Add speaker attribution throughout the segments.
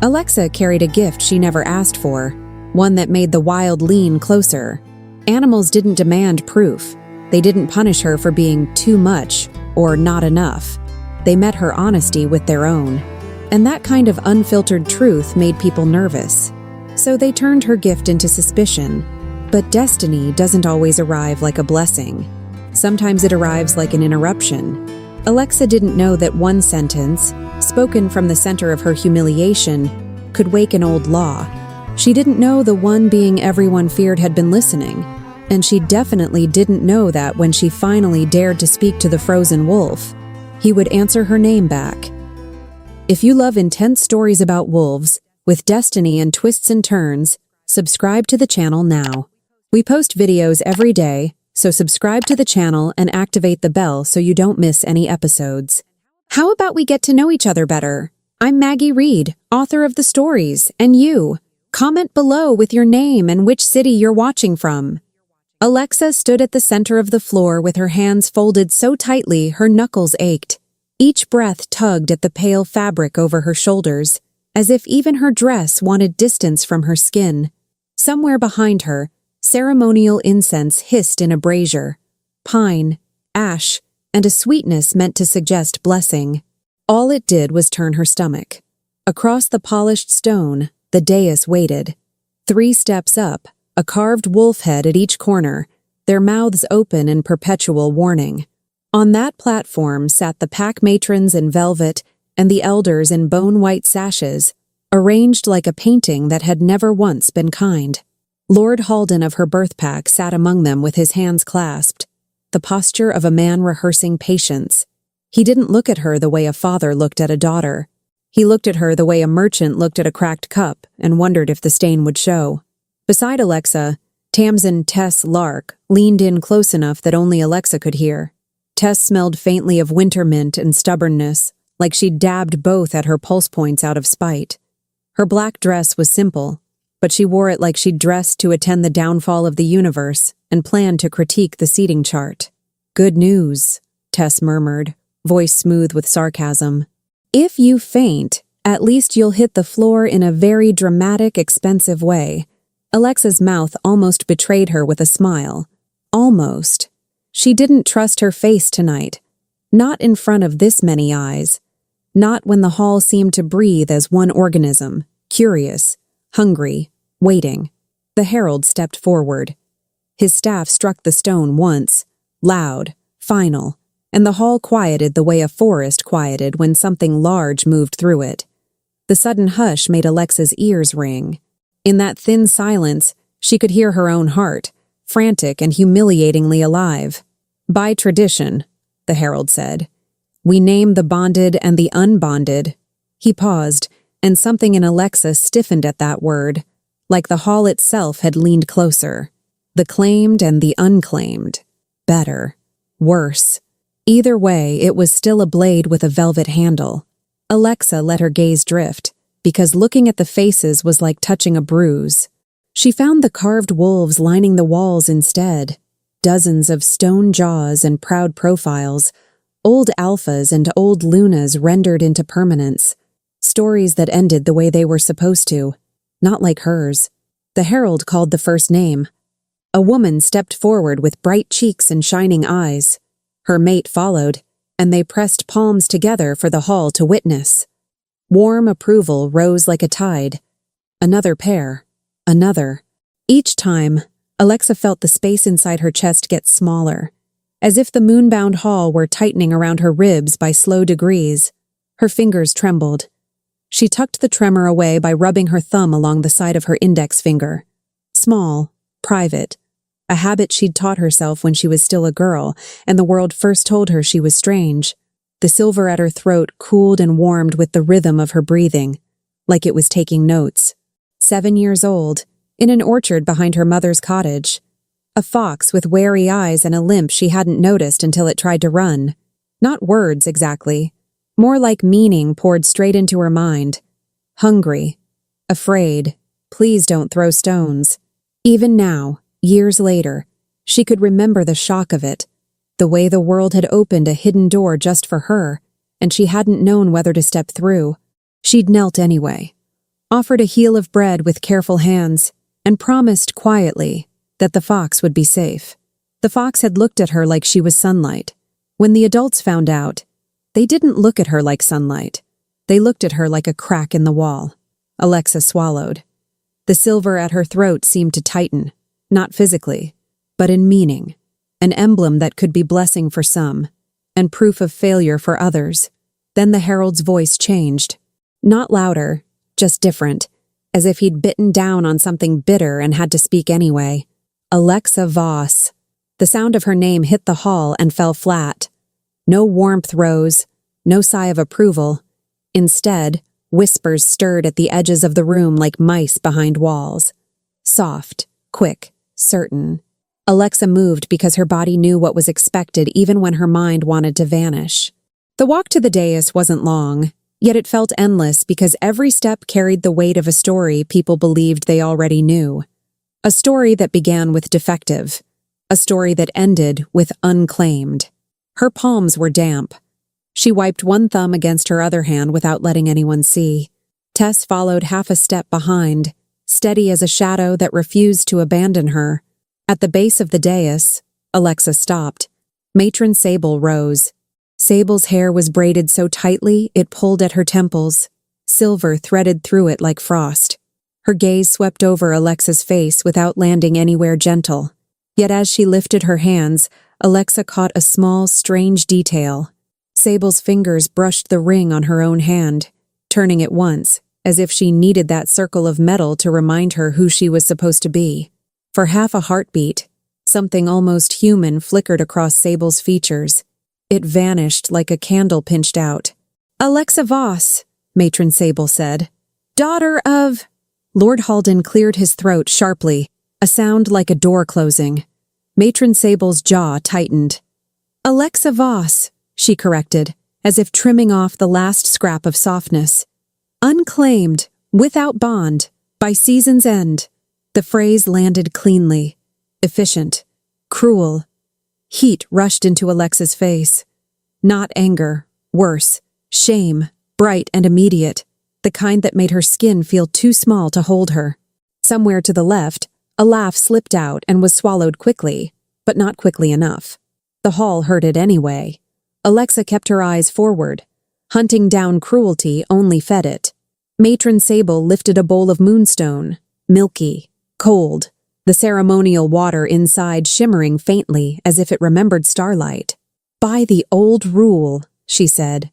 Speaker 1: Alexa carried a gift she never asked for, one that made the wild lean closer. Animals didn't demand proof. They didn't punish her for being too much or not enough. They met her honesty with their own. And that kind of unfiltered truth made people nervous. So they turned her gift into suspicion. But destiny doesn't always arrive like a blessing. Sometimes it arrives like an interruption. Alexa didn't know that one sentence, spoken from the center of her humiliation, could wake an old law. She didn't know the one being everyone feared had been listening. And she definitely didn't know that when she finally dared to speak to the frozen wolf, he would answer her name back. If you love intense stories about wolves, with destiny and twists and turns, subscribe to the channel now. We post videos every day, so subscribe to the channel and activate the bell so you don't miss any episodes. How about we get to know each other better? I'm Maggie Reed, author of the stories, and you. Comment below with your name and which city you're watching from. Alexa stood at the center of the floor with her hands folded so tightly her knuckles ached. Each breath tugged at the pale fabric over her shoulders, as if even her dress wanted distance from her skin. Somewhere behind her, ceremonial incense hissed in a brazier. Pine, ash, and a sweetness meant to suggest blessing. All it did was turn her stomach. Across the polished stone, the dais waited. 3 steps up, a carved wolf head at each corner, their mouths open in perpetual warning. On that platform sat the pack matrons in velvet and the elders in bone-white sashes, arranged like a painting that had never once been kind. Lord Halden of her birth pack sat among them with his hands clasped, the posture of a man rehearsing patience. He didn't look at her the way a father looked at a daughter. He looked at her the way a merchant looked at a cracked cup and wondered if the stain would show. Beside Alexa, Tamsin Tess Lark leaned in close enough that only Alexa could hear. Tess smelled faintly of winter mint and stubbornness, like she'd dabbed both at her pulse points out of spite. Her black dress was simple, but she wore it like she'd dressed to attend the downfall of the universe and planned to critique the seating chart. "Good news," Tess murmured, voice smooth with sarcasm. "If you faint, at least you'll hit the floor in a very dramatic, expensive way." Alexa's mouth almost betrayed her with a smile. Almost. She didn't trust her face tonight. Not in front of this many eyes. Not when the hall seemed to breathe as one organism, curious, hungry, waiting. The herald stepped forward. His staff struck the stone once, loud, final, and the hall quieted the way a forest quieted when something large moved through it. The sudden hush made Alexa's ears ring. In that thin silence, she could hear her own heart, frantic and humiliatingly alive. "By tradition," the herald said, "we name the bonded and the unbonded." He paused, and something in Alexa stiffened at that word, like the hall itself had leaned closer. The claimed and the unclaimed. Better. Worse. Either way, it was still a blade with a velvet handle. Alexa let her gaze drift, because looking at the faces was like touching a bruise. She found the carved wolves lining the walls instead. Dozens of stone jaws and proud profiles, old alphas and old lunas rendered into permanence. Stories that ended the way they were supposed to, not like hers. The herald called the first name. A woman stepped forward with bright cheeks and shining eyes. Her mate followed, and they pressed palms together for the hall to witness. Warm approval rose like a tide. Another pair. Another. Each time, Alexa felt the space inside her chest get smaller, as if the moonbound hall were tightening around her ribs by slow degrees. Her fingers trembled. She tucked the tremor away by rubbing her thumb along the side of her index finger. Small, private, a habit she'd taught herself when she was still a girl, and the world first told her she was strange. The silver at her throat cooled and warmed with the rhythm of her breathing, like it was taking notes. 7 years old, in an orchard behind her mother's cottage. A fox with wary eyes and a limp she hadn't noticed until it tried to run. Not words, exactly. More like meaning poured straight into her mind. Hungry. Afraid. Please don't throw stones. Even now, years later, she could remember the shock of it. The way the world had opened a hidden door just for her, and she hadn't known whether to step through. She'd knelt anyway. offered a heel of bread with careful hands, and promised quietly that the fox would be safe. The fox had looked at her like she was sunlight. When the adults found out, they didn't look at her like sunlight. They looked at her like a crack in the wall. Alexa swallowed. The silver at her throat seemed to tighten, not physically, but in meaning, an emblem that could be blessing for some, and proof of failure for others. Then the herald's voice changed. Not louder, just different, as if he'd bitten down on something bitter and had to speak anyway. Elara Voss. The sound of her name hit the hall and fell flat. No warmth rose, no sigh of approval. Instead, whispers stirred at the edges of the room like mice behind walls. Soft, quick, certain. Alexa moved because her body knew what was expected even when her mind wanted to vanish. The walk to the dais wasn't long, yet it felt endless because every step carried the weight of a story people believed they already knew. A story that began with defective. A story that ended with unclaimed. Her palms were damp. She wiped one thumb against her other hand without letting anyone see. Tess followed half a step behind, steady as a shadow that refused to abandon her. At the base of the dais, Alexa stopped. Matron Sable rose. Sable's hair was braided so tightly it pulled at her temples. Silver threaded through it like frost. Her gaze swept over Alexa's face without landing anywhere gentle. Yet as she lifted her hands, Alexa caught a small, strange detail. Sable's fingers brushed the ring on her own hand, turning it once, as if she needed that circle of metal to remind her who she was supposed to be. For half a heartbeat, something almost human flickered across Sable's features. It vanished like a candle pinched out. "Elara Voss," Matron Sable said. "Daughter of—" Lord Halden cleared his throat sharply, a sound like a door closing. Matron Sable's jaw tightened. "Elara Voss," she corrected, as if trimming off the last scrap of softness. "Unclaimed, without bond, by season's end." The phrase landed cleanly, efficient, cruel. Heat rushed into Alexa's face. Not anger, worse, shame, bright and immediate, the kind that made her skin feel too small to hold her. Somewhere to the left, a laugh slipped out and was swallowed quickly, but not quickly enough. The hall heard it anyway. Alexa kept her eyes forward. Hunting down cruelty only fed it. Matron Sable lifted a bowl of moonstone, milky, cold, the ceremonial water inside shimmering faintly as if it remembered starlight. "By the old rule," she said,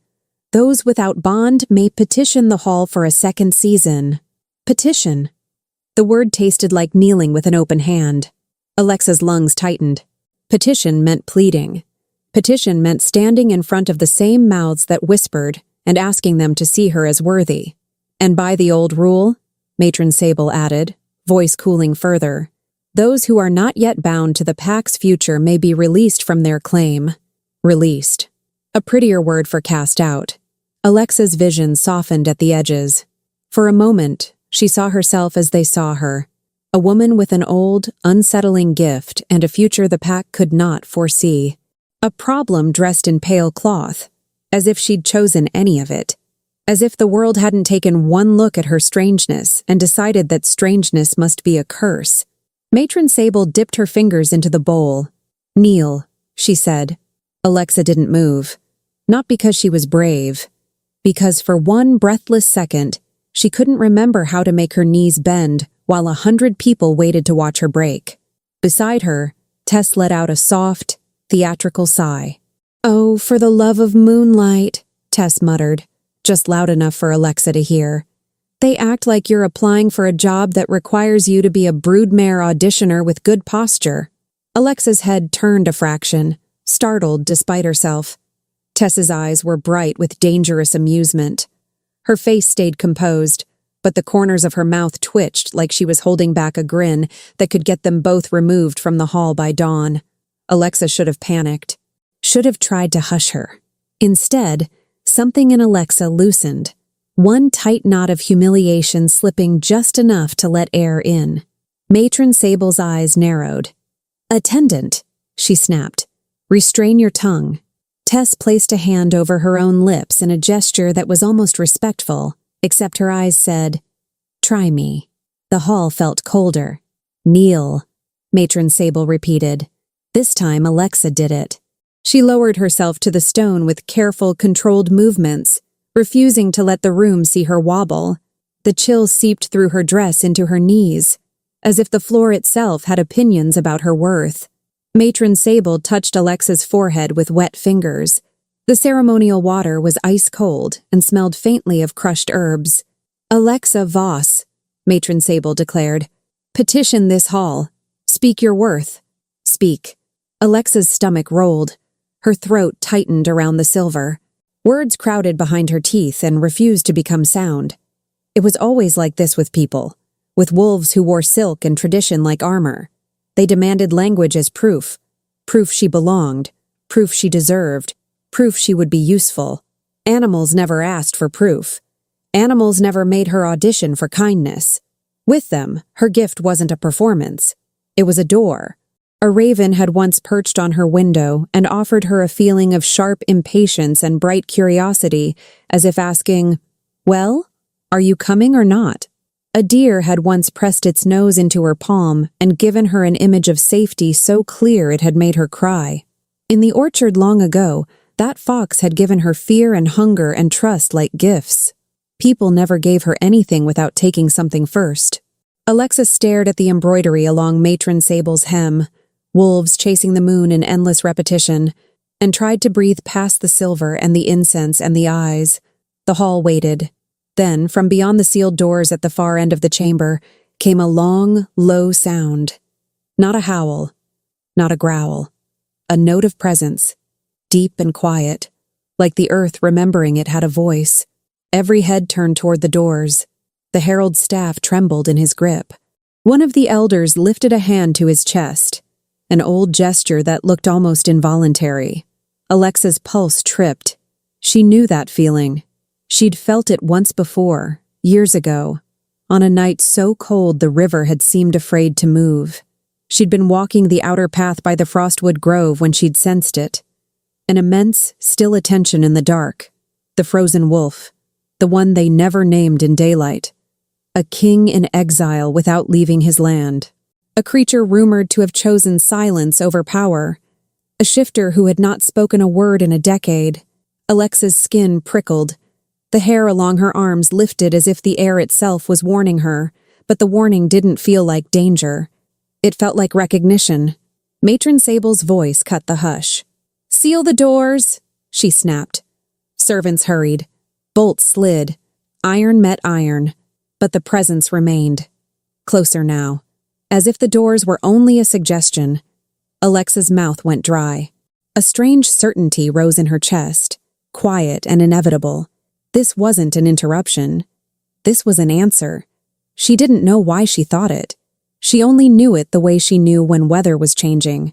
Speaker 1: "those without bond may petition the hall for a second season." Petition. The word tasted like kneeling with an open hand. Alexa's lungs tightened. Petition meant pleading. Petition meant standing in front of the same mouths that whispered and asking them to see her as worthy. "And by the old rule," Matron Sable added, voice cooling further, "those who are not yet bound to the pack's future may be released from their claim." Released. A prettier word for cast out. Alexa's vision softened at the edges. For a moment, she saw herself as they saw her, a woman with an old, unsettling gift and a future the pack could not foresee. A problem dressed in pale cloth, as if she'd chosen any of it. As if the world hadn't taken one look at her strangeness and decided that strangeness must be a curse. Matron Sable dipped her fingers into the bowl. "Kneel," she said. Alexa didn't move. Not because she was brave. Because for one breathless second, she couldn't remember how to make her knees bend while 100 people waited to watch her break. Beside her, Tess let out a soft, theatrical sigh. "Oh, for the love of moonlight," Tess muttered, just loud enough for Alexa to hear. "They act like you're applying for a job that requires you to be a broodmare auditioner with good posture." Alexa's head turned a fraction, startled despite herself. Tess's eyes were bright with dangerous amusement. Her face stayed composed, but the corners of her mouth twitched like she was holding back a grin that could get them both removed from the hall by dawn. Alexa should have panicked. Should have tried to hush her. Instead, something in Alexa loosened, one tight knot of humiliation slipping just enough to let air in. Matron Sable's eyes narrowed. "Attendant," she snapped. "Restrain your tongue." Tess placed a hand over her own lips in a gesture that was almost respectful, except her eyes said, Try me. The hall felt colder. Kneel, Matron Sable repeated. This time Alexa did it. She lowered herself to the stone with careful, controlled movements, refusing to let the room see her wobble. The chill seeped through her dress into her knees, as if the floor itself had opinions about her worth. Matron Sable touched Alexa's forehead with wet fingers. The ceremonial water was ice cold and smelled faintly of crushed herbs. Elara Voss, Matron Sable declared. Petition this hall. Speak your worth. Speak. Alexa's stomach rolled. Her throat tightened around the silver. Words crowded behind her teeth and refused to become sound. It was always like this with people, with wolves who wore silk and tradition like armor. They demanded language as proof. Proof she belonged. Proof she deserved. Proof she would be useful. Animals never asked for proof. Animals never made her audition for kindness. With them, her gift wasn't a performance. It was a door. A raven had once perched on her window and offered her a feeling of sharp impatience and bright curiosity, as if asking, "Well, are you coming or not?" A deer had once pressed its nose into her palm and given her an image of safety so clear it had made her cry. In the orchard long ago, that fox had given her fear and hunger and trust like gifts. People never gave her anything without taking something first. Alexa stared at the embroidery along Matron Sable's hem, wolves chasing the moon in endless repetition, and tried to breathe past the silver and the incense and the eyes. The hall waited. Then, from beyond the sealed doors at the far end of the chamber, came a long, low sound. Not a howl, not a growl. A note of presence, deep and quiet, like the earth remembering it had a voice. Every head turned toward the doors. The herald's staff trembled in his grip. One of the elders lifted a hand to his chest, an old gesture that looked almost involuntary. Alexa's pulse tripped. She knew that feeling. She'd felt it once before, years ago, on a night so cold the river had seemed afraid to move. She'd been walking the outer path by the Frostwood grove when she'd sensed it. An immense, still attention in the dark. The frozen wolf, the one they never named in daylight. A king in exile without leaving his land. A creature rumored to have chosen silence over power. A shifter who had not spoken a word in a decade. Alexa's skin prickled. The hair along her arms lifted as if the air itself was warning her, but the warning didn't feel like danger. It felt like recognition. Matron Sable's voice cut the hush. "Seal the doors," she snapped. Servants hurried. Bolts slid. Iron met iron. But the presence remained. Closer now. As if the doors were only a suggestion. Alexa's mouth went dry. A strange certainty rose in her chest, quiet and inevitable. This wasn't an interruption. This was an answer. She didn't know why she thought it. She only knew it the way she knew when weather was changing.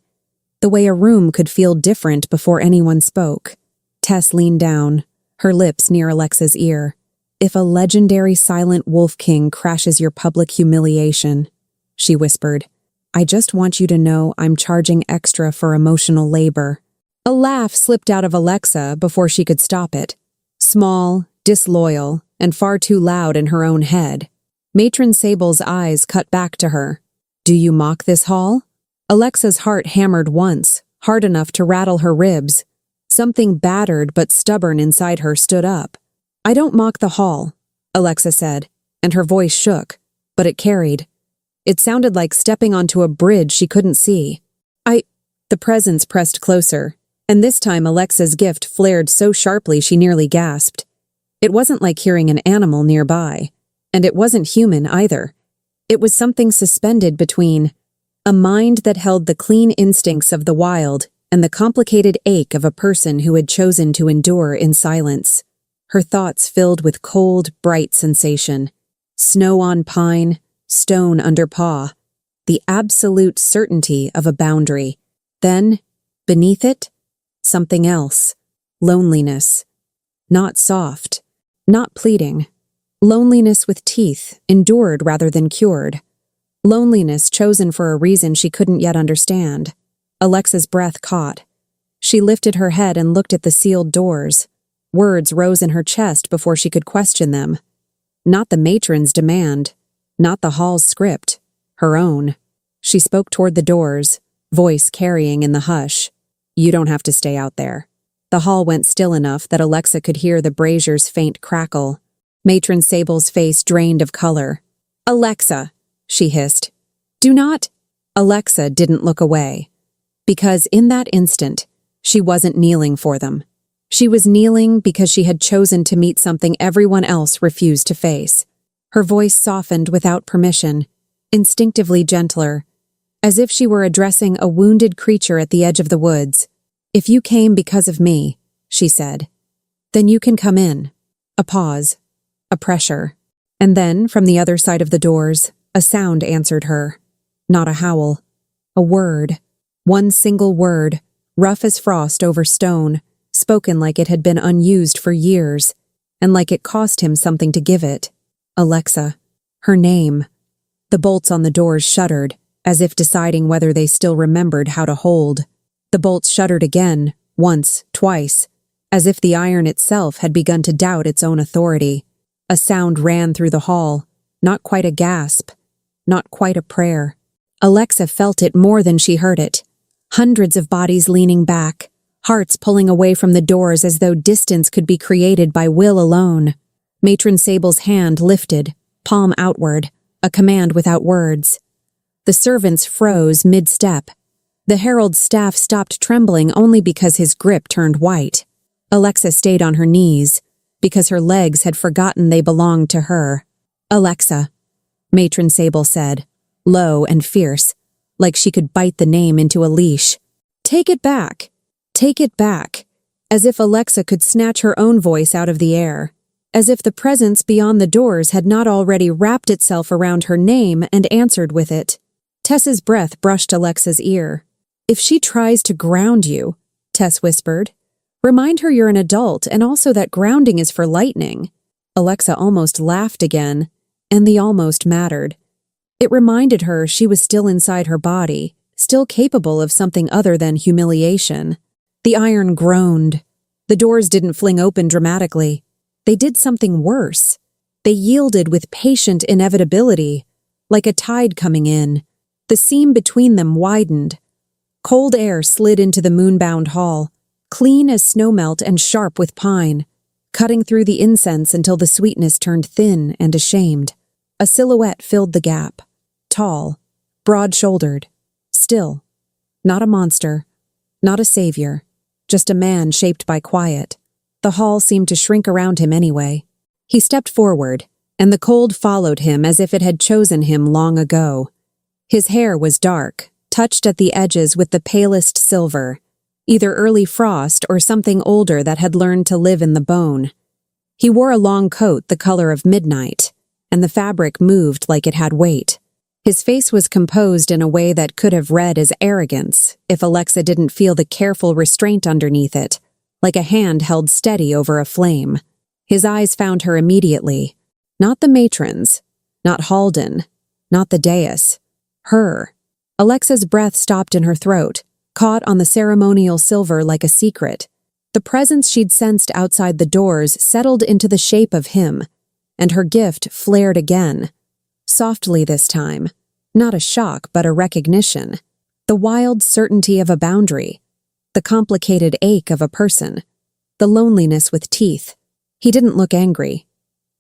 Speaker 1: The way a room could feel different before anyone spoke. Tess leaned down, her lips near Alexa's ear. "If a legendary silent wolf king crashes your public humiliation," she whispered, "I just want you to know I'm charging extra for emotional labor." A laugh slipped out of Alexa before she could stop it. Small, disloyal, and far too loud in her own head. Matron Sable's eyes cut back to her. "Do you mock this hall?" Alexa's heart hammered once, hard enough to rattle her ribs. Something battered but stubborn inside her stood up. "I don't mock the hall," Alexa said, and her voice shook, but it carried. It sounded like stepping onto a bridge she couldn't see. The presence pressed closer, and this time Alexa's gift flared so sharply she nearly gasped. It wasn't like hearing an animal nearby, and it wasn't human either. It was something suspended between a mind that held the clean instincts of the wild and the complicated ache of a person who had chosen to endure in silence. Her thoughts filled with cold, bright sensation. Snow on pine, stone under paw. The absolute certainty of a boundary. Then, beneath it, something else. Loneliness. Not soft. Not pleading. Loneliness with teeth, endured rather than cured. Loneliness chosen for a reason she couldn't yet understand. Alexa's breath caught. She lifted her head and looked at the sealed doors. Words rose in her chest before she could question them. Not the matron's demand. Not the hall's script, her own. She spoke toward the doors, voice carrying in the hush. You don't have to stay out there. The hall went still enough that Alexa could hear the brazier's faint crackle. Matron Sable's face drained of color. Alexa, she hissed. Do not. Alexa didn't look away. Because in that instant, she wasn't kneeling for them. She was kneeling because she had chosen to meet something everyone else refused to face. Her voice softened without permission, instinctively gentler, as if she were addressing a wounded creature at the edge of the woods. If you came because of me, she said, then you can come in. A pause, a pressure, and then, from the other side of the doors, a sound answered her. Not a howl. A word. One single word, rough as frost over stone, spoken like it had been unused for years, and like it cost him something to give it. Alexa. Her name. The bolts on the doors shuddered, as if deciding whether they still remembered how to hold. The bolts shuddered again, once, twice, as if the iron itself had begun to doubt its own authority. A sound ran through the hall, not quite a gasp, not quite a prayer. Alexa felt it more than she heard it. Hundreds of bodies leaning back, hearts pulling away from the doors as though distance could be created by will alone. Matron Sable's hand lifted, palm outward, a command without words. The servants froze mid-step. The herald's staff stopped trembling only because his grip turned white. Alexa stayed on her knees, because her legs had forgotten they belonged to her. Alexa, Matron Sable said, low and fierce, like she could bite the name into a leash. Take it back. Take it back. As if Alexa could snatch her own voice out of the air. As if the presence beyond the doors had not already wrapped itself around her name and answered with it. Tess's breath brushed Alexa's ear. If she tries to ground you, Tess whispered, remind her you're an adult and also that grounding is for lightning. Alexa almost laughed again, and the almost mattered. It reminded her she was still inside her body, still capable of something other than humiliation. The iron groaned. The doors didn't fling open dramatically. They did something worse. They yielded with patient inevitability, like a tide coming in. The seam between them widened. Cold air slid into the moonbound hall, clean as snowmelt and sharp with pine, cutting through the incense until the sweetness turned thin and ashamed. A silhouette filled the gap. Tall, broad-shouldered, still. Not a monster, not a savior, just a man shaped by quiet. The hall seemed to shrink around him anyway. He stepped forward, and the cold followed him as if it had chosen him long ago. His hair was dark, touched at the edges with the palest silver, either early frost or something older that had learned to live in the bone. He wore a long coat the color of midnight, and the fabric moved like it had weight. His face was composed in a way that could have read as arrogance if Alexa didn't feel the careful restraint underneath it, like a hand held steady over a flame. His eyes found her immediately. Not the matrons, not Halden, not the dais. Her. Alexa's breath stopped in her throat, caught on the ceremonial silver like a secret. The presence she'd sensed outside the doors settled into the shape of him, and her gift flared again. Softly this time. Not a shock, but a recognition. The wild certainty of a boundary. The complicated ache of a person. The loneliness with teeth. He didn't look angry.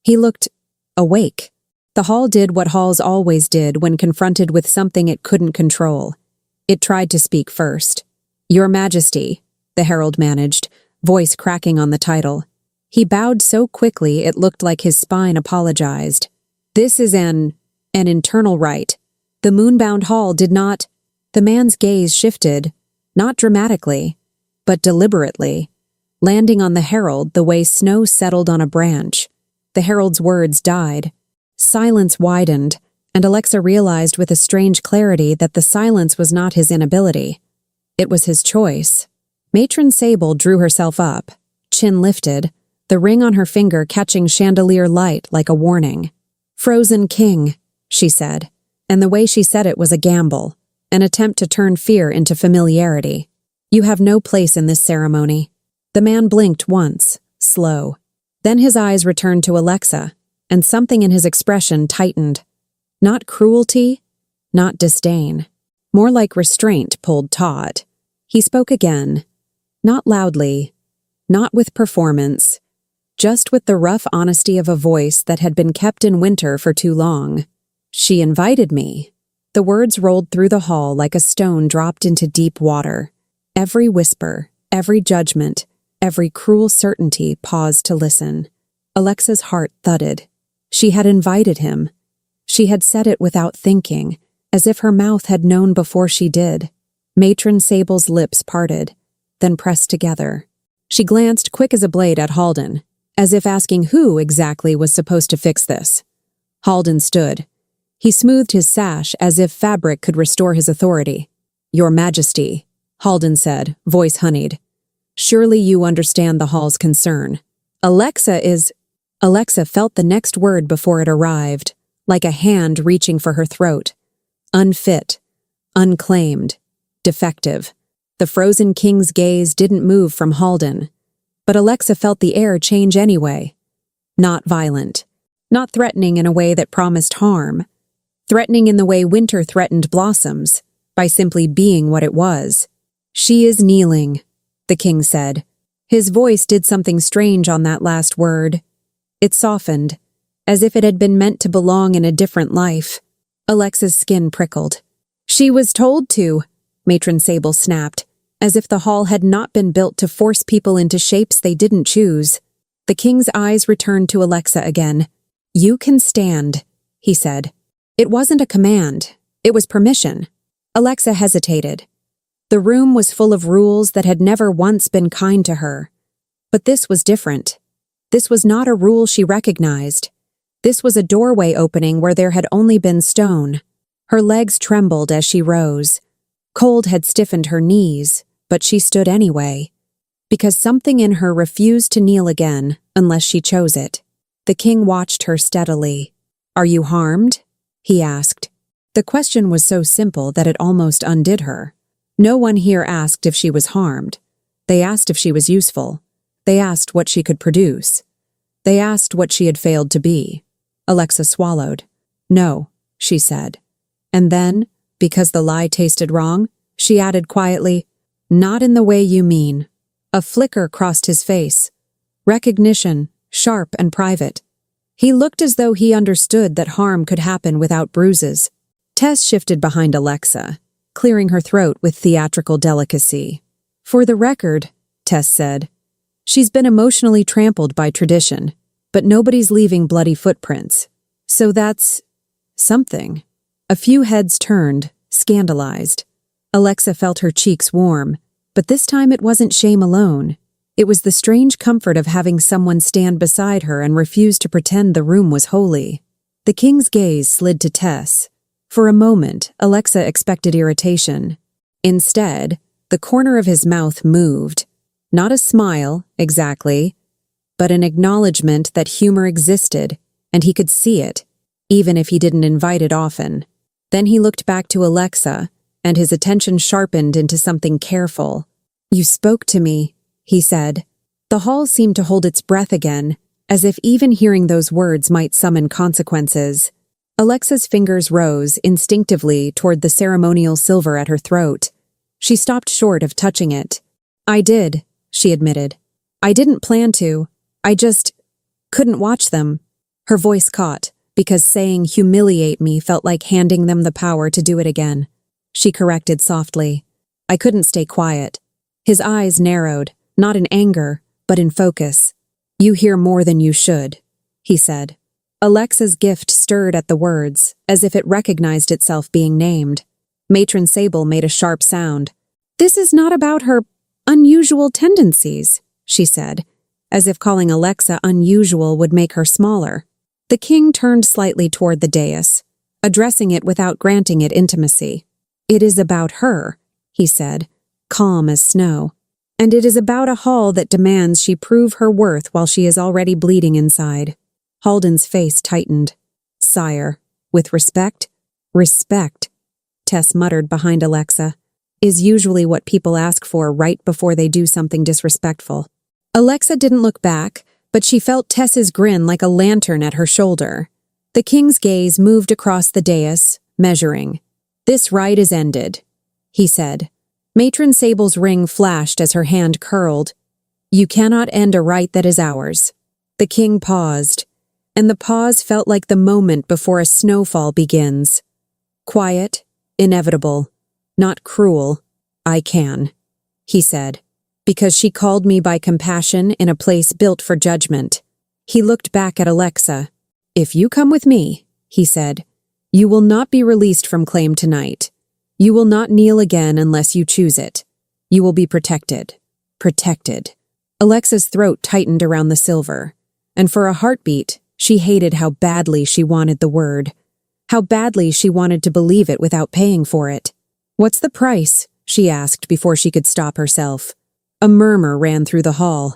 Speaker 1: He looked awake. The hall did what halls always did when confronted with something it couldn't control. It tried to speak first. Your Majesty, the herald managed, voice cracking on the title. He bowed so quickly it looked like his spine apologized. This is an internal right. The moonbound hall did not. The man's gaze shifted, not dramatically, but deliberately, landing on the herald the way snow settled on a branch. The herald's words died. Silence widened, and Alexa realized with a strange clarity that the silence was not his inability. It was his choice. Matron Sable drew herself up, chin lifted, the ring on her finger catching chandelier light like a warning. Frozen King, she said, and the way she said it was a gamble, an attempt to turn fear into familiarity. You have no place in this ceremony. The man blinked once, slow. Then his eyes returned to Alexa, and something in his expression tightened. Not cruelty, not disdain. More like restraint pulled taut. He spoke again. Not loudly, not with performance, just with the rough honesty of a voice that had been kept in winter for too long. She invited me. The words rolled through the hall like a stone dropped into deep water. Every whisper, every judgment, every cruel certainty paused to listen. Alexa's heart thudded. She had invited him. She had said it without thinking, as if her mouth had known before she did. Matron Sable's lips parted, then pressed together. She glanced quick as a blade at Halden, as if asking who exactly was supposed to fix this. Halden stood. He smoothed his sash as if fabric could restore his authority. "Your Majesty," Halden said, voice honeyed. "Surely you understand the hall's concern. Alexa felt the next word before it arrived, like a hand reaching for her throat. Unfit, unclaimed, defective. The frozen king's gaze didn't move from Halden, but Alexa felt the air change anyway. Not violent, not threatening in a way that promised harm, threatening in the way winter threatened blossoms, by simply being what it was. "She is kneeling," the king said. His voice did something strange on that last word. It softened, as if it had been meant to belong in a different life. Alexa's skin prickled. "She was told to," Matron Sable snapped, as if the hall had not been built to force people into shapes they didn't choose. The king's eyes returned to Alexa again. "You can stand," he said. It wasn't a command. It was permission. Alexa hesitated. The room was full of rules that had never once been kind to her. But this was different. This was not a rule she recognized. This was a doorway opening where there had only been stone. Her legs trembled as she rose. Cold had stiffened her knees, but she stood anyway. Because something in her refused to kneel again unless she chose it. The king watched her steadily. "Are you harmed?" he asked. The question was so simple that it almost undid her. No one here asked if she was harmed. They asked if she was useful. They asked what she could produce. They asked what she had failed to be. Alexa swallowed. "No," she said. And then, because the lie tasted wrong, she added quietly, "Not in the way you mean." A flicker crossed his face. Recognition, sharp and private. He looked as though he understood that harm could happen without bruises. Tess shifted behind Alexa, clearing her throat with theatrical delicacy. "For the record," Tess said, "she's been emotionally trampled by tradition, but nobody's leaving bloody footprints. So that's something." A few heads turned, scandalized. Alexa felt her cheeks warm, but this time it wasn't shame alone. It was the strange comfort of having someone stand beside her and refuse to pretend the room was holy. The king's gaze slid to Tess. For a moment, Alexa expected irritation. Instead, the corner of his mouth moved. Not a smile, exactly, but an acknowledgement that humor existed, and he could see it, even if he didn't invite it often. Then he looked back to Alexa, and his attention sharpened into something careful. "You spoke to me," he said. The hall seemed to hold its breath again, as if even hearing those words might summon consequences. Alexa's fingers rose instinctively toward the ceremonial silver at her throat. She stopped short of touching it. "I did," she admitted. "I didn't plan to. I just couldn't watch them." Her voice caught, because saying "humiliate me" felt like handing them the power to do it again. She corrected softly. "I couldn't stay quiet." His eyes narrowed, not in anger, but in focus. "You hear more than you should," he said. Alexa's gift stirred at the words, as if it recognized itself being named. Matron Sable made a sharp sound. "This is not about her unusual tendencies," she said, as if calling Alexa unusual would make her smaller. The king turned slightly toward the dais, addressing it without granting it intimacy. "It is about her," he said, calm as snow. "And it is about a hall that demands she prove her worth while she is already bleeding inside." Halden's face tightened. "Sire, with respect?" "Respect," Tess muttered behind Alexa, "is usually what people ask for right before they do something disrespectful." Alexa didn't look back, but she felt Tess's grin like a lantern at her shoulder. The king's gaze moved across the dais, measuring. "This rite is ended," he said. Matron Sable's ring flashed as her hand curled. "You cannot end a rite that is ours." The king paused, and the pause felt like the moment before a snowfall begins. Quiet, inevitable, not cruel. "I can," he said, "because she called me by compassion in a place built for judgment." He looked back at Alexa. "If you come with me," he said, "you will not be released from claim tonight. You will not kneel again unless you choose it. You will be protected. Protected." Alexa's throat tightened around the silver, and for a heartbeat, she hated how badly she wanted the word. How badly she wanted to believe it without paying for it. "What's the price?" she asked before she could stop herself. A murmur ran through the hall.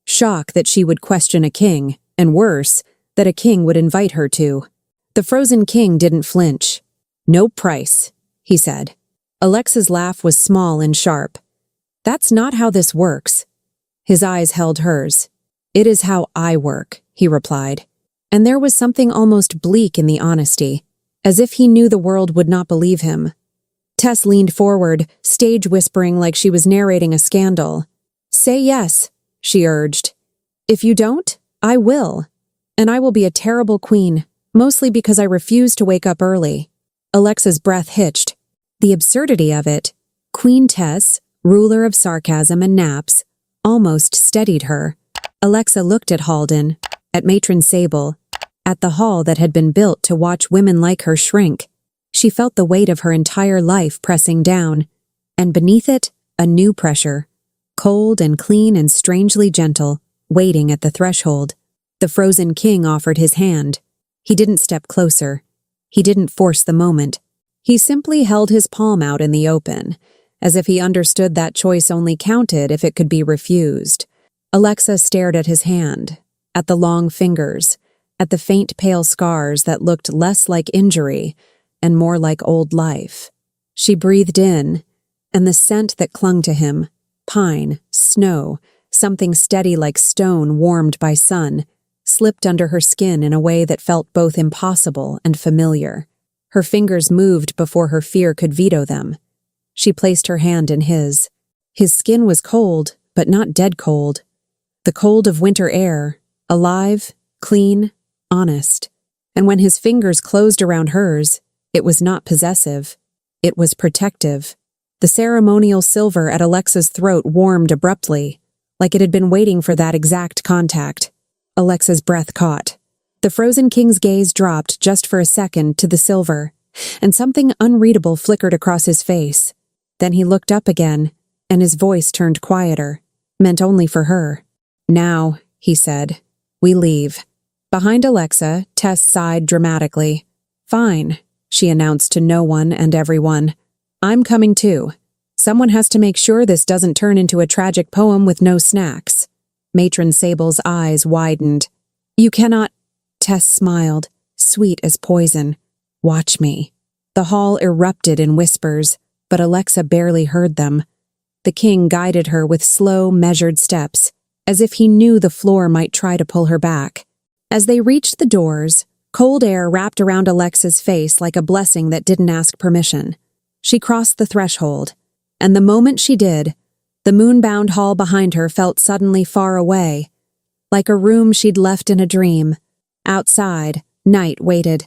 Speaker 1: Shock that she would question a king, and worse, that a king would invite her to. The frozen king didn't flinch. "No price," he said. Alexa's laugh was small and sharp. "That's not how this works." His eyes held hers. "It is how I work," he replied. And there was something almost bleak in the honesty, as if he knew the world would not believe him. Tess leaned forward, stage whispering like she was narrating a scandal. "Say yes," she urged. "If you don't, I will. And I will be a terrible queen, mostly because I refuse to wake up early." Alexa's breath hitched. The absurdity of it. Queen Tess, ruler of sarcasm and naps, almost steadied her. Alexa looked at Halden, at Matron Sable, at the hall that had been built to watch women like her shrink. She felt the weight of her entire life pressing down, and beneath it, a new pressure, cold and clean and strangely gentle, waiting at the threshold. The frozen king offered his hand. He didn't step closer. He didn't force the moment. He simply held his palm out in the open, as if he understood that choice only counted if it could be refused. Alexa stared at his hand, at the long fingers, at the faint pale scars that looked less like injury and more like old life. She breathed in, and the scent that clung to him, pine, snow, something steady like stone warmed by sun, slipped under her skin in a way that felt both impossible and familiar. Her fingers moved before her fear could veto them. She placed her hand in his. His skin was cold, but not dead cold. The cold of winter air, alive, clean, honest. And when his fingers closed around hers, it was not possessive. It was protective. The ceremonial silver at Alexa's throat warmed abruptly, like it had been waiting for that exact contact. Alexa's breath caught. The frozen king's gaze dropped just for a second to the silver, and something unreadable flickered across his face. Then he looked up again, and his voice turned quieter, meant only for her. "Now," he said, "we leave." Behind Alexa, Tess sighed dramatically. "Fine," she announced to no one and everyone. "I'm coming too. Someone has to make sure this doesn't turn into a tragic poem with no snacks." Matron Sable's eyes widened. "You cannot—" Tess smiled, sweet as poison. "Watch me." The hall erupted in whispers, but Alexa barely heard them. The king guided her with slow, measured steps, as if he knew the floor might try to pull her back. As they reached the doors, cold air wrapped around Alexa's face like a blessing that didn't ask permission. She crossed the threshold, and the moment she did, the moonbound hall behind her felt suddenly far away, like a room she'd left in a dream. Outside, night waited,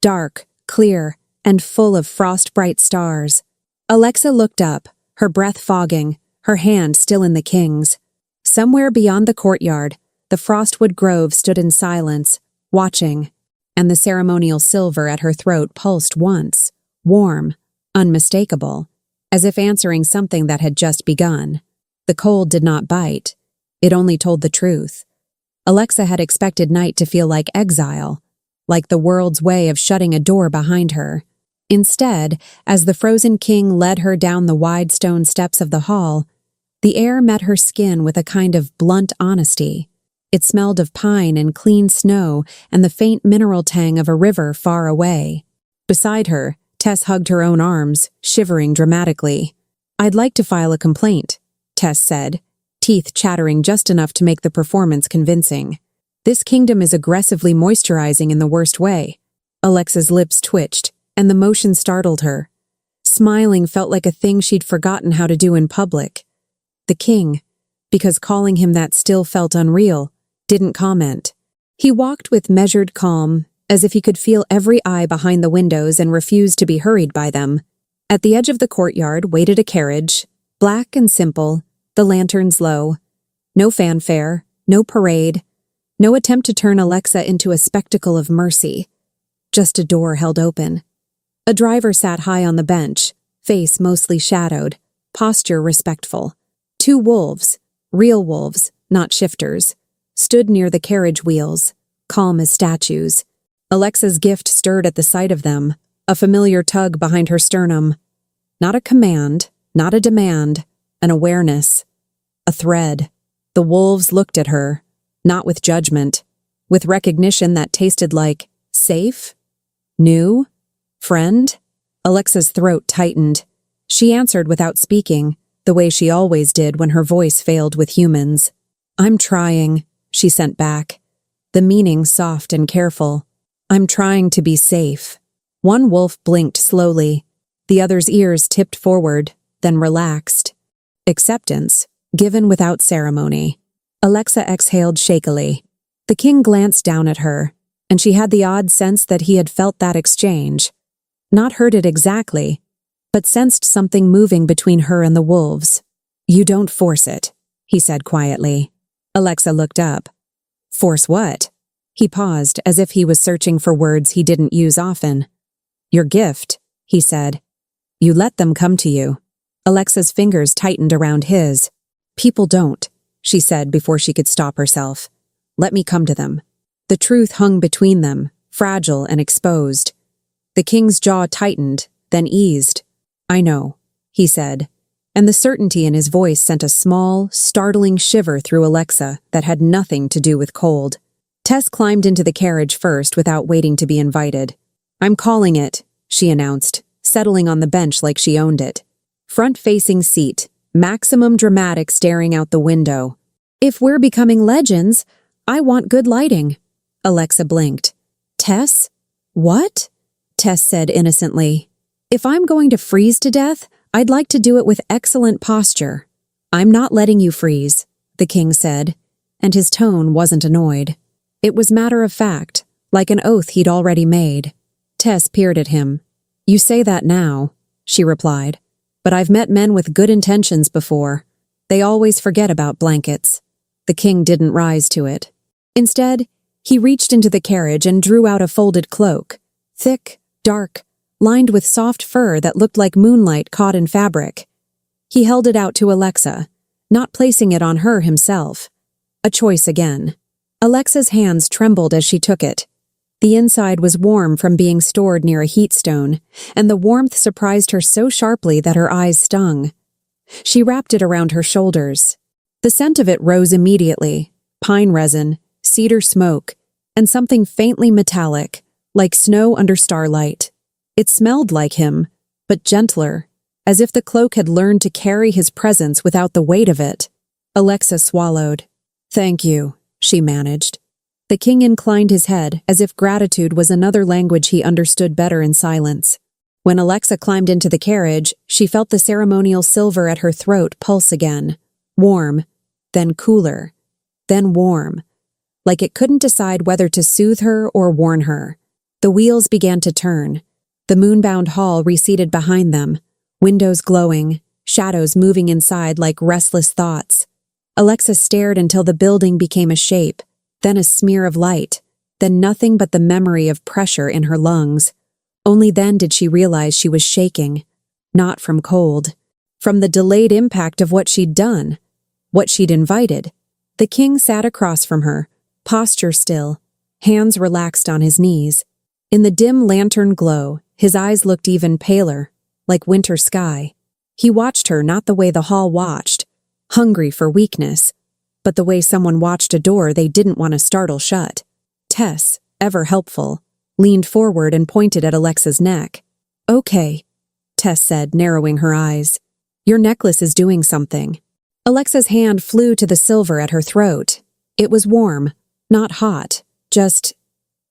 Speaker 1: dark, clear, and full of frost-bright stars. Alexa looked up, her breath fogging, her hand still in the king's. Somewhere beyond the courtyard, the Frostwood grove stood in silence, watching, and the ceremonial silver at her throat pulsed once, warm, unmistakable, as if answering something that had just begun. The cold did not bite. It only told the truth. Alexa had expected night to feel like exile, like the world's way of shutting a door behind her. Instead, as the frozen king led her down the wide stone steps of the hall, the air met her skin with a kind of blunt honesty. It smelled of pine and clean snow and the faint mineral tang of a river far away. Beside her, Tess hugged her own arms, shivering dramatically. "I'd like to file a complaint," Tess said, teeth chattering just enough to make the performance convincing. This kingdom is aggressively moisturizing in the worst way. Alexa's lips twitched, and the motion startled her. Smiling felt like a thing she'd forgotten how to do in public. The king, because calling him that still felt unreal, didn't comment. He walked with measured calm, as if he could feel every eye behind the windows and refused to be hurried by them. At the edge of the courtyard waited a carriage, black and simple, the lanterns low. No fanfare, no parade, no attempt to turn Alexa into a spectacle of mercy. Just a door held open. A driver sat high on the bench, face mostly shadowed, posture respectful. 2 wolves, real wolves, not shifters, stood near the carriage wheels, calm as statues. Alexa's gift stirred at the sight of them, a familiar tug behind her sternum. Not a command, not a demand, an awareness. A thread. The wolves looked at her, not with judgment, with recognition that tasted like safe, new, friend. Alexa's throat tightened. She answered without speaking, the way she always did when her voice failed with humans. "I'm trying," she sent back, the meaning soft and careful. "I'm trying to be safe." One wolf blinked slowly. The other's ears tipped forward, then relaxed. Acceptance, given without ceremony. Alexa exhaled shakily. The king glanced down at her, and she had the odd sense that he had felt that exchange. Not heard it exactly, but sensed something moving between her and the wolves. "You don't force it," he said quietly. Alexa looked up. "Force what?" He paused, as if he was searching for words he didn't use often. "Your gift," he said. "You let them come to you." Alexa's fingers tightened around his. "People don't," she said before she could stop herself. "Let me come to them." The truth hung between them, fragile and exposed. The king's jaw tightened, then eased. "I know," he said, and the certainty in his voice sent a small, startling shiver through Alexa that had nothing to do with cold. Tess climbed into the carriage first without waiting to be invited. "I'm calling it," she announced, settling on the bench like she owned it. Front-facing seat, maximum dramatic staring out the window. "If we're becoming legends, I want good lighting." Alexa blinked. "Tess? What?" Tess said innocently. "If I'm going to freeze to death, I'd like to do it with excellent posture." "I'm not letting you freeze," the king said, and his tone wasn't annoyed. It was matter of fact, like an oath he'd already made. Tess peered at him. "You say that now," she replied, "but I've met men with good intentions before. They always forget about blankets." The king didn't rise to it. Instead, he reached into the carriage and drew out a folded cloak, thick, dark, lined with soft fur that looked like moonlight caught in fabric. He held it out to Alexa, not placing it on her himself. A choice again. Alexa's hands trembled as she took it. The inside was warm from being stored near a heat stone, and the warmth surprised her so sharply that her eyes stung. She wrapped it around her shoulders. The scent of it rose immediately, pine resin, cedar smoke, and something faintly metallic, like snow under starlight. It smelled like him, but gentler, as if the cloak had learned to carry his presence without the weight of it. Alexa swallowed. "Thank you," she managed. The king inclined his head, as if gratitude was another language he understood better in silence. When Alexa climbed into the carriage, she felt the ceremonial silver at her throat pulse again. Warm, then cooler, then warm, like it couldn't decide whether to soothe her or warn her. The wheels began to turn. The moonbound hall receded behind them, windows glowing, shadows moving inside like restless thoughts. Alexa stared until the building became a shape, then a smear of light, then nothing but the memory of pressure in her lungs. Only then did she realize she was shaking, not from cold, from the delayed impact of what she'd done, what she'd invited. The king sat across from her, posture still, hands relaxed on his knees. In the dim lantern glow, his eyes looked even paler, like winter sky. He watched her not the way the hall watched, hungry for weakness, but the way someone watched a door they didn't want to startle shut. Tess, ever helpful, leaned forward and pointed at Alexa's neck. "Okay," Tess said, narrowing her eyes. "Your necklace is doing something." Alexa's hand flew to the silver at her throat. It was warm, Not hot, just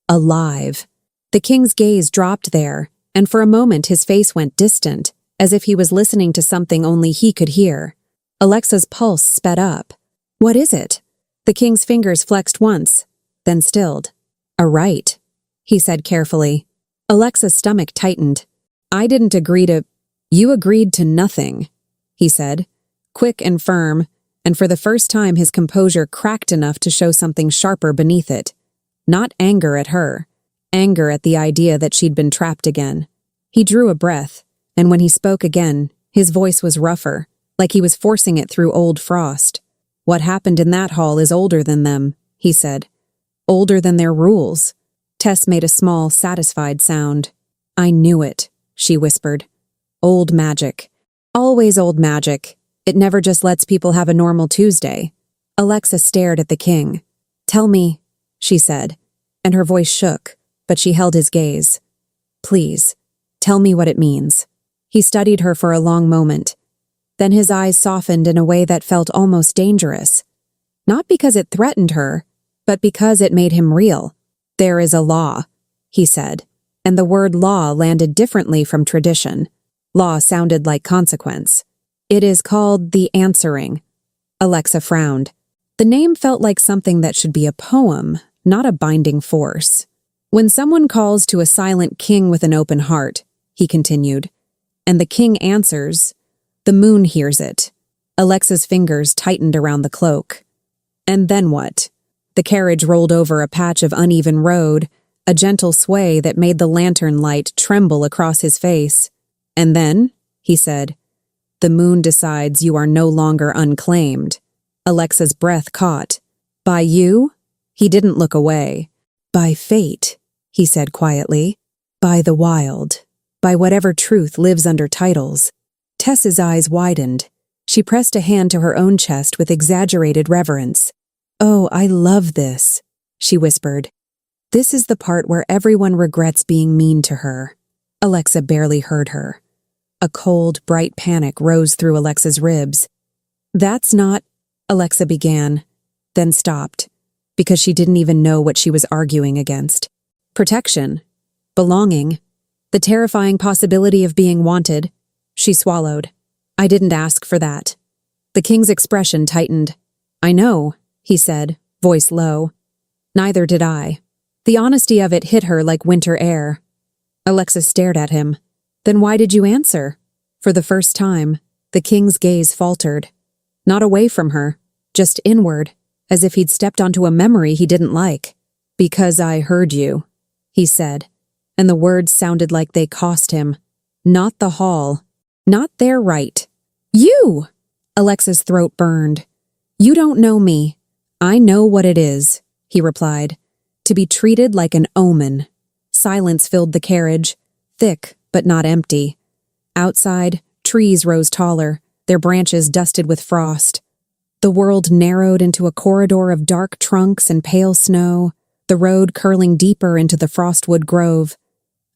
Speaker 1: alive. The king's gaze dropped there, and for a moment his face went distant, as if he was listening to something only he could hear. Alexa's pulse sped up. What is it? The king's fingers flexed once, then stilled. A right, he said carefully. Alexa's stomach tightened. I didn't agree to... You agreed to nothing, he said, quick and firm, and for the first time his composure cracked enough to show something sharper beneath it. Not anger at her. Anger at the idea that she'd been trapped again. He drew a breath, and when he spoke again, his voice was rougher, like he was forcing it through old frost. What happened in that hall is older than them, he said. Older than their rules. Tess made a small, satisfied sound. I knew it, she whispered. Old magic. Always old magic. It never just lets people have a normal Tuesday. Alexa stared at the king. Tell me, she said, and her voice shook, but she held his gaze. Please, tell me what it means. He studied her for a long moment. Then his eyes softened in a way that felt almost dangerous. Not because it threatened her, but because it made him real. There is a law, he said, and the word law landed differently from tradition. Law sounded like consequence. It is called the answering. Alexa frowned. The name felt like something that should be a poem, not a binding force. When someone calls to a silent king with an open heart, he continued, and the king answers, the moon hears it. Alexa's fingers tightened around the cloak. And then what? The carriage rolled over a patch of uneven road, a gentle sway that made the lantern light tremble across his face. And then, he said, the moon decides you are no longer unclaimed. Alexa's breath caught. By you? He didn't look away. By fate, he said quietly. By the wild. By whatever truth lives under titles. Tess's eyes widened. She pressed a hand to her own chest with exaggerated reverence. Oh, I love this, she whispered. This is the part where everyone regrets being mean to her. Alexa barely heard her. A cold, bright panic rose through Alexa's ribs. That's not... Alexa began, then stopped, because she didn't even know what she was arguing against. Protection. Belonging. The terrifying possibility of being wanted. She swallowed. I didn't ask for that. The king's expression tightened. I know, he said, voice low. Neither did I. The honesty of it hit her like winter air. Alexa stared at him. Then why did you answer? For the first time, the king's gaze faltered. Not away from her, just inward, as if he'd stepped onto a memory he didn't like. Because I heard you, he said, and the words sounded like they cost him. Not the hall. Not their right. You! Alexa's throat burned. You don't know me. I know what it is, he replied. To be treated like an omen. Silence filled the carriage, thick but not empty. Outside, trees rose taller, their branches dusted with frost. The world narrowed into a corridor of dark trunks and pale snow, the road curling deeper into the Frostwood grove.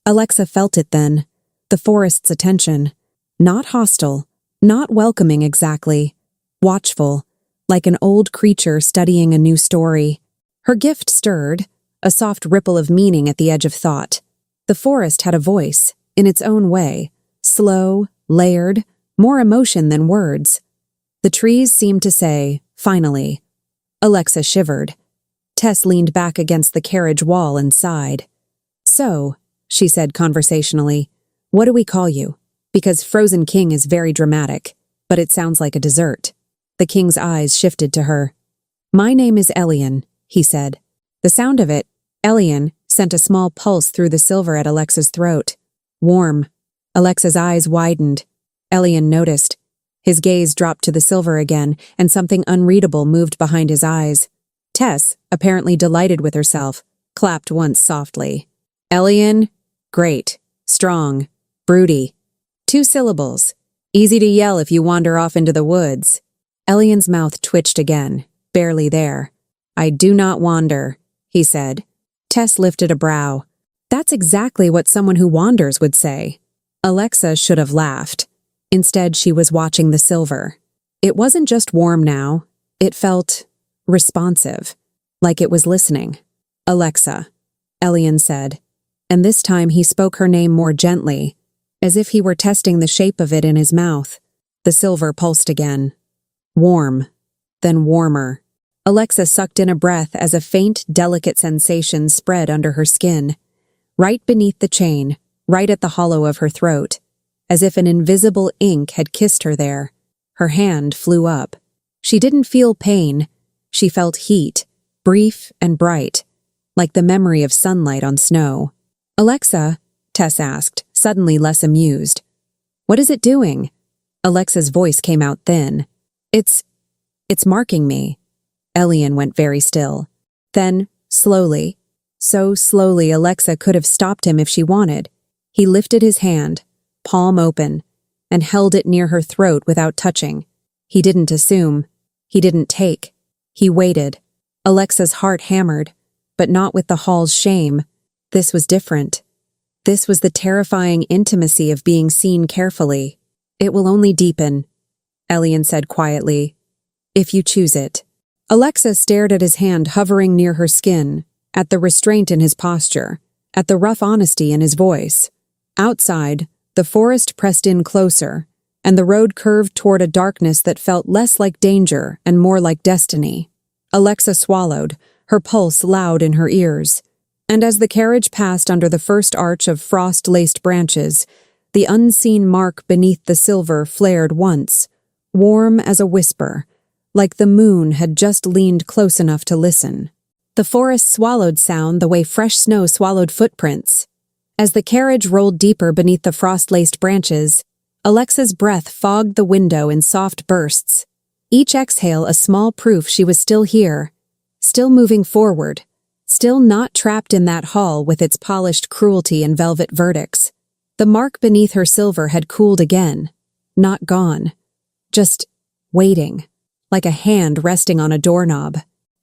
Speaker 1: Alexa felt it then, the forest's attention. Not hostile, not welcoming exactly. Watchful, like an old creature studying a new story. Her gift stirred, a soft ripple of meaning at the edge of thought. The forest had a voice, in its own way, slow, layered, more emotion than words. The trees seemed to say, finally. Alexa shivered. Tess leaned back against the carriage wall and sighed. So, she said conversationally, what do we call you? Because Frozen King is very dramatic, but it sounds like a dessert. The king's eyes shifted to her. My name is Elian, he said. The sound of it, Elian, sent a small pulse through the silver at Alexa's throat. Warm. Alexa's eyes widened. Elian noticed. His gaze dropped to the silver again, and something unreadable moved behind his eyes. Tess, apparently delighted with herself, clapped once softly. Elian, great, strong, broody. 2 syllables. Easy to yell if you wander off into the woods. Elian's mouth twitched again, barely there. I do not wander, he said. Tess lifted a brow. That's exactly what someone who wanders would say. Alexa should have laughed. Instead, she was watching the silver. It wasn't just warm now. It felt responsive. like it was listening. "Alexa," Elian said, and this time he spoke her name more gently, as if he were testing the shape of it in his mouth. The silver pulsed again. Warm, then warmer. Alexa sucked in a breath as a faint, delicate sensation spread under her skin, right beneath the chain, right at the hollow of her throat, as if an invisible ink had kissed her there. Her hand flew up. She didn't feel pain. She felt heat, brief and bright, like the memory of sunlight on snow. "Alexa," Tess asked, suddenly less amused. "What is it doing?" Alexa's voice came out thin. It's marking me." Elian went very still. Then, slowly, so slowly Alexa could have stopped him if she wanted, he lifted his hand, palm open, and held it near her throat without touching. He didn't assume. He didn't take. He waited. Alexa's heart hammered, but not with the hall's shame. This was different. This was the terrifying intimacy of being seen carefully. "It will only deepen," Elian said quietly, "if you choose it." Alexa stared at his hand hovering near her skin, at the restraint in his posture, at the rough honesty in his voice. Outside, the forest pressed in closer, and the road curved toward a darkness that felt less like danger and more like destiny. Alexa swallowed, her pulse loud in her ears, and as the carriage passed under the first arch of frost-laced branches, the unseen mark beneath the silver flared once, warm as a whisper, like the moon had just leaned close enough to listen. The forest swallowed sound the way fresh snow swallowed footprints. As the carriage rolled deeper beneath the frost-laced branches, Alexa's breath fogged the window in soft bursts, each exhale a small proof she was still here, still moving forward, still not trapped in that hall with its polished cruelty and velvet verdicts. The mark beneath her silver had cooled again, not gone, just waiting, like a hand resting on a doorknob.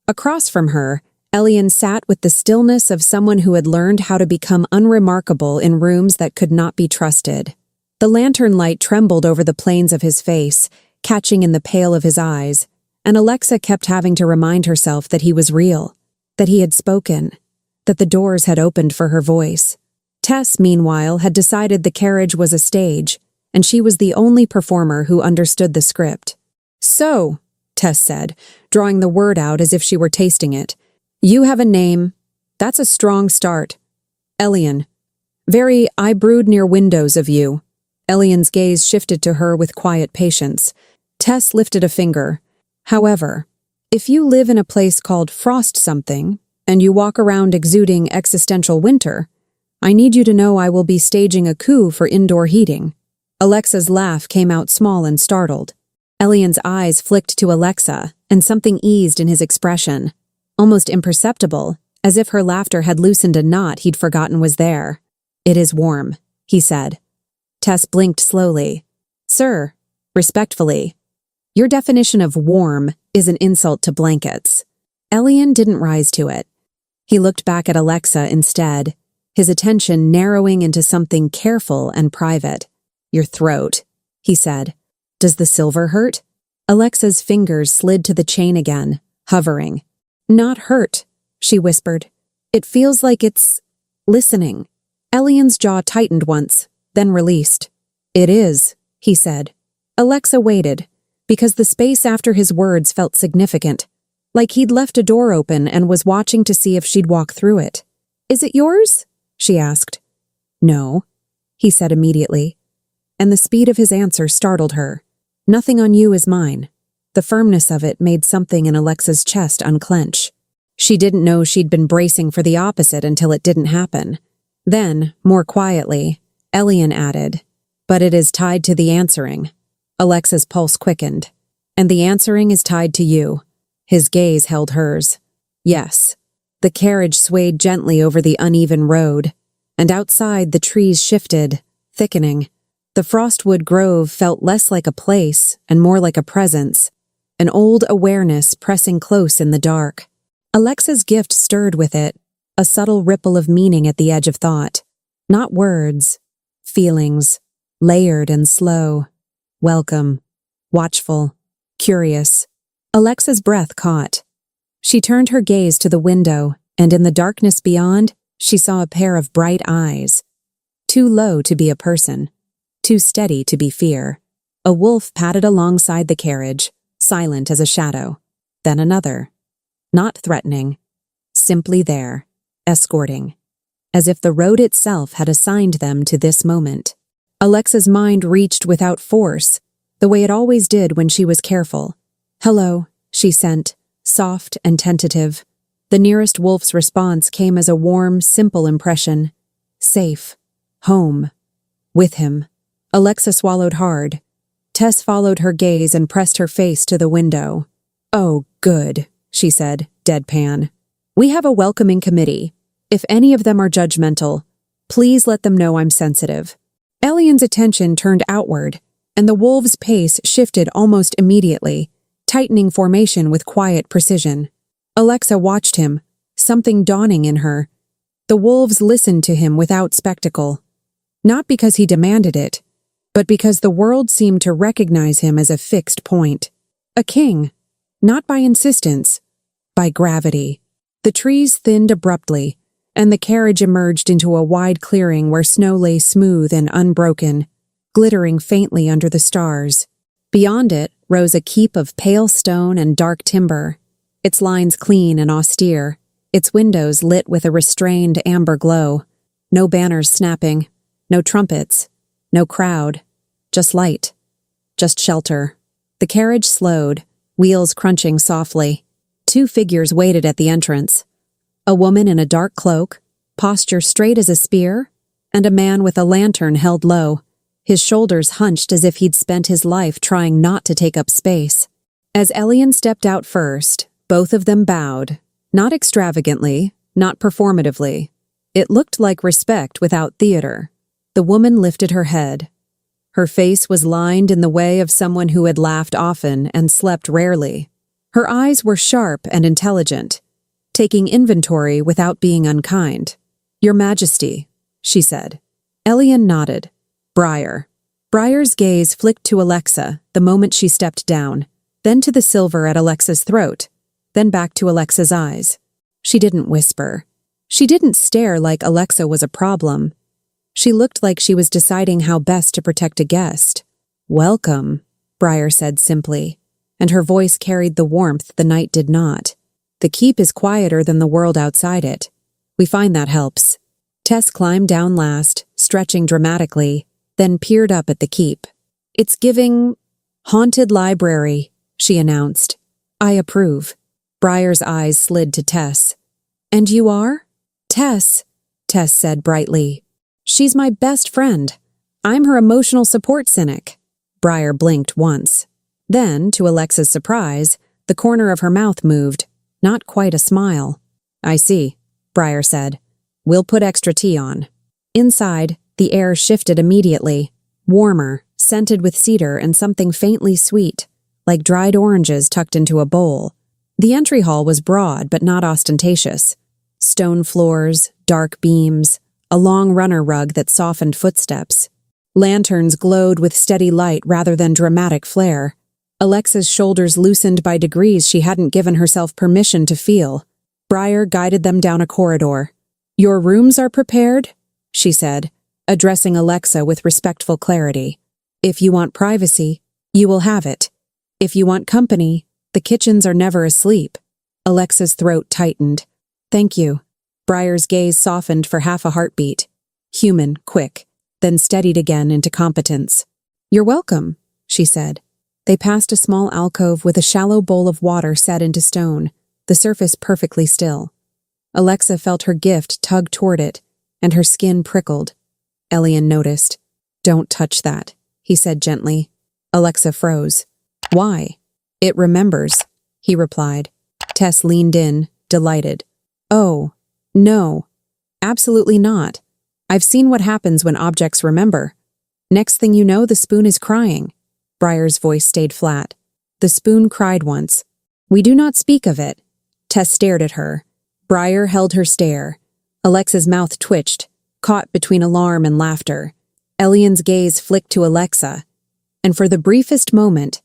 Speaker 1: Across from her, Elian sat with the stillness of someone who had learned how to become unremarkable in rooms that could not be trusted. The lantern light trembled over the planes of his face, catching in the pale of his eyes, and Alexa kept having to remind herself that he was real, that he had spoken, that the doors had opened for her voice. Tess, meanwhile, had decided the carriage was a stage, and she was the only performer who understood the script. "So," Tess said, drawing the word out as if she were tasting it, "you have a name. That's a strong start. Elian. Very I brood near windows of you." Elian's gaze shifted to her with quiet patience. Tess lifted a finger. "However, if you live in a place called Frost something, and you walk around exuding existential winter, I need you to know I will be staging a coup for indoor heating." Alexa's laugh came out small and startled. Elian's eyes flicked to Alexa, and something eased in his expression, almost imperceptible, as if her laughter had loosened a knot he'd forgotten was there. "It is warm," he said. Tess blinked slowly. "Sir," respectfully, "your definition of warm is an insult to blankets." Elian didn't rise to it. He looked back at Alexa instead, his attention narrowing into something careful and private. "Your throat," he said. "Does the silver hurt?" Alexa's fingers slid to the chain again, hovering. "Not hurt," she whispered. "It feels like it's listening." Elian's jaw tightened once, then released. "It is," he said. Alexa waited, because the space after his words felt significant, like he'd left a door open and was watching to see if she'd walk through it. "Is it yours?" she asked. "No," he said immediately, and the speed of his answer startled her. "Nothing on you is mine." The firmness of it made something in Alexa's chest unclench. She didn't know she'd been bracing for the opposite until it didn't happen. Then, more quietly, Elian added, "But it is tied to the answering." Alexa's pulse quickened. "And the answering is tied to you." His gaze held hers. "Yes." The carriage swayed gently over the uneven road, and outside the trees shifted, thickening. The Frostwood grove felt less like a place and more like a presence, an old awareness pressing close in the dark. Alexa's gift stirred with it, a subtle ripple of meaning at the edge of thought. Not words, feelings, layered and slow. Welcome, watchful, curious. Alexa's breath caught. She turned her gaze to the window, and in the darkness beyond, she saw a pair of bright eyes. Too low to be a person, too steady to be fear. A wolf padded alongside the carriage, silent as a shadow. Then another. Not threatening, simply there, escorting, as if the road itself had assigned them to this moment. Alexa's mind reached without force, the way it always did when she was careful. "Hello," she sent, soft and tentative. The nearest wolf's response came as a warm, simple impression. Safe. Home. With him. Alexa swallowed hard. Tess followed her gaze and pressed her face to the window. "Oh, good," she said, deadpan. "We have a welcoming committee. If any of them are judgmental, please let them know I'm sensitive." Elian's attention turned outward, and the wolf's pace shifted almost immediately, tightening formation with quiet precision. Alexa watched him, something dawning in her. The wolves listened to him without spectacle. Not because he demanded it, but because the world seemed to recognize him as a fixed point. A king. Not by insistence, by gravity. The trees thinned abruptly, and the carriage emerged into a wide clearing where snow lay smooth and unbroken, glittering faintly under the stars. Beyond it rose a keep of pale stone and dark timber, its lines clean and austere, its windows lit with a restrained amber glow. No banners snapping, no trumpets, no crowd, just light, just shelter. The carriage slowed, wheels crunching softly. 2 figures waited at the entrance. A woman in a dark cloak, posture straight as a spear, and a man with a lantern held low, his shoulders hunched as if he'd spent his life trying not to take up space. As Elian stepped out first, both of them bowed, not extravagantly, not performatively. It looked like respect without theater. The woman lifted her head. Her face was lined in the way of someone who had laughed often and slept rarely. Her eyes were sharp and intelligent, taking inventory without being unkind. "Your Majesty," she said. Elian nodded. "Briar." Briar's gaze flicked to Alexa the moment she stepped down, then to the silver at Alexa's throat, then back to Alexa's eyes. She didn't whisper. She didn't stare like Alexa was a problem. She looked like she was deciding how best to protect a guest. "Welcome," Briar said simply, and her voice carried the warmth the night did not. "The keep is quieter than the world outside it. We find that helps." Tess climbed down last, stretching dramatically, then peered up at the keep. "It's giving haunted library," she announced. "I approve." Briar's eyes slid to Tess. "And you are?" "Tess," Tess said brightly. "She's my best friend. I'm her emotional support cynic." Briar blinked once. Then, to Alexa's surprise, the corner of her mouth moved, not quite a smile. "I see," Briar said. "We'll put extra tea on." Inside, the air shifted immediately, warmer, scented with cedar and something faintly sweet, like dried oranges tucked into a bowl. The entry hall was broad but not ostentatious. Stone floors, dark beams, a long runner rug that softened footsteps. Lanterns glowed with steady light rather than dramatic flare. Alexa's shoulders loosened by degrees she hadn't given herself permission to feel. Briar guided them down a corridor. "Your rooms are prepared?" she said, addressing Alexa with respectful clarity. "If you want privacy, you will have it. If you want company, the kitchens are never asleep." Alexa's throat tightened. "Thank you." Briar's gaze softened for half a heartbeat. Human, quick, then steadied again into competence. "You're welcome," she said. They passed a small alcove with a shallow bowl of water set into stone, the surface perfectly still. Alexa felt her gift tug toward it, and her skin prickled. Elian noticed. "Don't touch that," he said gently. Alexa froze. "Why?" "It remembers," he replied. Tess leaned in, delighted. "Oh, no. Absolutely not. I've seen what happens when objects remember. Next thing you know, the spoon is crying." Briar's voice stayed flat. "The spoon cried once. We do not speak of it." Tess stared at her. Briar held her stare. Alexa's mouth twitched, caught between alarm and laughter. Elian's gaze flicked to Alexa, and for the briefest moment,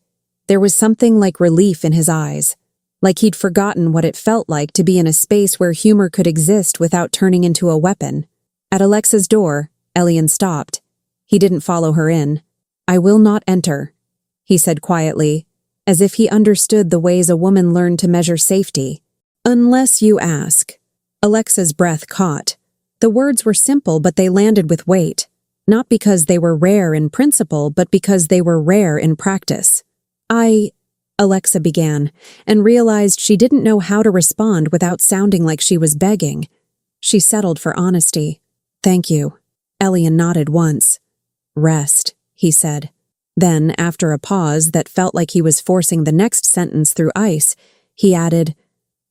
Speaker 1: there was something like relief in his eyes, like he'd forgotten what it felt like to be in a space where humor could exist without turning into a weapon. At Alexa's door, Elian stopped. He didn't follow her in. "I will not enter," he said quietly, as if he understood the ways a woman learned to measure safety. "Unless you ask." Alexa's breath caught. The words were simple, but they landed with weight. Not because they were rare in principle, but because they were rare in practice. Alexa began, and realized she didn't know how to respond without sounding like she was begging. She settled for honesty. "Thank you." Elian nodded once. "Rest," he said. Then, after a pause that felt like he was forcing the next sentence through ice, he added,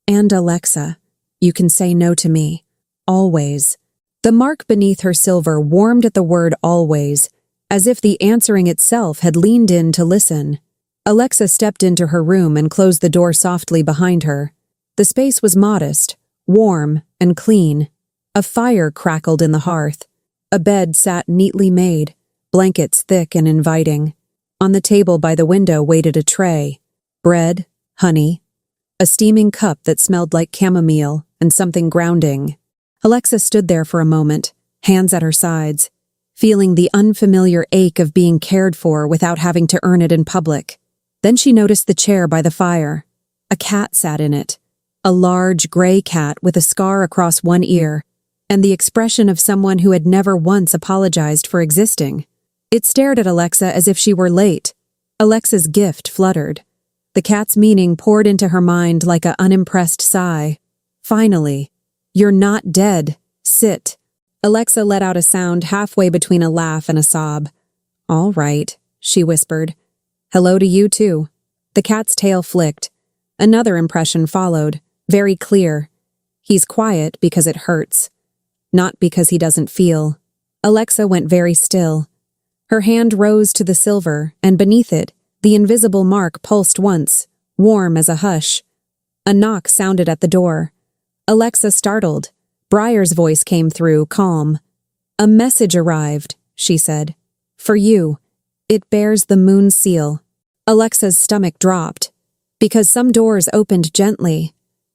Speaker 1: "And Alexa, you can say no to me. Always." The mark beneath her silver warmed at the word always, as if the answering itself had leaned in to listen. Alexa stepped into her room and closed the door softly behind her. The space was modest, warm, and clean. A fire crackled in the hearth. A bed sat neatly made, blankets thick and inviting. On the table by the window waited a tray. Bread, honey, a steaming cup that smelled like chamomile, and something grounding. Alexa stood there for a moment, hands at her sides, feeling the unfamiliar ache of being cared for without having to earn it in public. Then she noticed the chair by the fire. A cat sat in it, a large gray cat with a scar across one ear, and the expression of someone who had never once apologized for existing. It stared at Alexa as if she were late. Alexa's gift fluttered. The cat's meaning poured into her mind like an unimpressed sigh. "Finally. You're not dead. Sit." Alexa let out a sound halfway between a laugh and a sob. "All right," she whispered. "Hello to you, too." The cat's tail flicked. Another impression followed, very clear. He's quiet because it hurts, not because he doesn't feel. Alexa went very still. Her hand rose to the silver, and beneath it, the invisible mark pulsed once, warm as a hush. A knock sounded at the door. Alexa startled. Briar's voice came through, calm. "A message arrived," she said. "For you. It bears the moon seal." Alexa's stomach dropped, because some doors opened gently,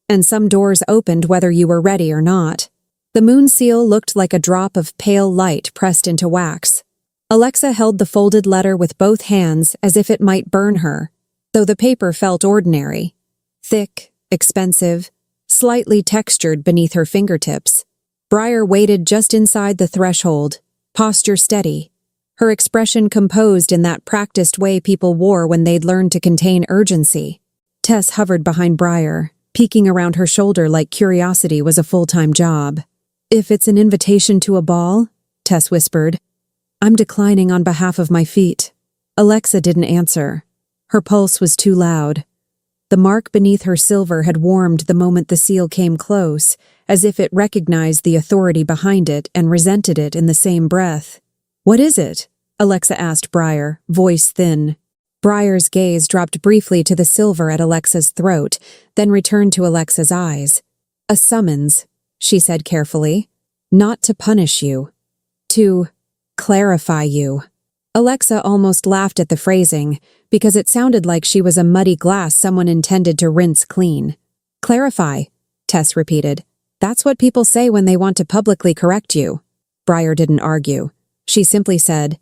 Speaker 1: and some doors opened whether you were ready or not. The moon seal looked like a drop of pale light pressed into wax. Alexa held the folded letter with both hands as if it might burn her, though the paper felt ordinary. Thick, expensive, slightly textured beneath her fingertips. Briar waited just inside the threshold, posture steady, her expression composed in that practiced way people wore when they'd learned to contain urgency. Tess hovered behind Briar, peeking around her shoulder like curiosity was a full-time job. "If it's an invitation to a ball," Tess whispered. "I'm declining on behalf of my feet." Alexa didn't answer. Her pulse was too loud. The mark beneath her silver had warmed the moment the seal came close, as if it recognized the authority behind it and resented it in the same breath. "What is it?" Alexa asked Briar, voice thin. Briar's gaze dropped briefly to the silver at Alexa's throat, then returned to Alexa's eyes. "A summons," she said carefully. "Not to punish you. To clarify you." Alexa almost laughed at the phrasing, because it sounded like she was a muddy glass someone intended to rinse clean. "Clarify," Tess repeated. "That's what people say when they want to publicly correct you." Briar didn't argue. She simply said,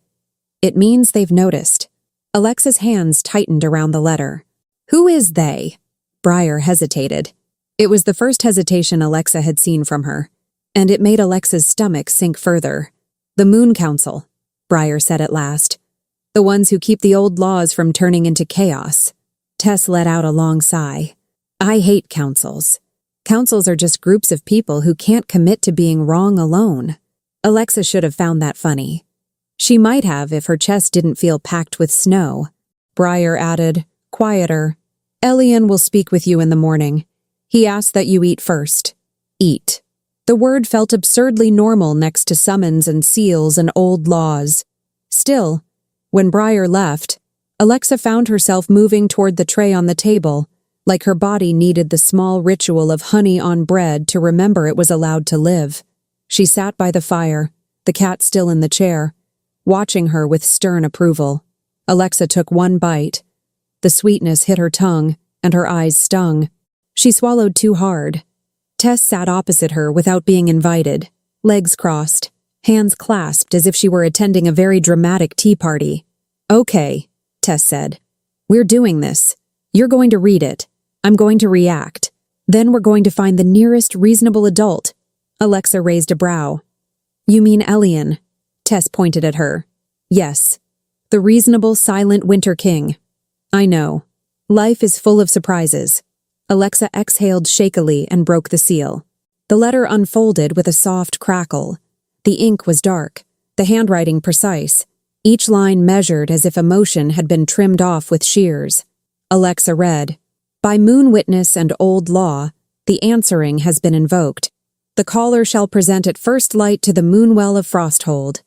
Speaker 1: "It means they've noticed." Alexa's hands tightened around the letter. "Who is they?" Briar hesitated. It was the first hesitation Alexa had seen from her, and it made Alexa's stomach sink further. "The Moon Council," Briar said at last. "The ones who keep the old laws from turning into chaos." Tess let out a long sigh. "I hate councils. Councils are just groups of people who can't commit to being wrong alone." Alexa should have found that funny. She might have if her chest didn't feel packed with snow. Briar added, quieter, "Elian will speak with you in the morning. He asked that you eat first. Eat." The word felt absurdly normal next to summons and seals and old laws. Still, when Briar left, Alexa found herself moving toward the tray on the table, like her body needed the small ritual of honey on bread to remember it was allowed to live. She sat by the fire, the cat still in the chair, watching her with stern approval. Alexa took one bite. The sweetness hit her tongue, and her eyes stung. She swallowed too hard. Tess sat opposite her without being invited, legs crossed, hands clasped as if she were attending a very dramatic tea party. "Okay," Tess said. "We're doing this. You're going to read it. I'm going to react. Then we're going to find the nearest reasonable adult." Alexa raised a brow. "You mean Elian?" Tess pointed at her. "Yes. The reasonable, silent Winter King. I know. Life is full of surprises." Alexa exhaled shakily and broke the seal. The letter unfolded with a soft crackle. The ink was dark, the handwriting precise, each line measured as if emotion had been trimmed off with shears. Alexa read, "By moon witness and old law, the answering has been invoked. The caller shall present at first light to the moonwell of Frostwood.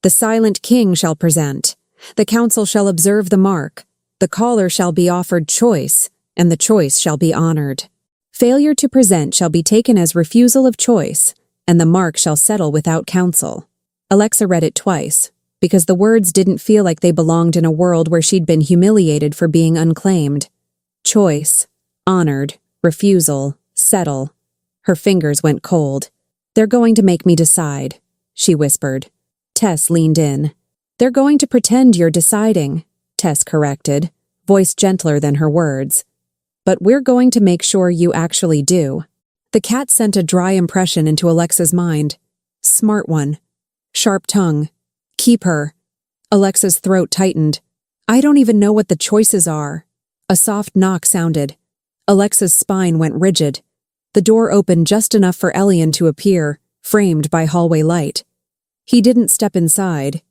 Speaker 1: The silent king shall present. The council shall observe the mark. The caller shall be offered choice, and the choice shall be honored. Failure to present shall be taken as refusal of choice, and the mark shall settle without counsel." Alexa read it twice, because the words didn't feel like they belonged in a world where she'd been humiliated for being unclaimed. Choice, honored, refusal, settle. Her fingers went cold. "They're going to make me decide," she whispered. Tess leaned in. "They're going to pretend you're deciding," Tess corrected, voice gentler than her words. "But we're going to make sure you actually do." The cat sent a dry impression into Alexa's mind. Smart one. Sharp tongue. Keep her. Alexa's throat tightened. "I don't even know what the choices are." A soft knock sounded. Alexa's spine went rigid. The door opened just enough for Elian to appear, framed by hallway light. He didn't step inside.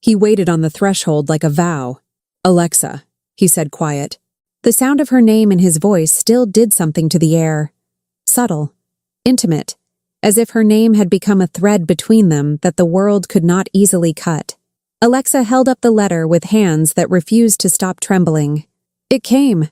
Speaker 1: He waited on the threshold like a vow. "Alexa," he said quiet. The sound of her name in his voice still did something to the air. Subtle, intimate, as if her name had become a thread between them that the world could not easily cut. Alexa held up the letter with hands that refused to stop trembling. "It came,"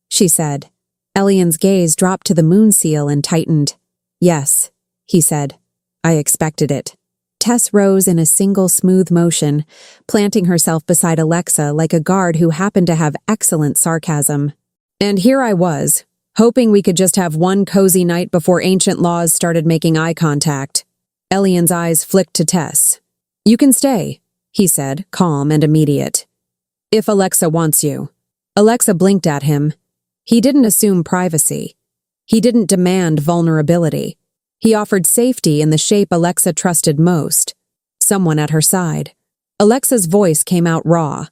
Speaker 1: she said. Elian's gaze dropped to the moon seal and tightened. "Yes," he said. "I expected it." Tess rose in a single smooth motion, planting herself beside Alexa like a guard who happened to have excellent sarcasm. "And here I was, hoping we could just have one cozy night before ancient laws started making eye contact." Elian's eyes flicked to Tess. "You can stay," he said, calm and immediate. "If Alexa wants you." Alexa blinked at him. He didn't assume privacy. He didn't demand vulnerability. He offered safety in the shape Alexa trusted most. Someone at her side. Alexa's voice came out raw.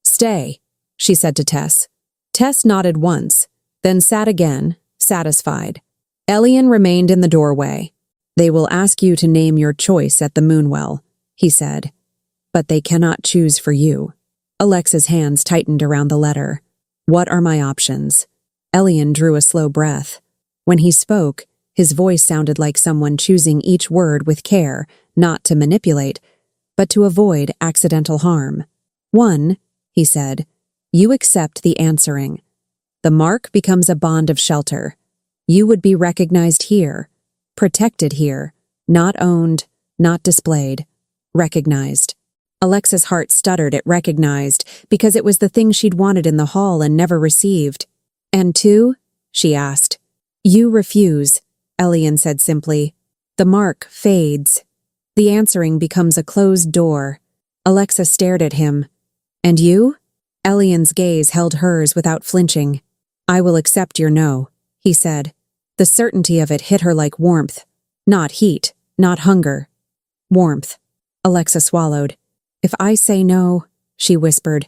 Speaker 1: "Stay," she said to Tess. Tess nodded once, then sat again, satisfied. Elian remained in the doorway. "They will ask you to name your choice at the moonwell," he said. "But they cannot choose for you." Alexa's hands tightened around the letter. "What are my options?" Elian drew a slow breath. When he spoke, his voice sounded like someone choosing each word with care, not to manipulate, but to avoid accidental harm. "1," he said, "you accept the answering. The mark becomes a bond of shelter. You would be recognized here, protected here, not owned, not displayed, recognized." Alexa's heart stuttered at recognized because it was the thing she'd wanted in the hall and never received. "And 2?" she asked. "You refuse," Elian said simply. "The mark fades. The answering becomes a closed door." Alexa stared at him. "And you?" Elian's gaze held hers without flinching. "I will accept your no," he said. The certainty of it hit her like warmth. Not heat, not hunger. Warmth. Alexa swallowed. "If I say no," she whispered,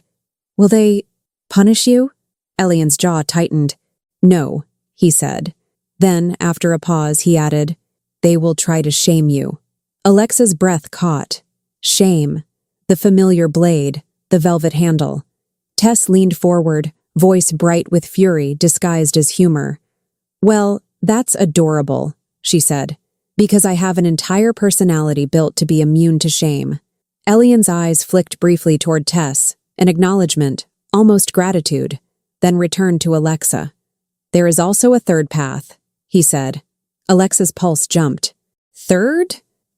Speaker 1: "will they punish you?" Elian's jaw tightened. "No," he said. Then, after a pause, he added, "They will try to shame you." Alexa's breath caught. Shame. The familiar blade, the velvet handle. Tess leaned forward, voice bright with fury disguised as humor. "Well, that's adorable," she said, "because I have an entire personality built to be immune to shame." Elian's eyes flicked briefly toward Tess, an acknowledgement, almost gratitude, then returned to Alexa. "There is also a third path," he said. Alexa's pulse jumped. "Third?"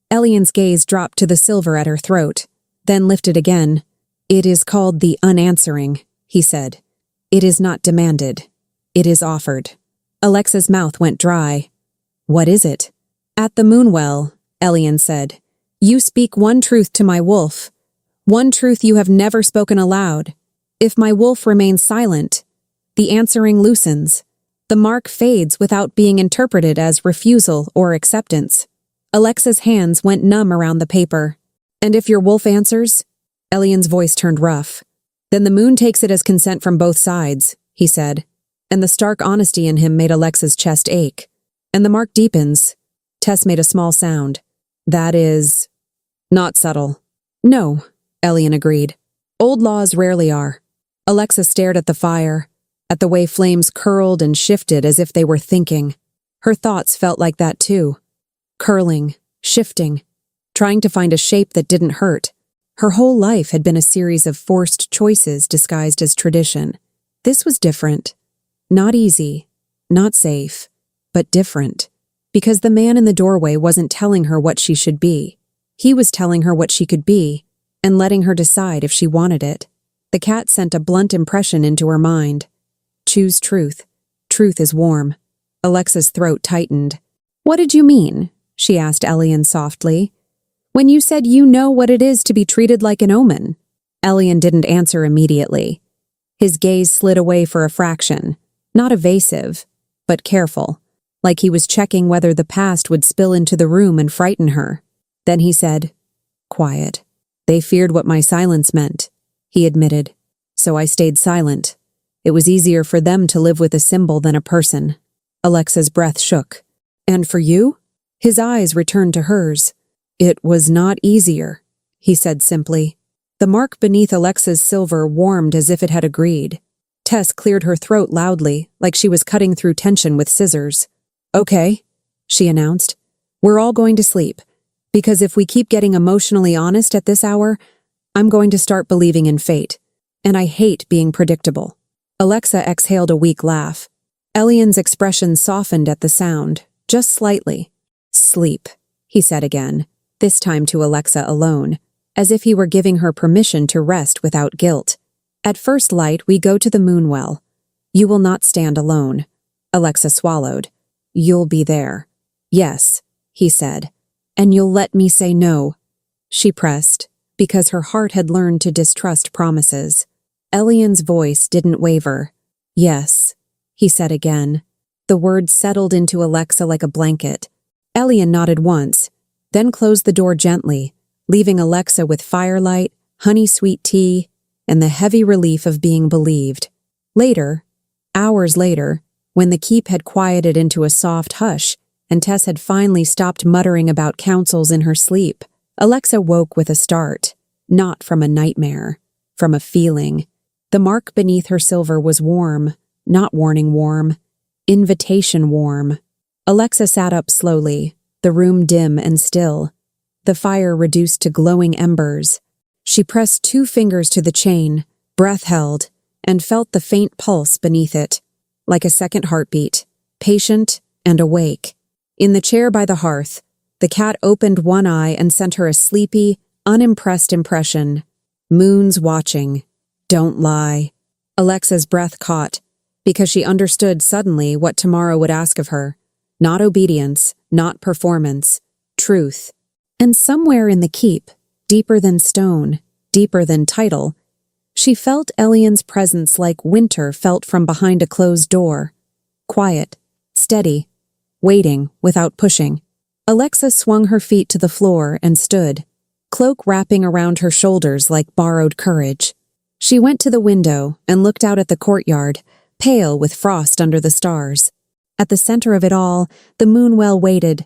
Speaker 1: Elian's gaze dropped to the silver at her throat, then lifted again. "It is called the unanswering," he said. "It is not demanded. It is offered." Alexa's mouth went dry. What is it? At the moonwell, Elian said. You speak one truth to my wolf. One truth you have never spoken aloud. If my wolf remains silent, the answering loosens. The mark fades without being interpreted as refusal or acceptance. Alexa's hands went numb around the paper. And if your wolf answers? Elian's voice turned rough. Then the moon takes it as consent from both sides, he said. And the stark honesty in him made Alexa's chest ache. And the mark deepens. Tess made a small sound. That is... not subtle. No, Elian agreed. Old laws rarely are. Alexa stared at the fire, at the way flames curled and shifted as if they were thinking. Her thoughts felt like that too. Curling, shifting, trying to find a shape that didn't hurt. Her whole life had been a series of forced choices disguised as tradition. This was different. Not easy, not safe, but different. Because the man in the doorway wasn't telling her what she should be. He was telling her what she could be, and letting her decide if she wanted it. The cat sent a blunt impression into her mind. Choose truth. Truth is warm. Alexa's throat tightened. What did you mean? She asked Elian softly. When you said you know what it is to be treated like an omen. Elian didn't answer immediately. His gaze slid away for a fraction. Not evasive, but careful. Like he was checking whether the past would spill into the room and frighten her. Then he said, quiet. They feared what my silence meant, he admitted. So I stayed silent. It was easier for them to live with a symbol than a person. Alexa's breath shook. And for you? His eyes returned to hers. It was not easier, he said simply. The mark beneath Alexa's silver warmed as if it had agreed. Tess cleared her throat loudly, like she was cutting through tension with scissors. Okay, she announced. We're all going to sleep. Because if we keep getting emotionally honest at this hour, I'm going to start believing in fate. And I hate being predictable. Alexa exhaled a weak laugh. Elian's expression softened at the sound, just slightly. Sleep, he said again, this time to Alexa alone, as if he were giving her permission to rest without guilt. At first light, we go to the moonwell. You will not stand alone. Alexa swallowed. You'll be there. Yes, he said. And you'll let me say no. She pressed, because her heart had learned to distrust promises. Elian's voice didn't waver. Yes, he said again. The words settled into Alexa like a blanket. Elian nodded once, then closed the door gently, leaving Alexa with firelight, honey-sweet tea, and the heavy relief of being believed. Later, hours later, when the keep had quieted into a soft hush, and Tess had finally stopped muttering about councils in her sleep, Alexa woke with a start, not from a nightmare, from a feeling. The mark beneath her silver was warm, not warning warm, invitation warm. Alexa sat up slowly, the room dim and still, the fire reduced to glowing embers. She pressed 2 fingers to the chain, breath held, and felt the faint pulse beneath it, like a second heartbeat, patient and awake. In the chair by the hearth, the cat opened one eye and sent her a sleepy, unimpressed impression. Moon's watching. Don't lie. Alexa's breath caught, because she understood suddenly what tomorrow would ask of her. Not obedience, not performance, truth. And somewhere in the keep, deeper than stone, deeper than title, she felt Elian's presence like winter felt from behind a closed door. Quiet, steady, waiting without pushing. Alexa swung her feet to the floor and stood, cloak wrapping around her shoulders like borrowed courage. She went to the window and looked out at the courtyard, pale with frost under the stars. At the center of it all, the moonwell waited,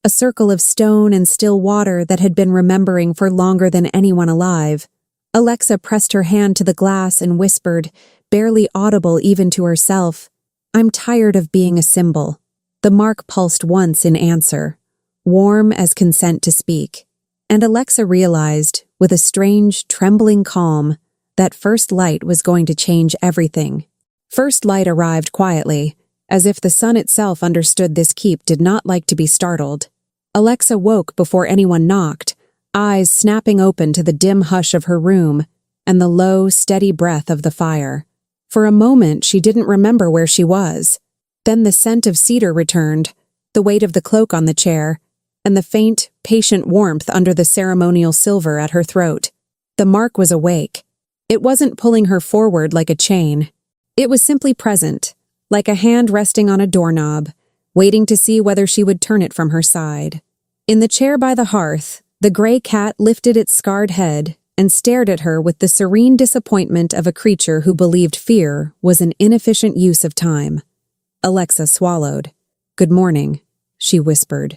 Speaker 1: a circle of stone and still water that had been remembering for longer than anyone alive. Alexa pressed her hand to the glass and whispered, barely audible even to herself, I'm tired of being a symbol. The mark pulsed once in answer, warm as consent to speak. And Alexa realized, with a strange, trembling calm, that first light was going to change everything. First light arrived quietly, as if the sun itself understood this keep did not like to be startled. Alexa woke before anyone knocked, eyes snapping open to the dim hush of her room and the low, steady breath of the fire. For a moment, she didn't remember where she was. Then the scent of cedar returned, the weight of the cloak on the chair, and the faint, patient warmth under the ceremonial silver at her throat. The mark was awake. It wasn't pulling her forward like a chain. It was simply present, like a hand resting on a doorknob, waiting to see whether she would turn it from her side. In the chair by the hearth, the gray cat lifted its scarred head and stared at her with the serene disappointment of a creature who believed fear was an inefficient use of time. Alexa swallowed. "Good morning," she whispered.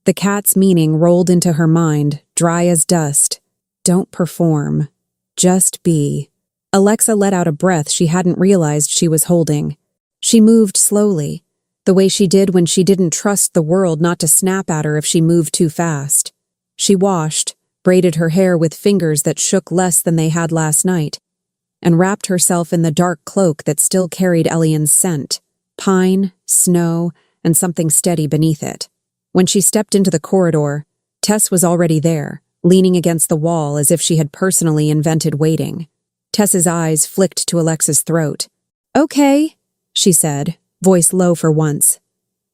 Speaker 1: The cat's meaning rolled into her mind, dry as dust. Don't perform. Just be. Alexa let out a breath she hadn't realized she was holding. She moved slowly, the way she did when she didn't trust the world not to snap at her if she moved too fast. She washed, braided her hair with fingers that shook less than they had last night, and wrapped herself in the dark cloak that still carried Elian's scent, pine, snow, and something steady beneath it. When she stepped into the corridor, Tess was already there, leaning against the wall as if she had personally invented waiting. Tess's eyes flicked to Alexa's throat. "Okay," she said, voice low for once.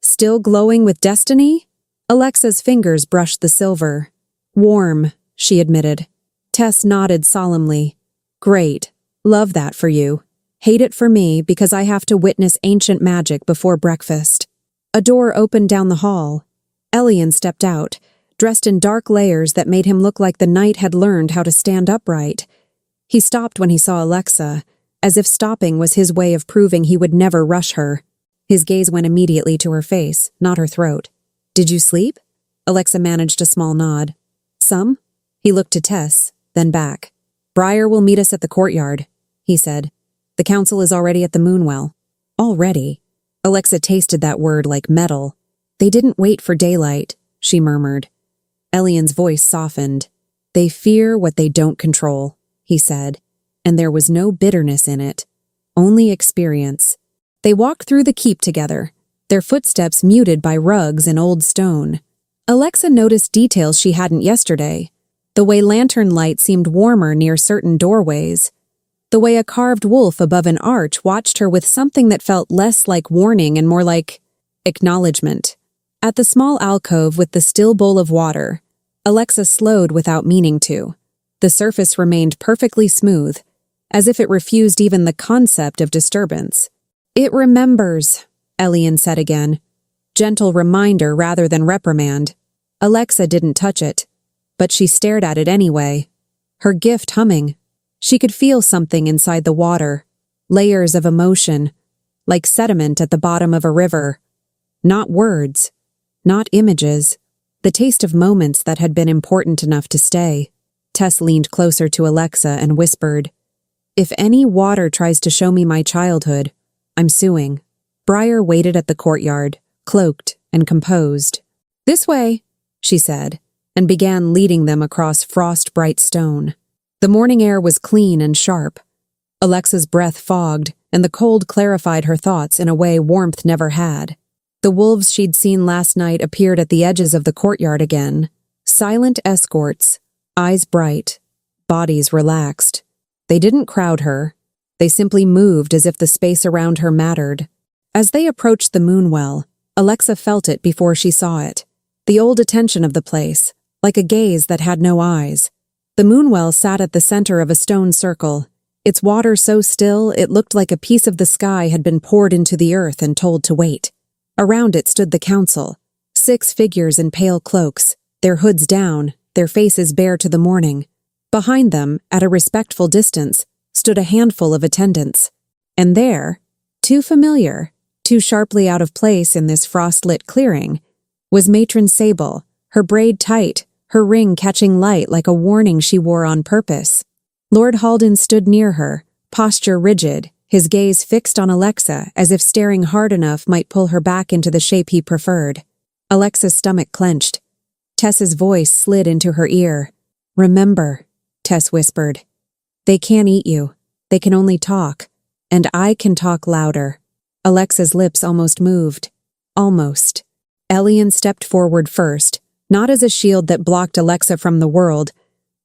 Speaker 1: "Still glowing with destiny?" Alexa's fingers brushed the silver. "Warm," she admitted. Tess nodded solemnly. "Great. Love that for you. Hate it for me because I have to witness ancient magic before breakfast." A door opened down the hall. Elian stepped out, dressed in dark layers that made him look like the knight had learned how to stand upright. He stopped when he saw Alexa, as if stopping was his way of proving he would never rush her. His gaze went immediately to her face, not her throat. "Did you sleep?" Alexa managed a small nod. "Some?" He looked to Tess, then back. "Briar will meet us at the courtyard," he said. "The council is already at the Moonwell." Already? Alexa tasted that word like metal. "They didn't wait for daylight," she murmured. Elian's voice softened. "They fear what they don't control," he said, and there was no bitterness in it, only experience. They walked through the keep together, their footsteps muted by rugs and old stone. Alexa noticed details she hadn't yesterday, the way lantern light seemed warmer near certain doorways, the way a carved wolf above an arch watched her with something that felt less like warning and more like acknowledgement. At the small alcove with the still bowl of water, Alexa slowed without meaning to. The surface remained perfectly smooth, as if it refused even the concept of disturbance. "It remembers," Elian said again. Gentle reminder rather than reprimand. Alexa didn't touch it, but she stared at it anyway. Her gift humming. She could feel something inside the water, layers of emotion, like sediment at the bottom of a river. Not words, not images, the taste of moments that had been important enough to stay. Tess leaned closer to Alexa and whispered, "If any water tries to show me my childhood, I'm suing." Briar waited at the courtyard, cloaked and composed. "This way," she said, and began leading them across frost-bright stone. The morning air was clean and sharp. Alexa's breath fogged, and the cold clarified her thoughts in a way warmth never had. The wolves she'd seen last night appeared at the edges of the courtyard again, silent escorts, eyes bright, bodies relaxed. They didn't crowd her. They simply moved as if the space around her mattered. As they approached the Moonwell, Alexa felt it before she saw it. The old attention of the place, like a gaze that had no eyes. The Moonwell sat at the center of a stone circle, its water so still it looked like a piece of the sky had been poured into the earth and told to wait. Around it stood the council, 6 figures in pale cloaks, their hoods down, their faces bare to the morning. Behind them, at a respectful distance, stood a handful of attendants. And there, too familiar, too sharply out of place in this frost-lit clearing, was Matron Sable, her braid tight, her ring catching light like a warning she wore on purpose. Lord Halden stood near her, posture rigid, his gaze fixed on Alexa as if staring hard enough might pull her back into the shape he preferred. Alexa's stomach clenched. Tess's voice slid into her ear. "Remember," Tess whispered. "They can't eat you. They can only talk. And I can talk louder." Alexa's lips almost moved. Almost. Elian stepped forward first, not as a shield that blocked Alexa from the world,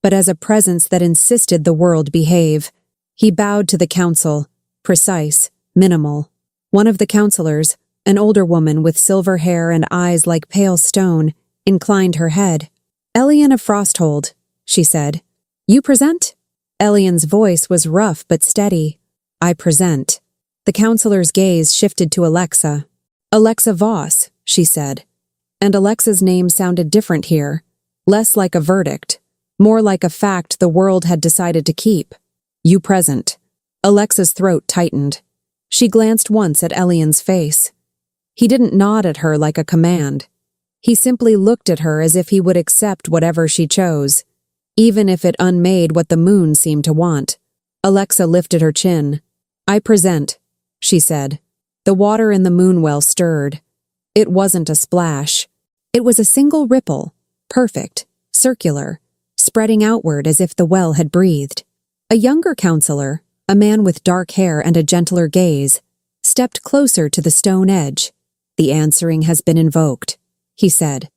Speaker 1: but as a presence that insisted the world behave. He bowed to the council, precise, minimal. One of the counselors, An older woman with silver hair and eyes like pale stone inclined her head. "Elian of Frostwood," she said. "You present?" Elian's voice was rough but steady. "I present." The counselor's gaze shifted to Alexa. "Elara Voss," she said. And Alexa's name sounded different here, less like a verdict, more like a fact the world had decided to keep. "You present." Alexa's throat tightened. She glanced once at Elian's face. He didn't nod at her like a command. He simply looked at her as if he would accept whatever she chose, even if it unmade what the moon seemed to want. Alexa lifted her chin. "I present," she said. The water in the moonwell stirred. It wasn't a splash. It was a single ripple, perfect, circular, spreading outward as if the well had breathed. A younger counselor, a man with dark hair and a gentler gaze, stepped closer to the stone edge. "The answering has been invoked," he said.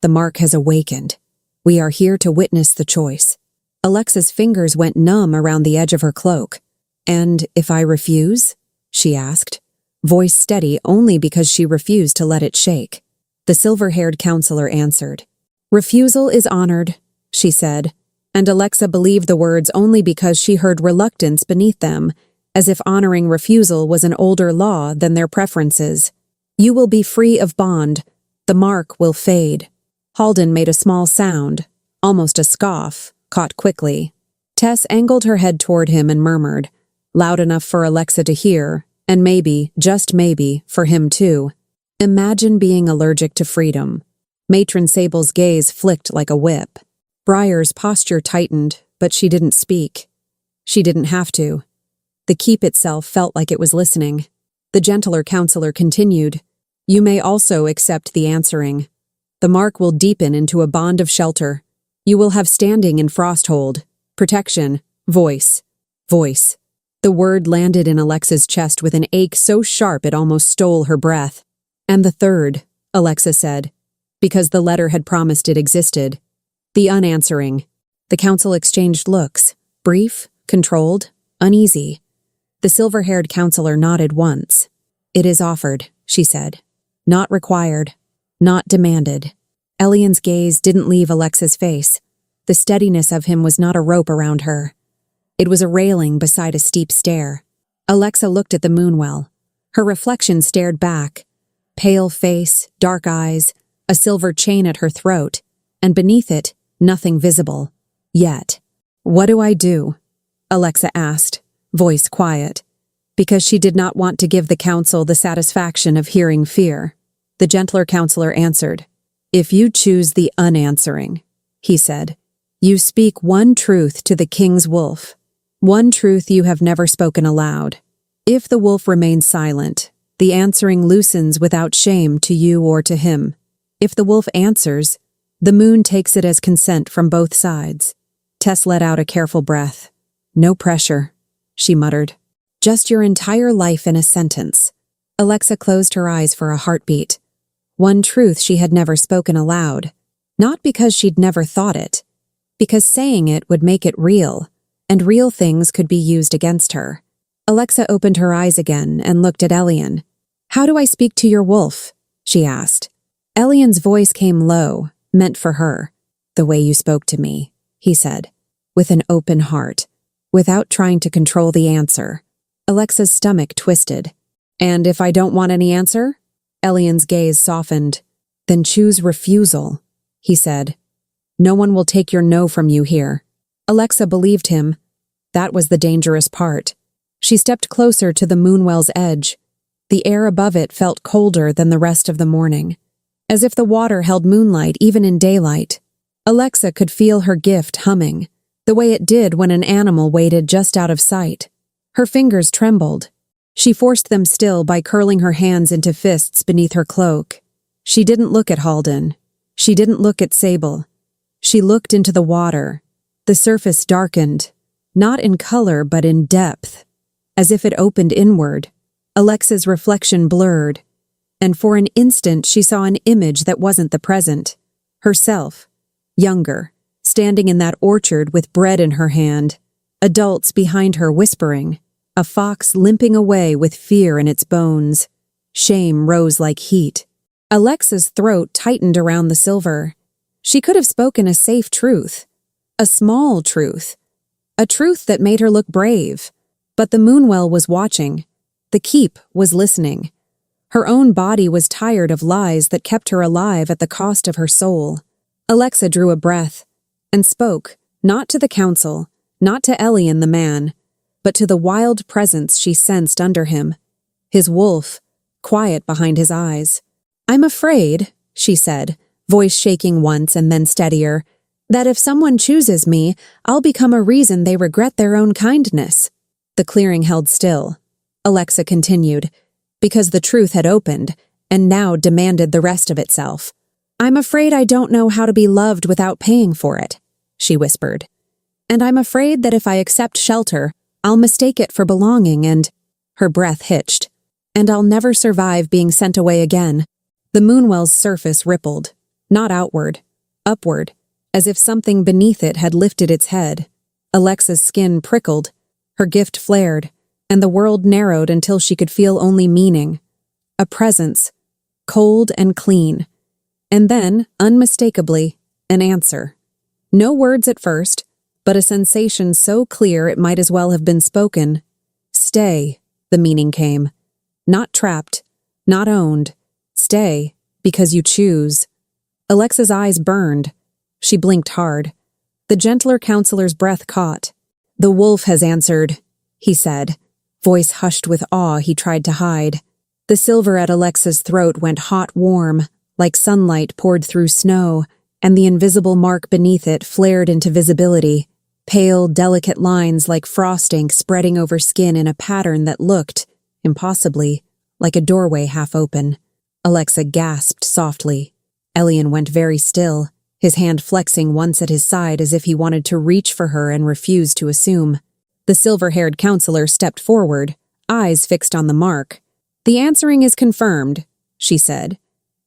Speaker 1: "The mark has awakened. We are here to witness the choice." Alexa's fingers went numb around the edge of her cloak. "And if I refuse?" she asked, voice steady only because she refused to let it shake. The silver-haired counselor answered. "Refusal is honored," she said, and Alexa believed the words only because she heard reluctance beneath them, as if honoring refusal was an older law than their preferences. "You will be free of bond. The mark will fade." Halden made a small sound, almost a scoff, caught quickly. Tess angled her head toward him and murmured, loud enough for Alexa to hear, and maybe, just maybe, for him too. "Imagine being allergic to freedom." Matron Sable's gaze flicked like a whip. Briar's posture tightened, but she didn't speak. She didn't have to. The keep itself felt like it was listening. The gentler counselor continued, "You may also accept the answering. The mark will deepen into a bond of shelter. You will have standing in Frostwood, protection, voice. Voice." The word landed in Alexa's chest with an ache so sharp it almost stole her breath. "And the third," Alexa said, because the letter had promised it existed. "The unanswering." The council exchanged looks, brief, controlled, uneasy. The silver-haired counselor nodded once. "It is offered," she said. "Not required. Not demanded." Elian's gaze didn't leave Alexa's face. The steadiness of him was not a rope around her. It was a railing beside a steep stair. Alexa looked at the moonwell. Her reflection stared back. Pale face, dark eyes, a silver chain at her throat, and beneath it, nothing visible. Yet. "What do I do?" Alexa asked, voice quiet, because she did not want to give the council the satisfaction of hearing fear. The gentler counselor answered, "If you choose the unanswering," he said, "you speak one truth to the king's wolf, one truth you have never spoken aloud. If the wolf remains silent, the answering loosens without shame to you or to him. If the wolf answers, the moon takes it as consent from both sides." Tess let out a careful breath. "No pressure," she muttered. "Just your entire life in a sentence." Alexa closed her eyes for a heartbeat. One truth she had never spoken aloud. Not because she'd never thought it, because saying it would make it real, and real things could be used against her. Alexa opened her eyes again and looked at Elian. "How do I speak to your wolf?" she asked. Elian's voice came low, meant for her. "The way you spoke to me," he said, with an open heart, without trying to control the answer. Alexa's stomach twisted. "And if I don't want any answer?" Elian's gaze softened. "Then choose refusal," he said. "No one will take your no from you here." Alexa believed him. That was the dangerous part. She stepped closer to the moonwell's edge. The air above it felt colder than the rest of the morning, as if the water held moonlight even in daylight. Alexa could feel her gift humming, the way it did when an animal waited just out of sight. Her fingers trembled. She forced them still by curling her hands into fists beneath her cloak. She didn't look at Halden. She didn't look at Sable. She looked into the water. The surface darkened, not in color but in depth, as if it opened inward. Alexa's reflection blurred, and for an instant she saw an image that wasn't the present. Herself, younger, standing in that orchard with bread in her hand, adults behind her whispering, a fox limping away with fear in its bones. Shame rose like heat. Alexa's throat tightened around the silver. She could have spoken a safe truth. A small truth. A truth that made her look brave. But the Moonwell was watching. The keep was listening. Her own body was tired of lies that kept her alive at the cost of her soul. Alexa drew a breath and spoke, not to the council, not to Elian the man, but to the wild presence she sensed under him. His wolf, quiet behind his eyes. "I'm afraid," she said, voice shaking once and then steadier, "that if someone chooses me, I'll become a reason they regret their own kindness." The clearing held still. Alexa continued, because the truth had opened, and now demanded the rest of itself. "I'm afraid I don't know how to be loved without paying for it," she whispered. "And I'm afraid that if I accept shelter, I'll mistake it for belonging and—" Her breath hitched. "And I'll never survive being sent away again." The Moonwell's surface rippled, not outward, upward, as if something beneath it had lifted its head. Alexa's skin prickled, her gift flared, and the world narrowed until she could feel only meaning. A presence, cold and clean. And then, unmistakably, an answer. No words at first, but a sensation so clear it might as well have been spoken. "Stay," the meaning came. Not trapped, not owned. Stay, because you choose. Alexa's eyes burned. She blinked hard. The gentler counselor's breath caught. "The wolf has answered," he said, voice hushed with awe he tried to hide. The silver at Alexa's throat went hot-warm, like sunlight poured through snow, and the invisible mark beneath it flared into visibility, pale, delicate lines like frost ink spreading over skin in a pattern that looked, impossibly, like a doorway half open. Alexa gasped softly. Elian went very still, his hand flexing once at his side as if he wanted to reach for her and refused to assume. The silver-haired counselor stepped forward, eyes fixed on the mark. "The answering is confirmed," she said,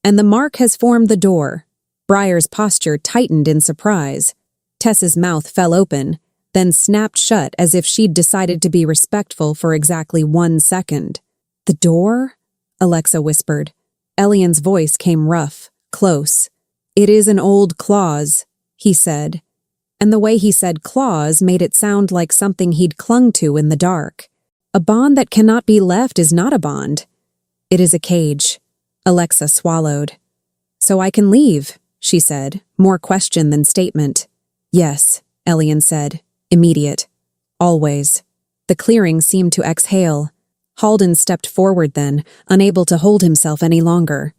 Speaker 1: "and the mark has formed the door." Briar's posture tightened in surprise. Tess's mouth fell open, then snapped shut as if she'd decided to be respectful for exactly 1 second. "The door?" Alexa whispered. Elian's voice came rough, close. "It is an old clause," he said. And the way he said clause made it sound like something he'd clung to in the dark. A bond that cannot be left is not a bond. It is a cage. Alexa swallowed. "So I can leave," she said, more question than statement. "Yes," Elian said. "Immediate. Always." The clearing seemed to exhale. Halden stepped forward then, unable to hold himself any longer.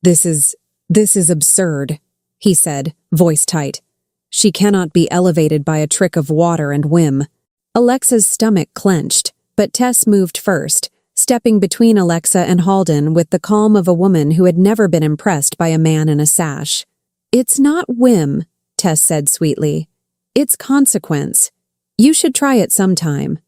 Speaker 1: This is absurd," he said, voice tight. "She cannot be elevated by a trick of water and whim." Alexa's stomach clenched, but Tess moved first, stepping between Alexa and Halden with the calm of a woman who had never been impressed by a man in a sash. "It's not whim," Tess said sweetly. "It's consequence. You should try it sometime."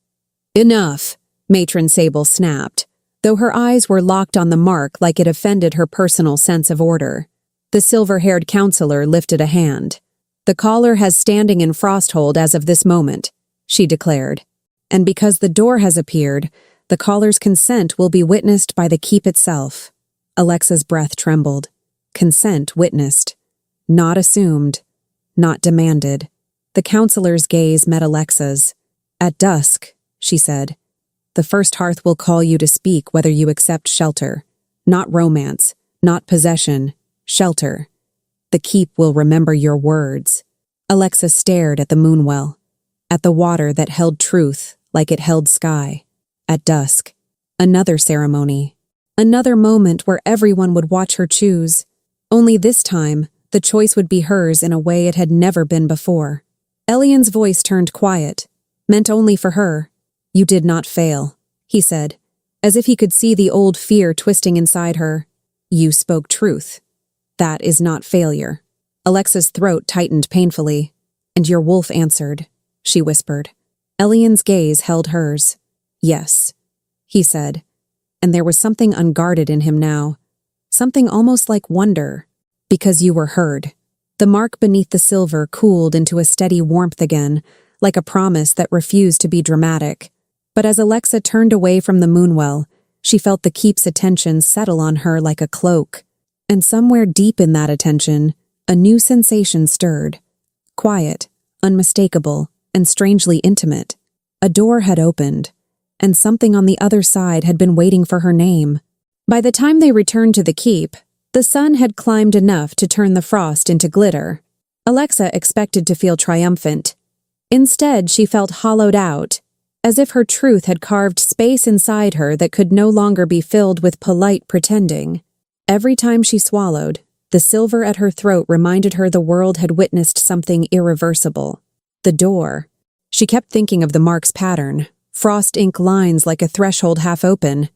Speaker 1: "Enough," Matron Sable snapped, though her eyes were locked on the mark like it offended her personal sense of order. The silver-haired counselor lifted a hand. "The caller has standing in Frosthold as of this moment," she declared. "And because the door has appeared, the caller's consent will be witnessed by the keep itself." Alexa's breath trembled. Consent witnessed. Not assumed. Not demanded. The counselor's gaze met Alexa's. "At dusk," she said, "the first hearth will call you to speak whether you accept shelter. Not romance, not possession. Shelter. The keep will remember your words." Alexa stared at the moonwell, at the water that held truth like it held sky. At dusk. Another ceremony. Another moment where everyone would watch her choose. Only this time, the choice would be hers in a way it had never been before. Elian's voice turned quiet, meant only for her. "You did not fail," he said, as if he could see the old fear twisting inside her. "You spoke truth. That is not failure." Alexa's throat tightened painfully. "And your wolf answered," she whispered. Elian's gaze held hers. "Yes," he said, and there was something unguarded in him now, something almost like wonder, "because you were heard." The mark beneath the silver cooled into a steady warmth again, like a promise that refused to be dramatic. But as Alexa turned away from the moonwell, She felt the keep's attention settle on her like a cloak. And somewhere deep in that attention, a new sensation stirred. Quiet, unmistakable, and strangely intimate. A door had opened, and something on the other side had been waiting for her name. By the time they returned to the keep, the sun had climbed enough to turn the frost into glitter. Alexa expected to feel triumphant. Instead, she felt hollowed out, as if her truth had carved space inside her that could no longer be filled with polite pretending. Every time she swallowed, the silver at her throat reminded her the world had witnessed something irreversible. The door. She kept thinking of the mark's pattern, frost ink lines like a threshold half open,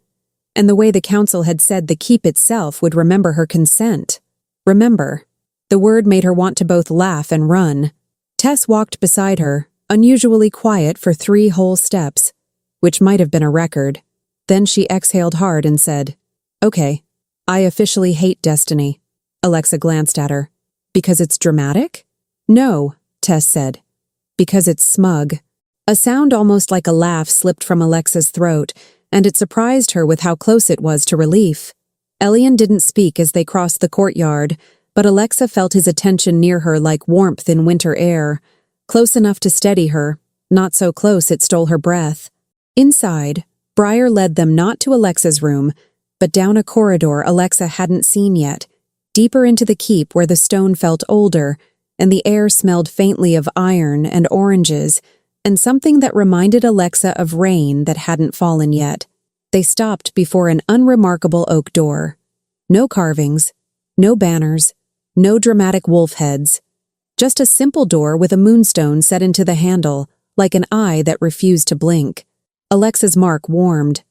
Speaker 1: and the way the council had said the keep itself would remember her consent. Remember. The word made her want to both laugh and run. Tess walked beside her, unusually quiet for 3 whole steps, which might have been a record. Then she exhaled hard and said, "Okay, I officially hate destiny." Alexa glanced at her. "Because it's dramatic?" "No," Tess said. "Because it's smug." A sound almost like a laugh slipped from Alexa's throat, and it surprised her with how close it was to relief. Elian didn't speak as they crossed the courtyard, but Alexa felt his attention near her like warmth in winter air, close enough to steady her, not so close it stole her breath. Inside, Briar led them not to Alexa's room, but down a corridor Alexa hadn't seen yet, deeper into the keep where the stone felt older, and the air smelled faintly of iron and oranges, and something that reminded Alexa of rain that hadn't fallen yet. They stopped before an unremarkable oak door. No carvings, no banners, no dramatic wolf heads. Just a simple door with a moonstone set into the handle, like an eye that refused to blink. Alexa's mark warmed.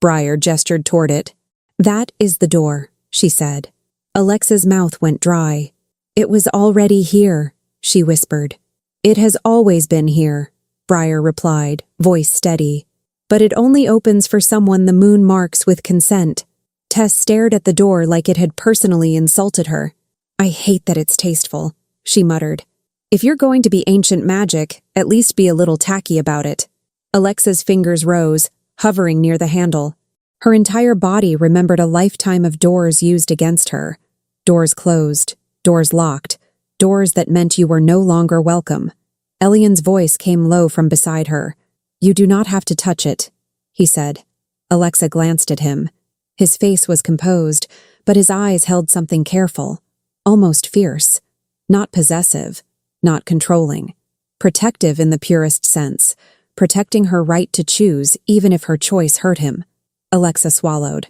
Speaker 1: Briar gestured toward it. "That is the door," she said. Alexa's mouth went dry. "It was already here," she whispered. "It has always been here," Briar replied, voice steady. "But it only opens for someone the moon marks with consent." Tess stared at the door like it had personally insulted her. "I hate that it's tasteful," she muttered. "If you're going to be ancient magic, at least be a little tacky about it." Alexa's fingers rose, hovering near the handle. Her entire body remembered a lifetime of doors used against her. Doors closed, doors locked, doors that meant you were no longer welcome. Elian's voice came low from beside her. "You do not have to touch it," he said. Alexa glanced at him. His face was composed, but his eyes held something careful, almost fierce. Not possessive, not controlling. Protective in the purest sense, protecting her right to choose even if her choice hurt him. Alexa swallowed.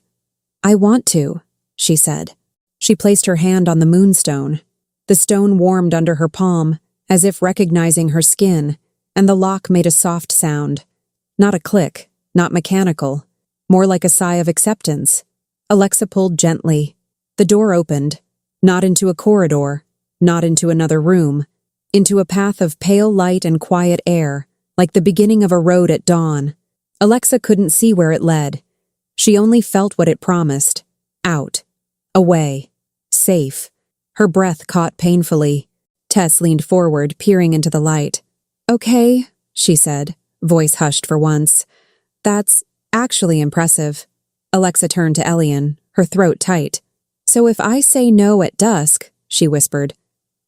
Speaker 1: "I want to," she said. She placed her hand on the moonstone. The stone warmed under her palm, as if recognizing her skin, and the lock made a soft sound. Not a click, not mechanical, more like a sigh of acceptance. Alexa pulled gently. The door opened, not into a corridor, not into another room, into a path of pale light and quiet air, like the beginning of a road at dawn. Alexa couldn't see where it led. She only felt what it promised. Out. Away. Safe. Her breath caught painfully. Tess leaned forward, peering into the light. "Okay," she said, voice hushed for once. "That's actually impressive." Alexa turned to Elian, her throat tight. "So if I say no at dusk," she whispered,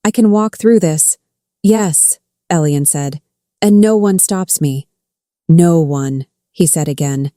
Speaker 1: "I can walk through this." "Yes," Elian said, "and no one stops me." "No one," he said again,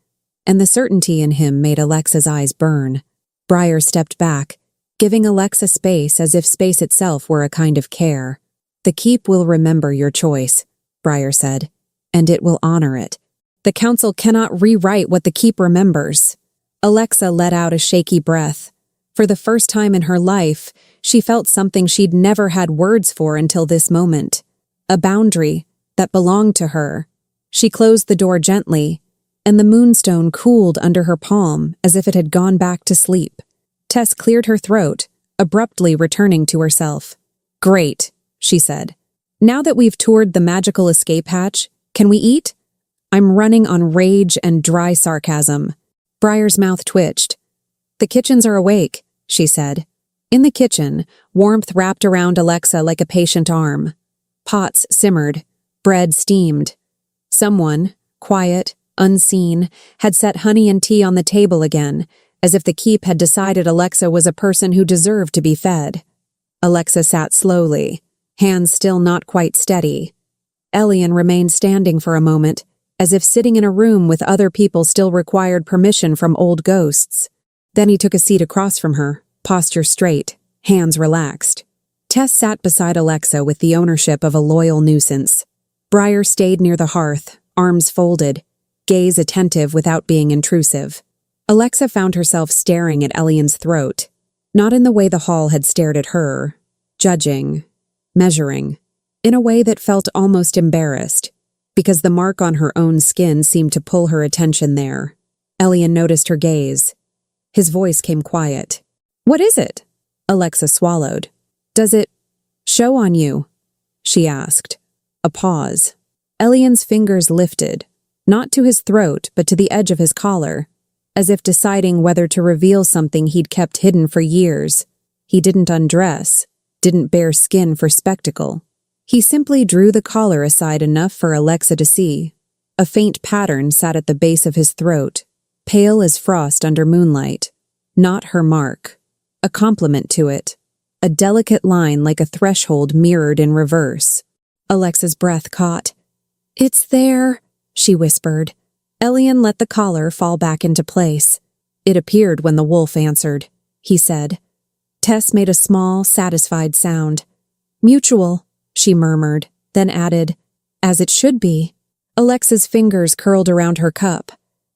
Speaker 1: and the certainty in him made Alexa's eyes burn. Briar stepped back, giving Alexa space as if space itself were a kind of care. "The keep will remember your choice," Briar said, "and it will honor it. The council cannot rewrite what the keep remembers." Alexa let out a shaky breath. For the first time in her life, she felt something she'd never had words for until this moment. A boundary that belonged to her. She closed the door gently, and the moonstone cooled under her palm as if it had gone back to sleep. Tess cleared her throat, abruptly returning to herself. "Great," she said. "Now that we've toured the magical escape hatch, can we eat?" "I'm running on rage and dry sarcasm." Briar's mouth twitched. "The kitchens are awake," she said. In the kitchen, warmth wrapped around Alexa like a patient arm. Pots simmered, bread steamed. Someone, quiet, unseen, had set honey and tea on the table again, as if the keep had decided Alexa was a person who deserved to be fed. Alexa sat slowly, hands still not quite steady. Elian remained standing for a moment, as if sitting in a room with other people still required permission from old ghosts. Then he took a seat across from her, posture straight, hands relaxed. Tess sat beside Alexa with the ownership of a loyal nuisance. Briar stayed near the hearth, arms folded, gaze attentive without being intrusive. Alexa found herself staring at Elian's throat, not in the way the hall had stared at her, judging, measuring, in a way that felt almost embarrassed, because the mark on her own skin seemed to pull her attention there. Elian noticed her gaze. His voice came quiet. "What is it?" Alexa swallowed. "Does it show on you?" she asked. A pause. Elian's fingers lifted, not to his throat but to the edge of his collar, as if deciding whether to reveal something he'd kept hidden for years. He didn't undress, didn't bare skin for spectacle. He simply drew the collar aside enough for Alexa to see. A faint pattern sat at the base of his throat, pale as frost under moonlight. Not her mark. A complement to it. A delicate line like a threshold mirrored in reverse. Alexa's breath caught. "It's there," she whispered. Elian let the collar fall back into place. "It appeared when the wolf answered," he said. Tess made a small, satisfied sound. "Mutual," she murmured, then added, "As it should be." Alexa's fingers curled around her cup.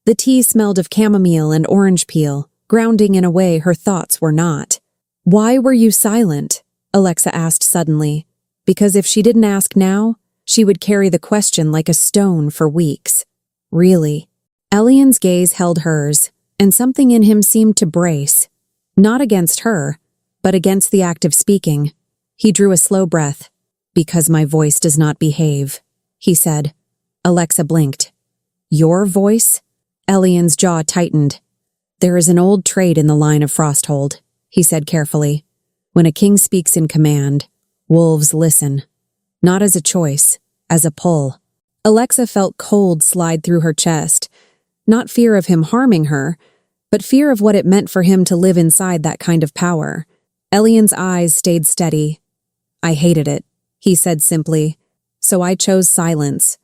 Speaker 1: The tea smelled of chamomile and orange peel, grounding in a way her thoughts were not. "Why were you silent?" Alexa asked suddenly, because if she didn't ask now, she would carry the question like a stone for weeks. "Really?" Elian's gaze held hers, and something in him seemed to brace. Not against her, but against the act of speaking. He drew a slow breath. "Because my voice does not behave," he said. Alexa blinked. "Your voice?" Elian's jaw tightened. "There is an old trait in the line of Frostwood," he said carefully. "When a king speaks in command, wolves listen. Not as a choice, as a pull." Alexa felt cold slide through her chest. Not fear of him harming her, but fear of what it meant for him to live inside that kind of power. Elian's eyes stayed steady. "I hated it," he said simply. "So I chose silence.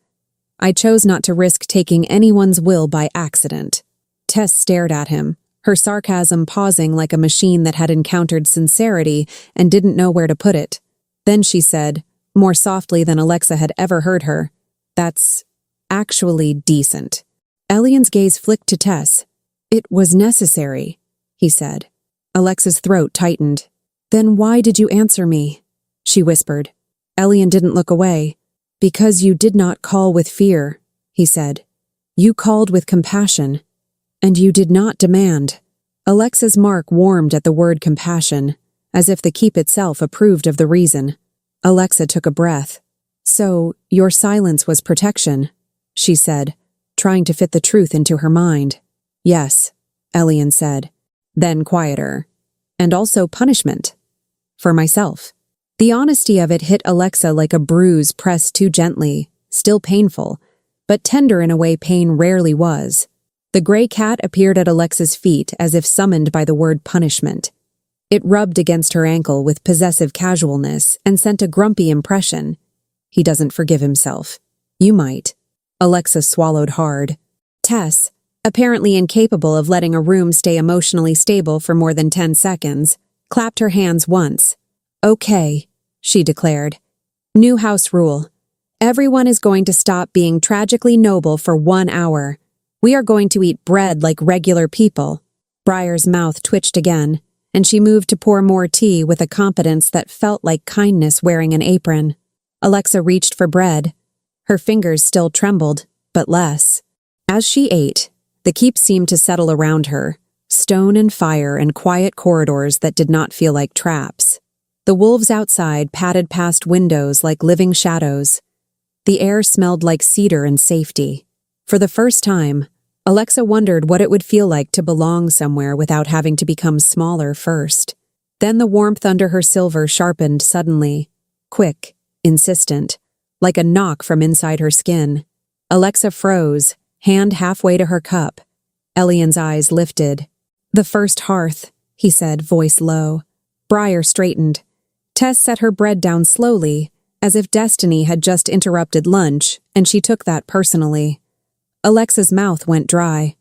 Speaker 1: I chose not to risk taking anyone's will by accident." Tess stared at him, her sarcasm pausing like a machine that had encountered sincerity and didn't know where to put it. Then she said, more softly than Alexa had ever heard her, "That's actually decent." Elian's gaze flicked to Tess. "It was necessary," he said. Alexa's throat tightened. "Then why did you answer me?" she whispered. Elian didn't look away. "Because you did not call with fear," he said. "You called with compassion. And you did not demand." Alexa's mark warmed at the word compassion, as if the keep itself approved of the reason. Alexa took a breath. "So, your silence was protection," she said, trying to fit the truth into her mind. "Yes," Elian said, then quieter. "And also punishment. For myself." The honesty of it hit Alexa like a bruise pressed too gently, still painful, but tender in a way pain rarely was. The gray cat appeared at Alexa's feet as if summoned by the word punishment. It rubbed against her ankle with possessive casualness and sent a grumpy impression. "He doesn't forgive himself. You might." Alexa swallowed hard. Tess, apparently incapable of letting a room stay emotionally stable for more than 10 seconds, clapped her hands once. "Okay," she declared. "New house rule. Everyone is going to stop being tragically noble for 1 hour. We are going to eat bread like regular people." Briar's mouth twitched again, and she moved to pour more tea with a competence that felt like kindness wearing an apron. Alexa reached for bread. Her fingers still trembled, but less. As she ate, the keep seemed to settle around her, stone and fire and quiet corridors that did not feel like traps. The wolves outside padded past windows like living shadows. The air smelled like cedar and safety. For the first time, Alexa wondered what it would feel like to belong somewhere without having to become smaller first. Then the warmth under her silver sharpened suddenly, quick, insistent, like a knock from inside her skin. Alexa froze, hand halfway to her cup. Elian's eyes lifted. "The first hearth," he said, voice low. Briar straightened. Tess set her bread down slowly, as if destiny had just interrupted lunch, and she took that personally. Alexa's mouth went dry.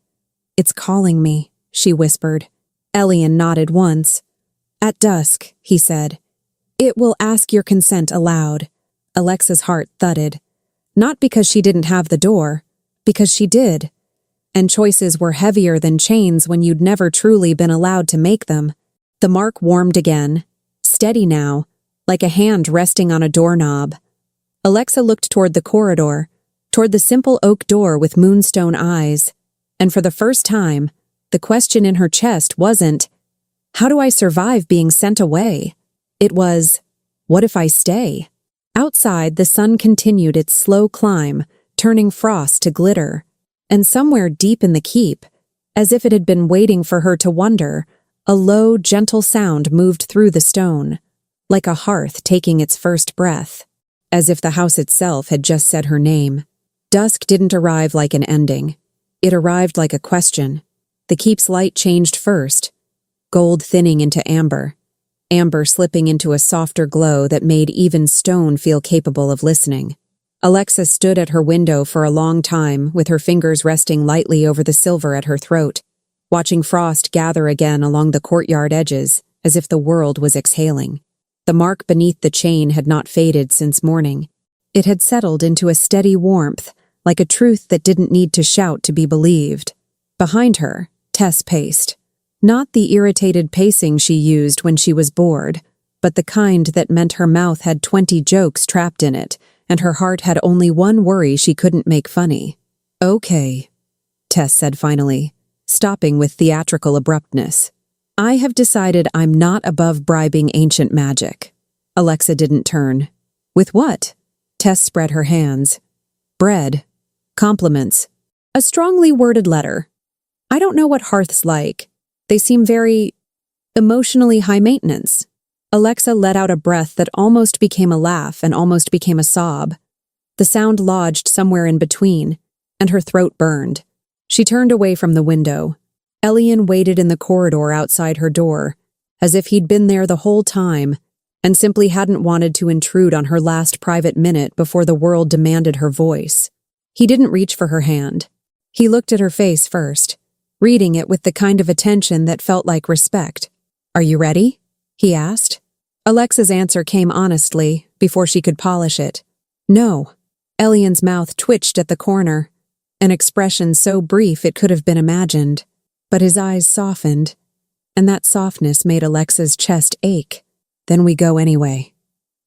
Speaker 1: "It's calling me," she whispered. Elian nodded once. "At dusk," he said. "It will ask your consent aloud." Alexa's heart thudded. Not because she didn't have the door, because she did. And choices were heavier than chains when you'd never truly been allowed to make them. The mark warmed again, steady now, like a hand resting on a doorknob. Alexa looked toward the corridor, toward the simple oak door with moonstone eyes, and for the first time, the question in her chest wasn't, "How do I survive being sent away?" It was, "What if I stay?" Outside, the sun continued its slow climb, turning frost to glitter. And somewhere deep in the keep, as if it had been waiting for her to wonder, a low, gentle sound moved through the stone, like a hearth taking its first breath, as if the house itself had just said her name. Dusk didn't arrive like an ending. It arrived like a question. The keep's light changed first, gold thinning into amber slipping into a softer glow that made even stone feel capable of listening. Alexa stood at her window for a long time, with her fingers resting lightly over the silver at her throat, watching frost gather again along the courtyard edges, as if the world was exhaling. The mark beneath the chain had not faded since morning. It had settled into a steady warmth, like a truth that didn't need to shout to be believed. Behind her, Tess paced. Not the irritated pacing she used when she was bored, but the kind that meant her mouth had 20 jokes trapped in it, and her heart had only one worry she couldn't make funny. "Okay," Tess said finally, stopping with theatrical abruptness. "I have decided I'm not above bribing ancient magic." Alexa didn't turn. "With what?" Tess spread her hands. "Bread. Compliments. A strongly worded letter. I don't know what hearth's like. They seem very emotionally high maintenance." Alexa let out a breath that almost became a laugh and almost became a sob. The sound lodged somewhere in between, and her throat burned. She turned away from the window. Elian waited in the corridor outside her door, as if he'd been there the whole time, and simply hadn't wanted to intrude on her last private minute before the world demanded her voice. He didn't reach for her hand. He looked at her face first, reading it with the kind of attention that felt like respect. "Are you ready?" he asked. Alexa's answer came honestly, before she could polish it. "No." Elian's mouth twitched at the corner, an expression so brief it could have been imagined. But his eyes softened, and that softness made Alexa's chest ache. "Then we go anyway,"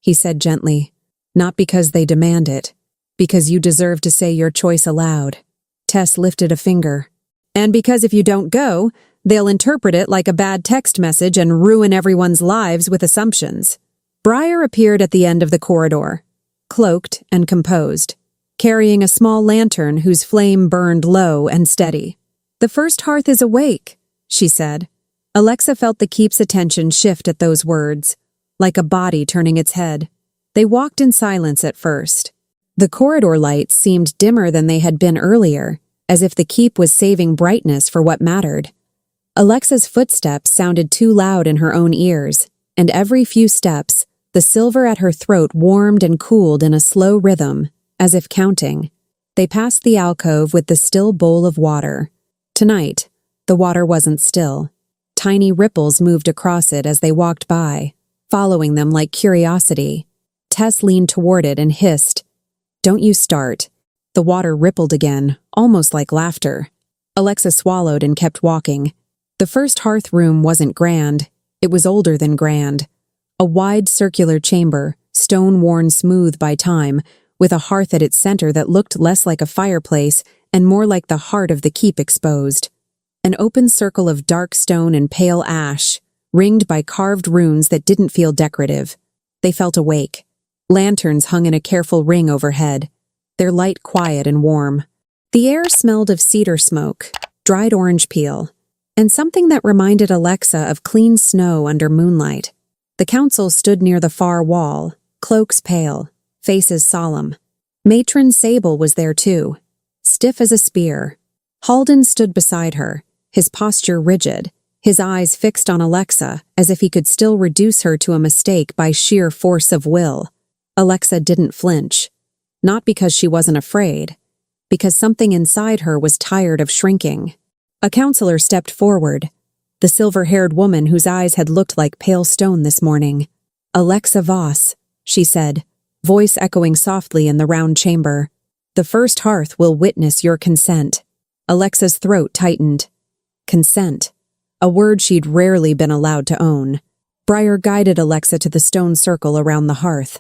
Speaker 1: he said gently. "Not because they demand it, because you deserve to say your choice aloud." Tess lifted a finger. "And because if you don't go, they'll interpret it like a bad text message and ruin everyone's lives with assumptions." Briar appeared at the end of the corridor, cloaked and composed, carrying a small lantern whose flame burned low and steady. "The first hearth is awake," she said. Alexa felt the keep's attention shift at those words, like a body turning its head. They walked in silence at first. The corridor lights seemed dimmer than they had been earlier, as if the keep was saving brightness for what mattered. Alexa's footsteps sounded too loud in her own ears, and every few steps, the silver at her throat warmed and cooled in a slow rhythm, as if counting. They passed the alcove with the still bowl of water. Tonight, the water wasn't still. Tiny ripples moved across it as they walked by, following them like curiosity. Tess leaned toward it and hissed, "Don't you start." The water rippled again, almost like laughter. Alexa swallowed and kept walking. The first hearth room wasn't grand. It was older than grand. A wide circular chamber, stone worn smooth by time, with a hearth at its center that looked less like a fireplace and more like the heart of the keep exposed. An open circle of dark stone and pale ash, ringed by carved runes that didn't feel decorative. They felt awake. Lanterns hung in a careful ring overhead, their light quiet and warm. The air smelled of cedar smoke, dried orange peel, and something that reminded Alexa of clean snow under moonlight. The council stood near the far wall, cloaks pale, faces solemn. Matron Sable was there too, stiff as a spear. Halden stood beside her, his posture rigid, his eyes fixed on Alexa as if he could still reduce her to a mistake by sheer force of will. Alexa didn't flinch. Not because she wasn't afraid, because something inside her was tired of shrinking. A counselor stepped forward, the silver-haired woman whose eyes had looked like pale stone this morning. "Elara Voss," she said, voice echoing softly in the round chamber. "The first hearth will witness your consent." Alexa's throat tightened. Consent. A word she'd rarely been allowed to own. Briar guided Alexa to the stone circle around the hearth.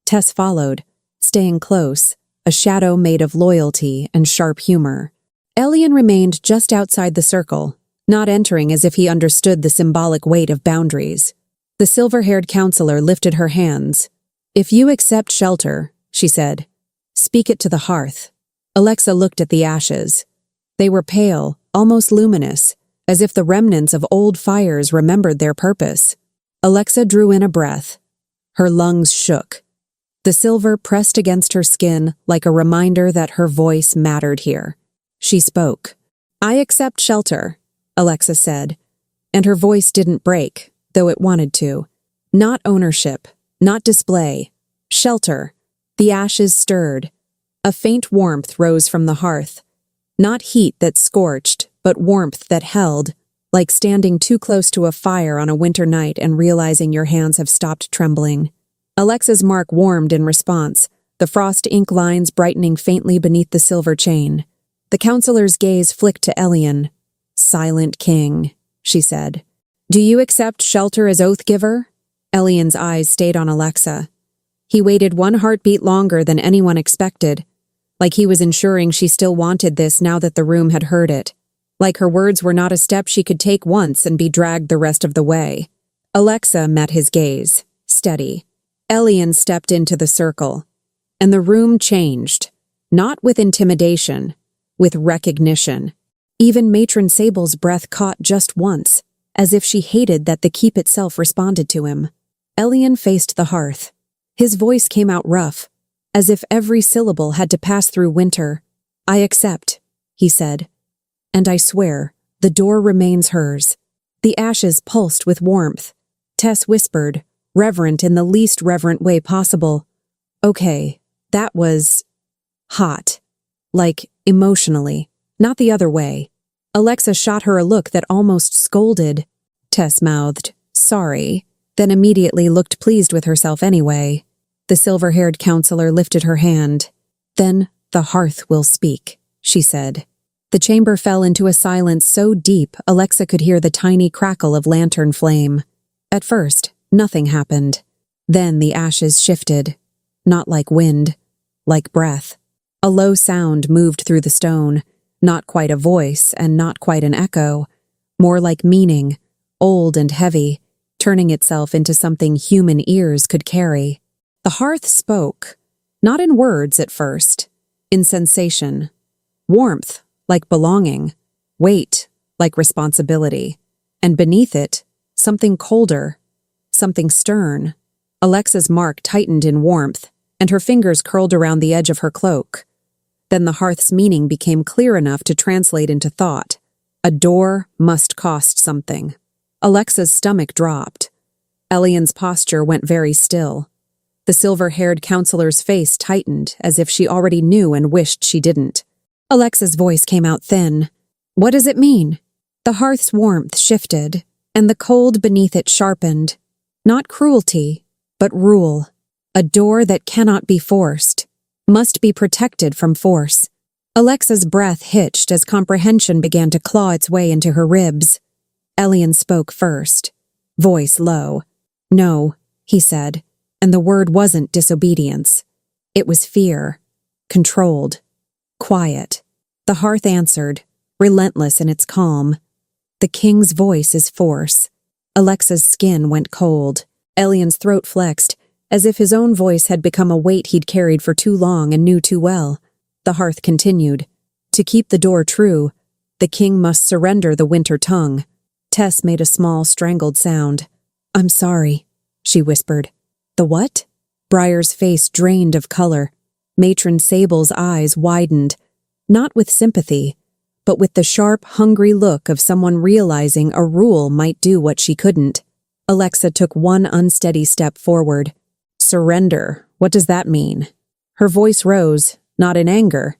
Speaker 1: Tess followed, staying close, a shadow made of loyalty and sharp humor. Elian remained just outside the circle, not entering as if he understood the symbolic weight of boundaries. The silver-haired counselor lifted her hands. "If you accept shelter," she said, "speak it to the hearth." Alexa looked at the ashes. They were pale, almost luminous, as if the remnants of old fires remembered their purpose. Alexa drew in a breath. Her lungs shook. The silver pressed against her skin like a reminder that her voice mattered here. She spoke. "I accept shelter," Alexa said, and her voice didn't break, though it wanted to. Not ownership, not display. Shelter. The ashes stirred. A faint warmth rose from the hearth. Not heat that scorched, but warmth that held, like standing too close to a fire on a winter night and realizing your hands have stopped trembling. Alexa's mark warmed in response, the frost ink lines brightening faintly beneath the silver chain. The counselor's gaze flicked to Elian. "Silent king," she said. "Do you accept shelter as oath-giver?" Elian's eyes stayed on Alexa. He waited one heartbeat longer than anyone expected, like he was ensuring she still wanted this now that the room had heard it. Like her words were not a step she could take once and be dragged the rest of the way. Alexa met his gaze, steady. Elian stepped into the circle, and the room changed, not with intimidation, with recognition. Even Matron Sable's breath caught just once, as if she hated that the keep itself responded to him. Elian faced the hearth. His voice came out rough, as if every syllable had to pass through winter. "I accept," he said. "And I swear, the door remains hers." The ashes pulsed with warmth. Tess whispered, reverent in the least reverent way possible. "Okay, that was hot. Like, emotionally, not the other way." Alexa shot her a look that almost scolded. Tess mouthed, "Sorry," then immediately looked pleased with herself anyway. The silver-haired counselor lifted her hand. "Then the hearth will speak," she said. The chamber fell into a silence so deep Alexa could hear the tiny crackle of lantern flame. At first, nothing happened. Then the ashes shifted. Not like wind, like breath. A low sound moved through the stone, not quite a voice and not quite an echo, more like meaning, old and heavy, turning itself into something human ears could carry. The hearth spoke, not in words at first, in sensation. Warmth, like belonging. Weight, like responsibility. And beneath it, something colder, something stern. Alexa's mark tightened in warmth, and her fingers curled around the edge of her cloak. Then the hearth's meaning became clear enough to translate into thought. A door must cost something. Alexa's stomach dropped. Elian's posture went very still. The silver-haired counselor's face tightened as if she already knew and wished she didn't. Alexa's voice came out thin. "What does it mean?" The hearth's warmth shifted, and the cold beneath it sharpened. Not cruelty, but rule. A door that cannot be forced, must be protected from force. Alexa's breath hitched as comprehension began to claw its way into her ribs. Elian spoke first, voice low. "No," he said, and the word wasn't disobedience. It was fear, controlled, quiet. The hearth answered, relentless in its calm. The king's voice is force. Alexa's skin went cold. Elian's throat flexed, as if his own voice had become a weight he'd carried for too long and knew too well. The hearth continued. To keep the door true, the king must surrender the winter tongue. Tess made a small, strangled sound. "I'm sorry," she whispered. "The what?" Briar's face drained of color. Matron Sable's eyes widened. not with sympathy, but with the sharp, hungry look of someone realizing a rule might do what she couldn't. Alexa took one unsteady step forward. Surrender, what does that mean? Her voice rose, not in anger,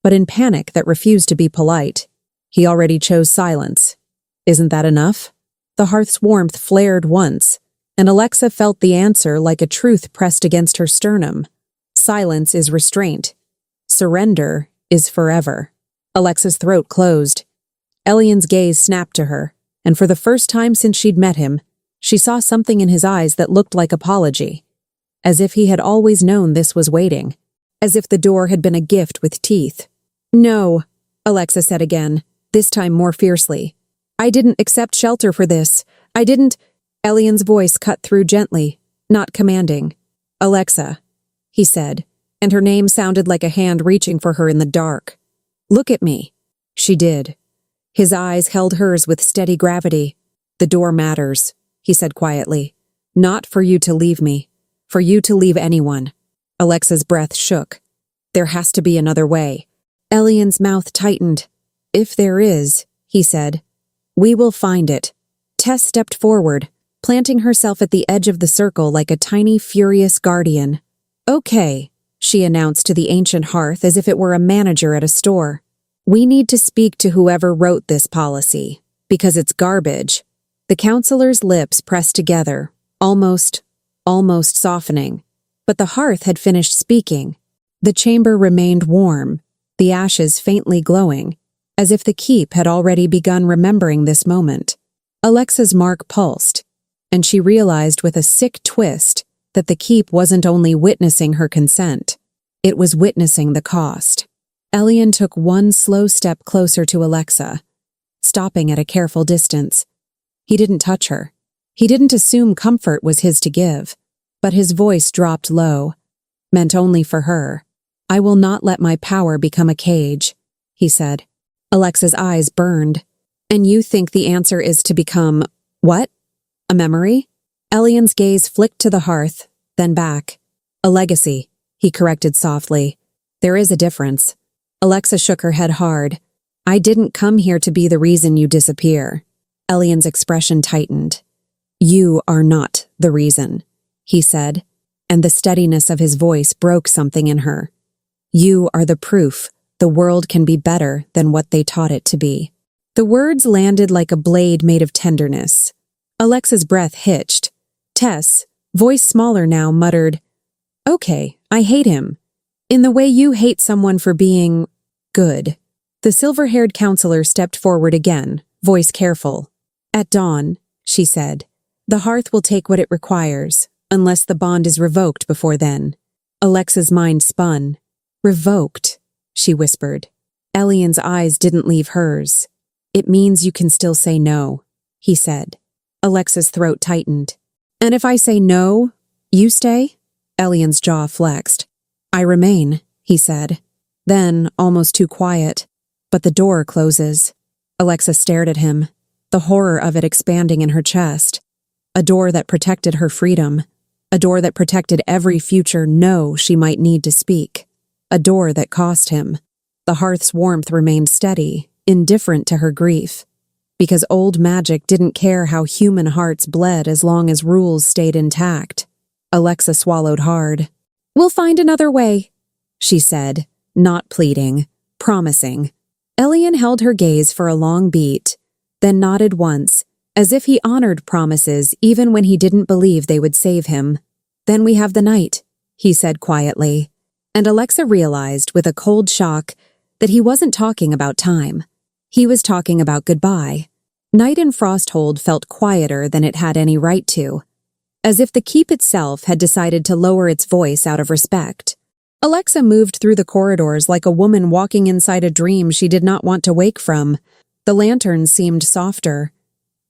Speaker 1: but in panic that refused to be polite. He already chose silence. Isn't that enough? The hearth's warmth flared once, and Alexa felt the answer like a truth pressed against her sternum. Silence is restraint. Surrender is forever. Alexa's throat closed. Elian's gaze snapped to her, and for the first time since she'd met him, she saw something in his eyes that looked like apology, as if he had always known this was waiting, as if the door had been a gift with teeth. No, Alexa said again, this time more fiercely. I didn't accept shelter for this. I didn't. Elian's voice cut through gently, not commanding. Alexa, he said, and her name sounded like a hand reaching for her in the dark. Look at me. She did. His eyes held hers with steady gravity. The door matters, he said quietly. Not for you to leave me, for you to leave anyone. Alexa's breath shook. There has to be another way. Elian's mouth tightened. If there is, he said, we will find it. Tess stepped forward, planting herself at the edge of the circle like a tiny, furious guardian. Okay, she announced to the ancient hearth as if it were a manager at a store. We need to speak to whoever wrote this policy, because it's garbage. The counselor's lips pressed together, almost softening. But the hearth had finished speaking. The chamber remained warm, the ashes faintly glowing, as if the keep had already begun remembering this moment. Alexa's mark pulsed, and she realized with a sick twist that the keep wasn't only witnessing her consent, it was witnessing the cost. Elian took one slow step closer to Alexa, stopping at a careful distance. He didn't touch her. He didn't assume comfort was his to give, but his voice dropped low, meant only for her. I will not let my power become a cage, he said. Alexa's eyes burned. And you think the answer is to become, what? A memory? Elian's gaze flicked to the hearth, then back. A legacy, he corrected softly. There is a difference. Alexa shook her head hard. I didn't come here to be the reason you disappear. Elian's expression tightened. You are not the reason, he said, and the steadiness of his voice broke something in her. You are the proof the world can be better than what they taught it to be. The words landed like a blade made of tenderness. Alexa's breath hitched. Tess, voice smaller now, muttered, Okay, I hate him. In the way you hate someone for being good. The silver-haired counselor stepped forward again, voice careful. At dawn, she said, the hearth will take what it requires, unless the bond is revoked before then. Alexa's mind spun. Revoked, she whispered. Elian's eyes didn't leave hers. It means you can still say no, he said. Alexa's throat tightened. And if I say no, you stay? Elian's jaw flexed. I remain, he said. Then, almost too quiet. But the door closes. Alexa stared at him, the horror of it expanding in her chest. A door that protected her freedom. A door that protected every future no she might need to speak. A door that cost him. The hearth's warmth remained steady, indifferent to her grief. Because old magic didn't care how human hearts bled as long as rules stayed intact. Alexa swallowed hard. We'll find another way, she said, not pleading, promising. Elian held her gaze for a long beat, then nodded once, as if he honored promises even when he didn't believe they would save him. Then we have the night, he said quietly, and Alexa realized with a cold shock that he wasn't talking about time. He was talking about goodbye. Night in Frostwood felt quieter than it had any right to, as if the keep itself had decided to lower its voice out of respect. Alexa moved through the corridors like a woman walking inside a dream she did not want to wake from. The lanterns seemed softer.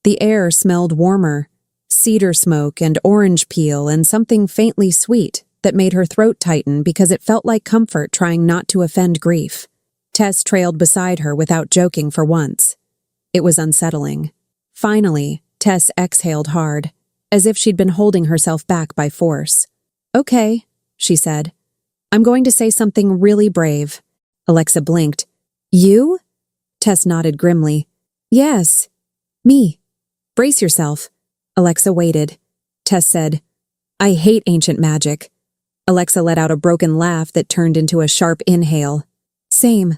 Speaker 1: The air smelled warmer, cedar smoke and orange peel and something faintly sweet that made her throat tighten because it felt like comfort trying not to offend grief. Tess trailed beside her without joking for once. It was unsettling. Finally, Tess exhaled hard, as if she'd been holding herself back by force. Okay, she said. I'm going to say something really brave. Alexa blinked. You? Tess nodded grimly. Yes. Me. Brace yourself. Alexa waited. Tess said, I hate ancient magic. Alexa let out a broken laugh that turned into a sharp inhale. Same.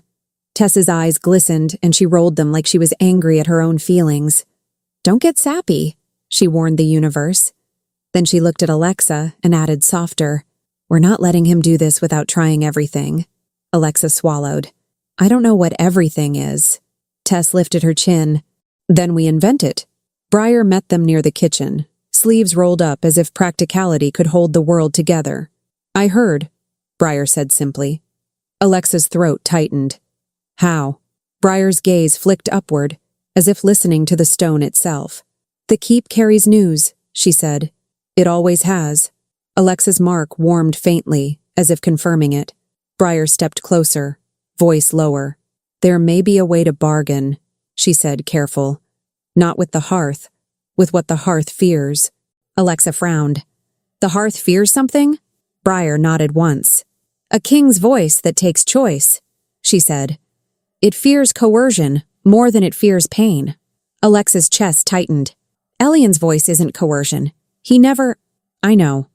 Speaker 1: Tess's eyes glistened and she rolled them like she was angry at her own feelings. Don't get sappy, she warned the universe. Then she looked at Alexa and added softer, We're not letting him do this without trying everything. Alexa swallowed. I don't know what everything is. Tess lifted her chin. Then we invent it. Briar met them near the kitchen, sleeves rolled up as if practicality could hold the world together. I heard, Briar said simply. Alexa's throat tightened. How? Briar's gaze flicked upward, as if listening to the stone itself. The keep carries news, she said. It always has. Alexa's mark warmed faintly, as if confirming it. Briar stepped closer, voice lower. There may be a way to bargain, she said, careful. Not with the hearth, with what the hearth fears. Alexa frowned. The hearth fears something? Briar nodded once. A king's voice that takes choice, she said. It fears coercion more than it fears pain. Alexa's chest tightened. Elian's voice isn't coercion. He never... I know,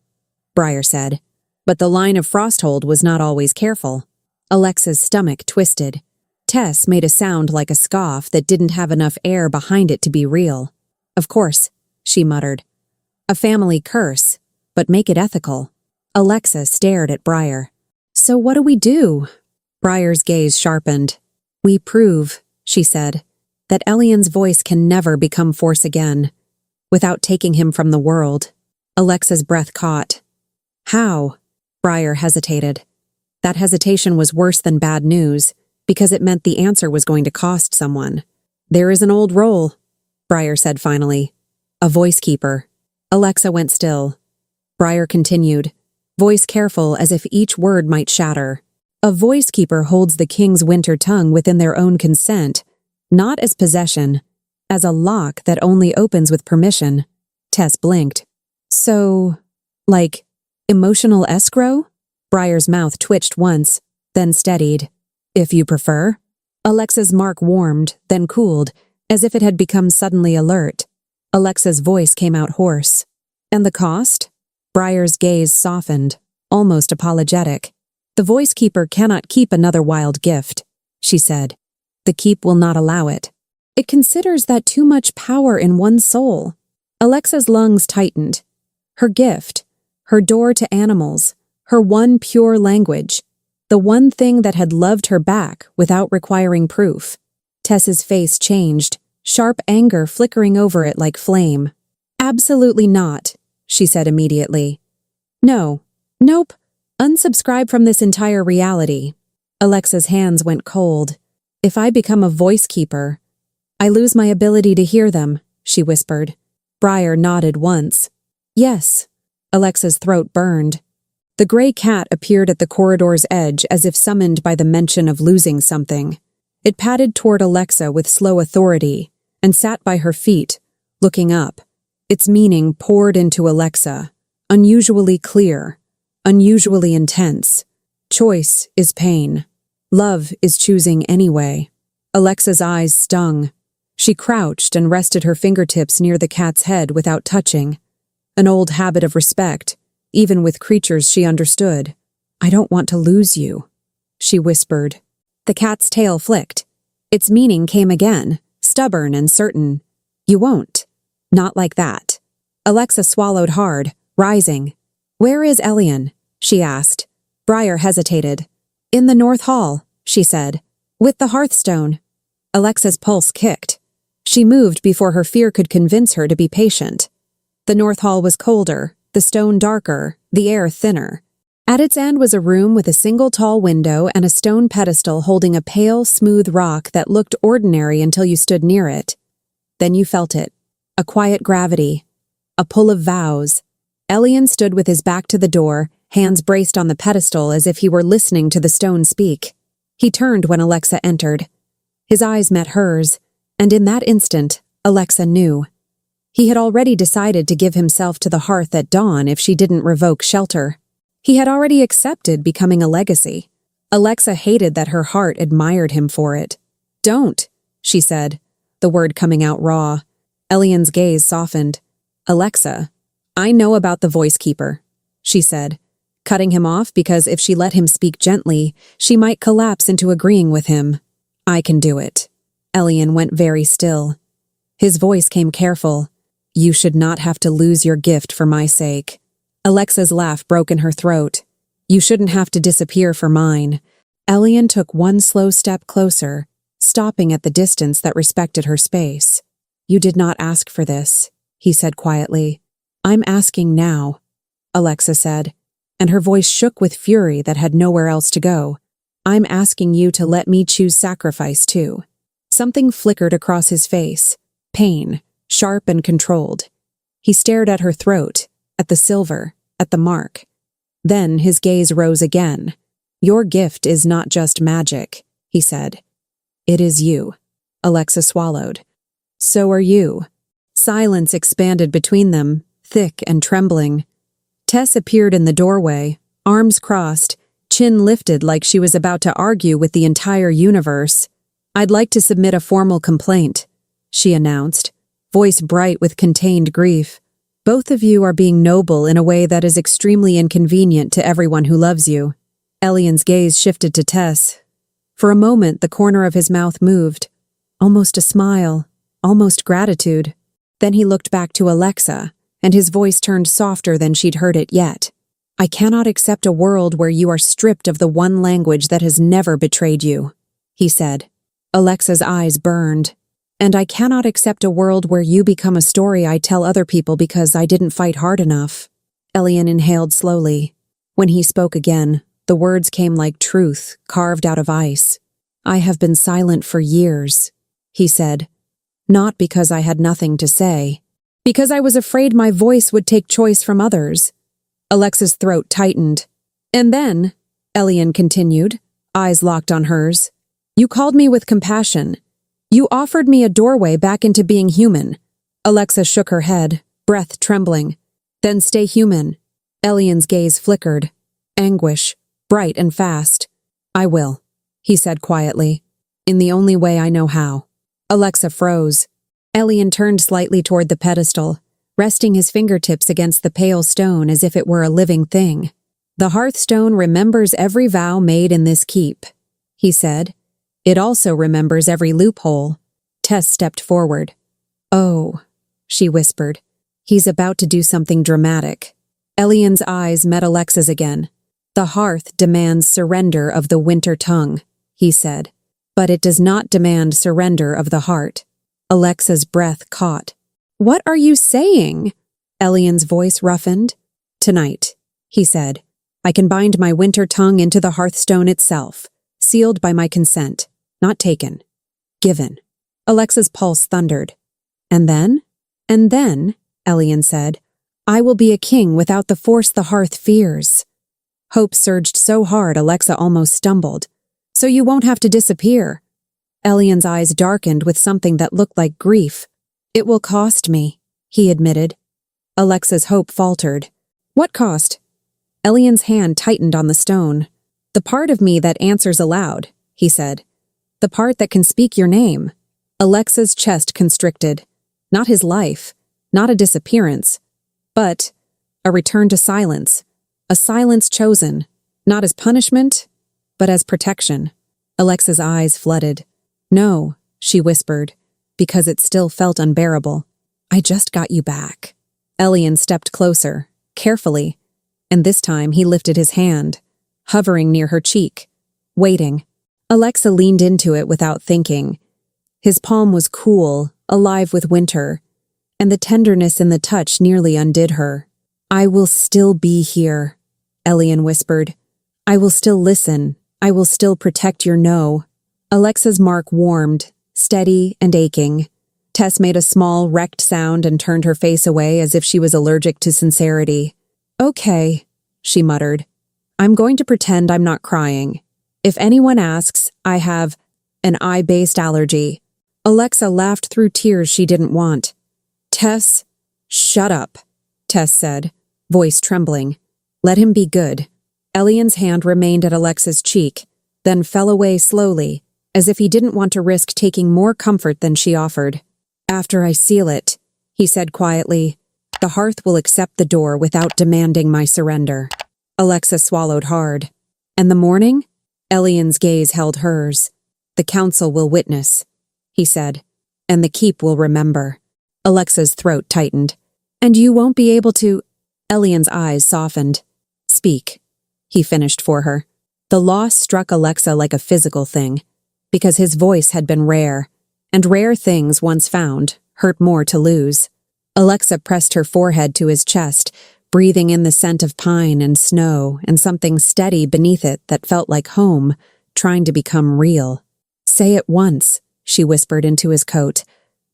Speaker 1: Briar said. But the line of Frosthold was not always careful. Alexa's stomach twisted. Tess made a sound like a scoff that didn't have enough air behind it to be real. Of course, she muttered. A family curse, but make it ethical. Alexa stared at Briar. So what do we do? Briar's gaze sharpened. We prove, she said, that Elian's voice can never become force again, without taking him from the world. Alexa's breath caught. How? Briar hesitated. That hesitation was worse than bad news, because it meant the answer was going to cost someone. There is an old role, Briar said finally. A voice keeper. Alexa went still. Briar continued, voice careful as if each word might shatter. A voice keeper holds the king's winter tongue within their own consent, not as possession, as a lock that only opens with permission. Tess blinked. So, like, emotional escrow? Briar's mouth twitched once, then steadied. If you prefer. Alexa's mark warmed, then cooled, as if it had become suddenly alert. Alexa's voice came out hoarse. And the cost? Briar's gaze softened, almost apologetic. The voice keeper cannot keep another wild gift, she said. The keep will not allow it. It considers that too much power in one soul. Alexa's lungs tightened. Her gift, her door to animals, her one pure language, the one thing that had loved her back without requiring proof. Tess's face changed, sharp anger flickering over it like flame. Absolutely not, she said immediately. No. Nope. Unsubscribe from this entire reality. Alexa's hands went cold. If I become a voice keeper, I lose my ability to hear them, she whispered. Briar nodded once. Yes. Alexa's throat burned. The gray cat appeared at the corridor's edge as if summoned by the mention of losing something. It padded toward Alexa with slow authority and sat by her feet, looking up. Its meaning poured into Alexa, unusually clear, unusually intense. Choice is pain. Love is choosing anyway. Alexa's eyes stung. She crouched and rested her fingertips near the cat's head without touching. An old habit of respect, even with creatures she understood. I don't want to lose you, she whispered. The cat's tail flicked. Its meaning came again, stubborn and certain. You won't. Not like that. Alexa swallowed hard, rising. Where is Elian? She asked. Briar hesitated. In the North Hall, she said. With the hearthstone. Alexa's pulse kicked. She moved before her fear could convince her to be patient. The North Hall was colder, the stone darker, the air thinner. At its end was a room with a single tall window and a stone pedestal holding a pale, smooth rock that looked ordinary until you stood near it. Then you felt it. A quiet gravity. A pull of vows. Elian stood with his back to the door, hands braced on the pedestal as if he were listening to the stone speak. He turned when Alexa entered. His eyes met hers, and in that instant, Alexa knew. He had already decided to give himself to the hearth at dawn if she didn't revoke shelter. He had already accepted becoming a legacy. Alexa hated that her heart admired him for it. "Don't," she said, the word coming out raw. Elian's gaze softened. "Alexa, I know about the voice keeper," she said, cutting him off because if she let him speak gently, she might collapse into agreeing with him. "I can do it." Elian went very still. His voice came careful. "You should not have to lose your gift for my sake." Alexa's laugh broke in her throat. "You shouldn't have to disappear for mine." Elian took one slow step closer, stopping at the distance that respected her space. "You did not ask for this," he said quietly. "I'm asking now," Alexa said, and her voice shook with fury that had nowhere else to go. "I'm asking you to let me choose sacrifice too." Something flickered across his face. Pain, sharp and controlled. He stared at her throat, at the silver, at the mark. Then his gaze rose again. "Your gift is not just magic," he said. "It is you." Alexa swallowed. "So are you." Silence expanded between them, thick and trembling. Tess appeared in the doorway, arms crossed, chin lifted like she was about to argue with the entire universe. "I'd like to submit a formal complaint," she announced, voice bright with contained grief. "Both of you are being noble in a way that is extremely inconvenient to everyone who loves you." Elian's gaze shifted to Tess. For a moment, the corner of his mouth moved. Almost a smile, almost gratitude. Then he looked back to Alexa, and his voice turned softer than she'd heard it yet. "I cannot accept a world where you are stripped of the one language that has never betrayed you," he said. Alexa's eyes burned. "And I cannot accept a world where you become a story I tell other people because I didn't fight hard enough." Elian inhaled slowly. When he spoke again, the words came like truth, carved out of ice. "I have been silent for years," he said. "Not because I had nothing to say. Because I was afraid my voice would take choice from others." Alexa's throat tightened. "And then," Elian continued, eyes locked on hers, "you called me with compassion. You offered me a doorway back into being human." Alexa shook her head, breath trembling. "Then stay human." Elian's gaze flickered. Anguish, bright and fast. "I will," he said quietly, "in the only way I know how." Alexa froze. Elian turned slightly toward the pedestal, resting his fingertips against the pale stone as if it were a living thing. "The hearthstone remembers every vow made in this keep," he said. "It also remembers every loophole." Tess stepped forward. "Oh," she whispered. "He's about to do something dramatic." Elian's eyes met Alexa's again. "The hearth demands surrender of the winter tongue," he said. "But it does not demand surrender of the heart." Alexa's breath caught. "What are you saying?" Elian's voice roughened. "Tonight," he said, "I can bind my winter tongue into the hearthstone itself, sealed by my consent, not taken, given." Alexa's pulse thundered. "And then?" "And then," Elian said, "I will be a king without the force the hearth fears." Hope surged so hard Alexa almost stumbled. "So you won't have to disappear." Elian's eyes darkened with something that looked like grief. "It will cost me," he admitted. Alexa's hope faltered. "What cost?" Elian's hand tightened on the stone. "The part of me that answers aloud," he said. "The part that can speak your name." Alexa's chest constricted. Not his life, not a disappearance, but a return to silence. A silence chosen, not as punishment, but as protection. Alexa's eyes flooded. "No," she whispered, because it still felt unbearable. "I just got you back." Elian stepped closer, carefully, and this time he lifted his hand, hovering near her cheek, waiting. Alexa leaned into it without thinking. His palm was cool, alive with winter, and the tenderness in the touch nearly undid her. "I will still be here," Elian whispered. "I will still listen. I will still protect your no." Alexa's mark warmed, steady and aching. Tess made a small, wrecked sound and turned her face away as if she was allergic to sincerity. "Okay," she muttered. "I'm going to pretend I'm not crying. If anyone asks, I have an eye-based allergy." Alexa laughed through tears she didn't want. "Tess, shut up," Tess said, voice trembling. "Let him be good." Elian's hand remained at Alexa's cheek, then fell away slowly, as if he didn't want to risk taking more comfort than she offered. "After I seal it," he said quietly, "the hearth will accept the door without demanding my surrender." Alexa swallowed hard. "And the morning?" Elian's gaze held hers. "The council will witness," he said, "and the keep will remember." Alexa's throat tightened. "And you won't be able to—" Elian's eyes softened. "Speak," he finished for her. The loss struck Alexa like a physical thing, because his voice had been rare, and rare things, once found, hurt more to lose. Alexa pressed her forehead to his chest, breathing in the scent of pine and snow and something steady beneath it that felt like home, trying to become real. "Say it once," she whispered into his coat,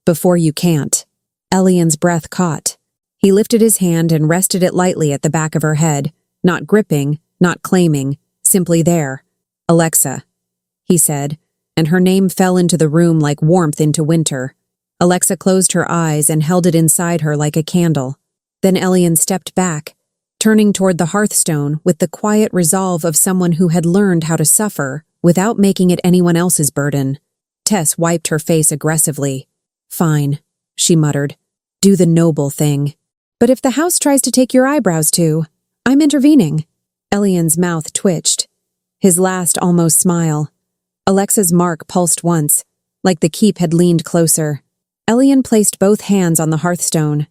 Speaker 1: "before you can't." Elian's breath caught. He lifted his hand and rested it lightly at the back of her head, not gripping, not claiming, simply there. "Alexa," he said, and her name fell into the room like warmth into winter. Alexa closed her eyes and held it inside her like a candle. Then Elian stepped back, turning toward the hearthstone with the quiet resolve of someone who had learned how to suffer without making it anyone else's burden. Tess wiped her face aggressively. "Fine," she muttered. "Do the noble thing. But if the house tries to take your eyebrows too, I'm intervening." Elian's mouth twitched, his last almost smile. Alexa's mark pulsed once, like the keep had leaned closer. Elian placed both hands on the hearthstone.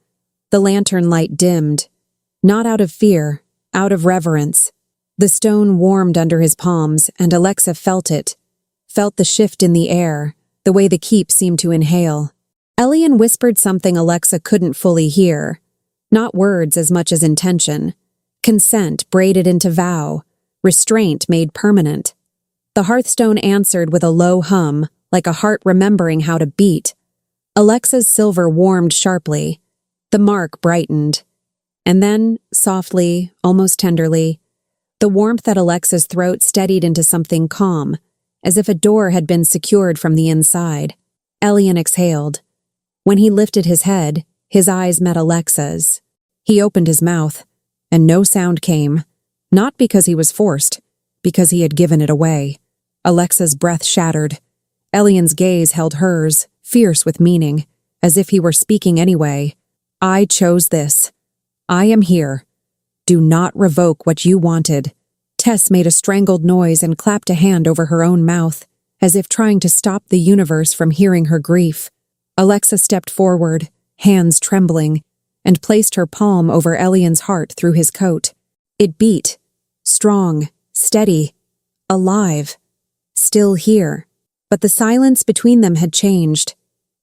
Speaker 1: The lantern light dimmed, not out of fear, out of reverence. The stone warmed under his palms, and Alexa felt it, felt the shift in the air, the way the keep seemed to inhale. Elian whispered something Alexa couldn't fully hear, not words as much as intention. Consent braided into vow, restraint made permanent. The hearthstone answered with a low hum, like a heart remembering how to beat. Alexa's silver warmed sharply. The mark brightened. And then, softly, almost tenderly, the warmth at Alexa's throat steadied into something calm, as if a door had been secured from the inside. Elian exhaled. When he lifted his head, his eyes met Alexa's. He opened his mouth, and no sound came, not because he was forced, because he had given it away. Alexa's breath shattered. Elian's gaze held hers, fierce with meaning, as if he were speaking anyway. "I chose this. I am here. Do not revoke what you wanted." Tess made a strangled noise and clapped a hand over her own mouth, as if trying to stop the universe from hearing her grief. Alexa stepped forward, hands trembling, and placed her palm over Elian's heart through his coat. It beat, strong, steady, alive, still here. But the silence between them had changed.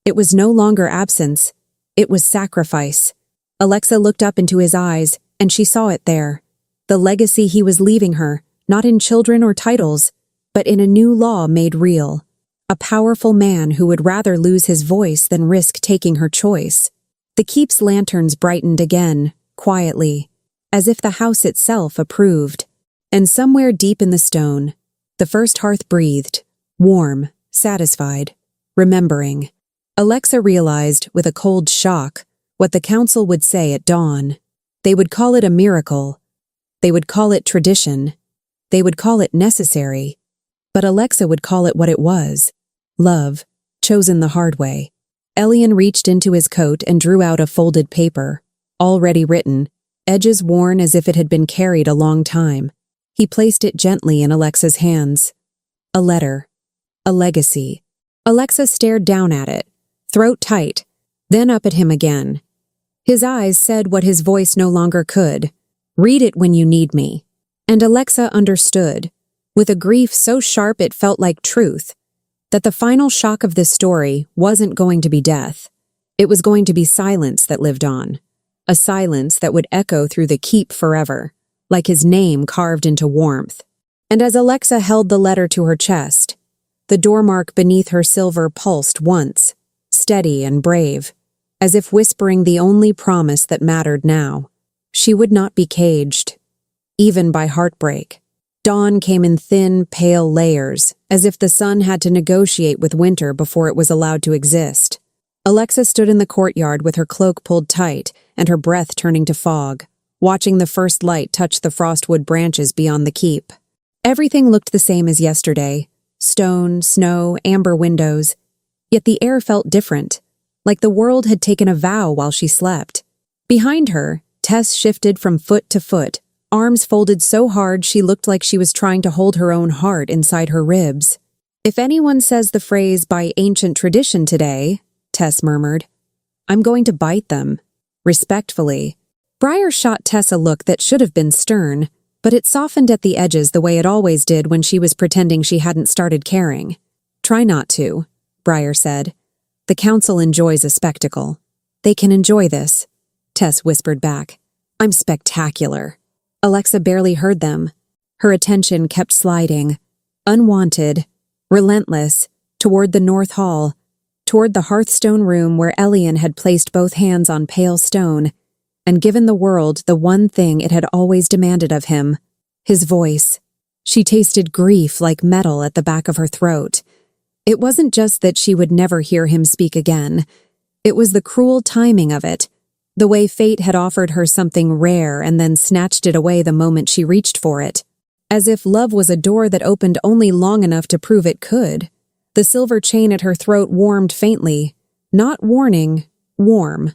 Speaker 1: It was no longer absence. It was sacrifice. Alexa looked up into his eyes, and she saw it there. The legacy he was leaving her, not in children or titles, but in a new law made real. A powerful man who would rather lose his voice than risk taking her choice. The keep's lanterns brightened again, quietly, as if the house itself approved. And somewhere deep in the stone, the first hearth breathed, warm, satisfied, remembering. Alexa realized, with a cold shock, what the council would say at dawn. They would call it a miracle. They would call it tradition. They would call it necessary. But Alexa would call it what it was. Love, chosen the hard way. Elian reached into his coat and drew out a folded paper, already written, edges worn as if it had been carried a long time. He placed it gently in Alexa's hands. A letter. A legacy. Alexa stared down at it, throat tight, then up at him again. His eyes said what his voice no longer could. "Read it when you need me." And Alexa understood, with a grief so sharp it felt like truth, that the final shock of this story wasn't going to be death. It was going to be silence that lived on. A silence that would echo through the keep forever, like his name carved into warmth. And as Alexa held the letter to her chest, the doormark beneath her silver pulsed once, steady and brave, as if whispering the only promise that mattered now. She would not be caged, even by heartbreak. Dawn came in thin, pale layers, as if the sun had to negotiate with winter before it was allowed to exist. Alexa stood in the courtyard with her cloak pulled tight and her breath turning to fog, watching the first light touch the Frostwood branches beyond the keep. Everything looked the same as yesterday. Stone, snow, amber windows. Yet the air felt different, like the world had taken a vow while she slept. Behind her, Tess shifted from foot to foot, arms folded so hard she looked like she was trying to hold her own heart inside her ribs. "If anyone says the phrase by ancient tradition today," Tess murmured, "I'm going to bite them." Respectfully. Briar shot Tess a look that should have been stern, but it softened at the edges the way it always did when she was pretending she hadn't started caring. "Try not to," Briar said. "The council enjoys a spectacle. They can enjoy this," Tess whispered back. "I'm spectacular." Alexa barely heard them. Her attention kept sliding, unwanted, relentless, toward the North Hall, toward the hearthstone room where Elian had placed both hands on pale stone and given the world the one thing it had always demanded of him, his voice. She tasted grief like metal at the back of her throat. It wasn't just that she would never hear him speak again. It was the cruel timing of it, the way fate had offered her something rare and then snatched it away the moment she reached for it. As if love was a door that opened only long enough to prove it could. The silver chain at her throat warmed faintly, not warning, warm,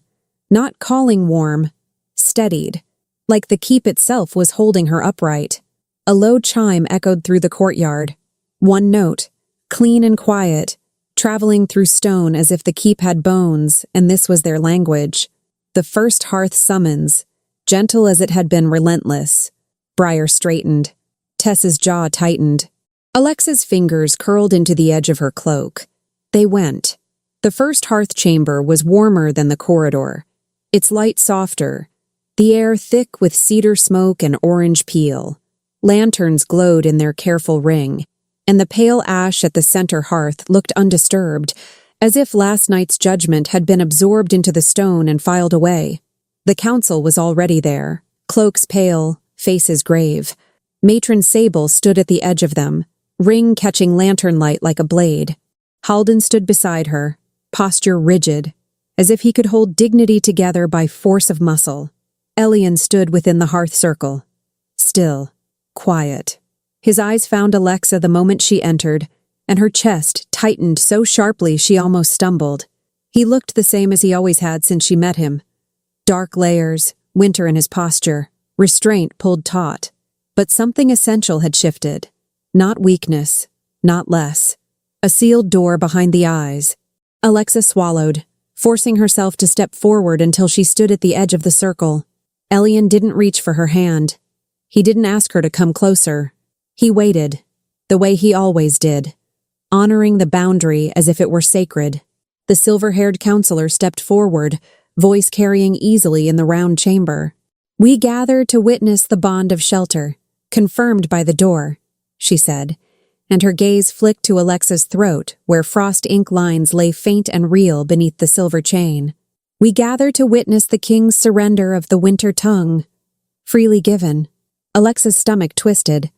Speaker 1: not calling warm, steadied, like the keep itself was holding her upright. A low chime echoed through the courtyard. One note, clean and quiet, traveling through stone as if the keep had bones, and this was their language. The first hearth summons, gentle as it had been relentless. Briar straightened. Tess's jaw tightened. Alexa's fingers curled into the edge of her cloak. They went. The first hearth chamber was warmer than the corridor, its light softer, the air thick with cedar smoke and orange peel. Lanterns glowed in their careful ring, and the pale ash at the center hearth looked undisturbed, as if last night's judgment had been absorbed into the stone and filed away. The council was already there, cloaks pale, faces grave. Matron Sable stood at the edge of them, ring catching lantern light like a blade. Halden stood beside her, posture rigid, as if he could hold dignity together by force of muscle. Elian stood within the hearth circle, still, quiet. His eyes found Alexa the moment she entered, and her chest tightened so sharply she almost stumbled. He looked the same as he always had since she met him. Dark layers, winter in his posture, restraint pulled taut. But something essential had shifted. Not weakness, not less. A sealed door behind the eyes. Alexa swallowed, forcing herself to step forward until she stood at the edge of the circle. Elian didn't reach for her hand. He didn't ask her to come closer. He waited, the way he always did, honoring the boundary as if it were sacred. The silver-haired counselor stepped forward, voice carrying easily in the round chamber. "We gather to witness the bond of shelter, confirmed by the door," she said, and her gaze flicked to Alexa's throat, where frost ink lines lay faint and real beneath the silver chain. "We gather to witness the king's surrender of the winter tongue. Freely given." Alexa's stomach twisted.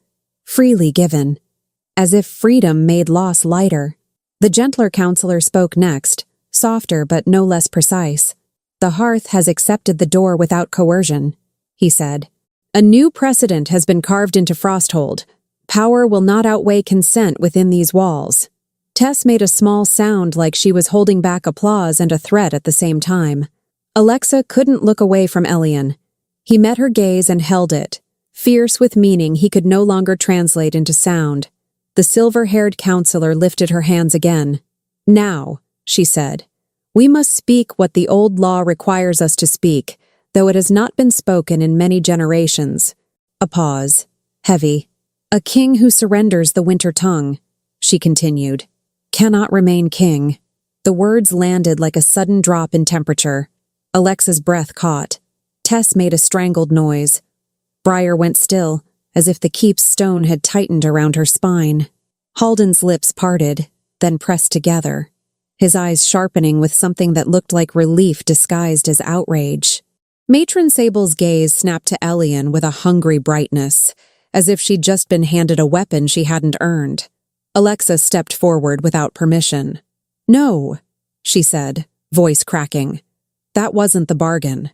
Speaker 1: Freely given. As if freedom made loss lighter. The gentler counselor spoke next, softer but no less precise. "The hearth has accepted the door without coercion," he said. "A new precedent has been carved into Frosthold. Power will not outweigh consent within these walls." Tess made a small sound like she was holding back applause and a threat at the same time. Alexa couldn't look away from Elian. He met her gaze and held it, fierce with meaning he could no longer translate into sound. The silver-haired counselor lifted her hands again. "Now," she said, "we must speak what the old law requires us to speak, though it has not been spoken in many generations." A pause. Heavy. "A king who surrenders the winter tongue," she continued, "cannot remain king." The words landed like a sudden drop in temperature. Alexa's breath caught. Tess made a strangled noise. Briar went still, as if the keep's stone had tightened around her spine. Halden's lips parted, then pressed together, his eyes sharpening with something that looked like relief disguised as outrage. Matron Sable's gaze snapped to Elian with a hungry brightness, as if she'd just been handed a weapon she hadn't earned. Alexa stepped forward without permission. "No," she said, voice cracking. "That wasn't the bargain.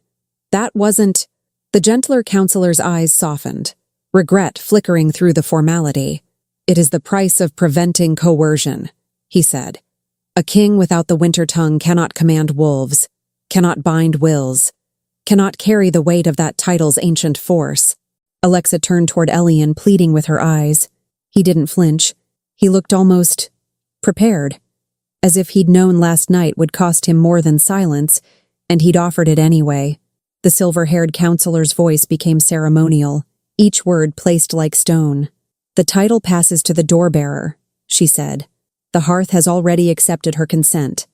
Speaker 1: That wasn't—" The gentler counselor's eyes softened. regret flickering through the formality. "It is the price of preventing coercion," he said. "A king without the winter tongue cannot command wolves, cannot bind wills, cannot carry the weight of that title's ancient force." Alexa turned toward Elian, pleading with her eyes. He didn't flinch. He looked almost prepared, as if he'd known last night would cost him more than silence, and he'd offered it anyway. The silver-haired counselor's voice became ceremonial, each word placed like stone. "The title passes to the doorbearer," she said. "The hearth has already accepted her consent.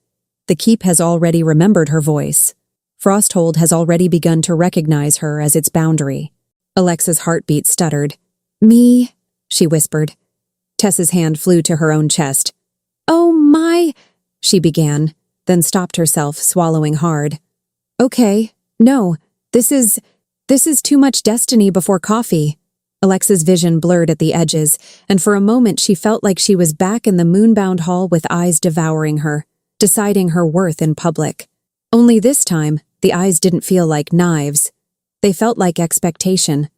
Speaker 1: The keep has already remembered her voice. Frostwood has already begun to recognize her as its boundary." Alexa's heartbeat stuttered. "Me," she whispered. Tess's hand flew to her own chest. "Oh my," she began, then stopped herself, swallowing hard. "Okay, no, this is too much destiny before coffee." Alexa's vision blurred at the edges, and for a moment she felt like she was back in the moonbound hall with eyes devouring her, deciding her worth in public. Only this time, the eyes didn't feel like knives. They felt like expectation,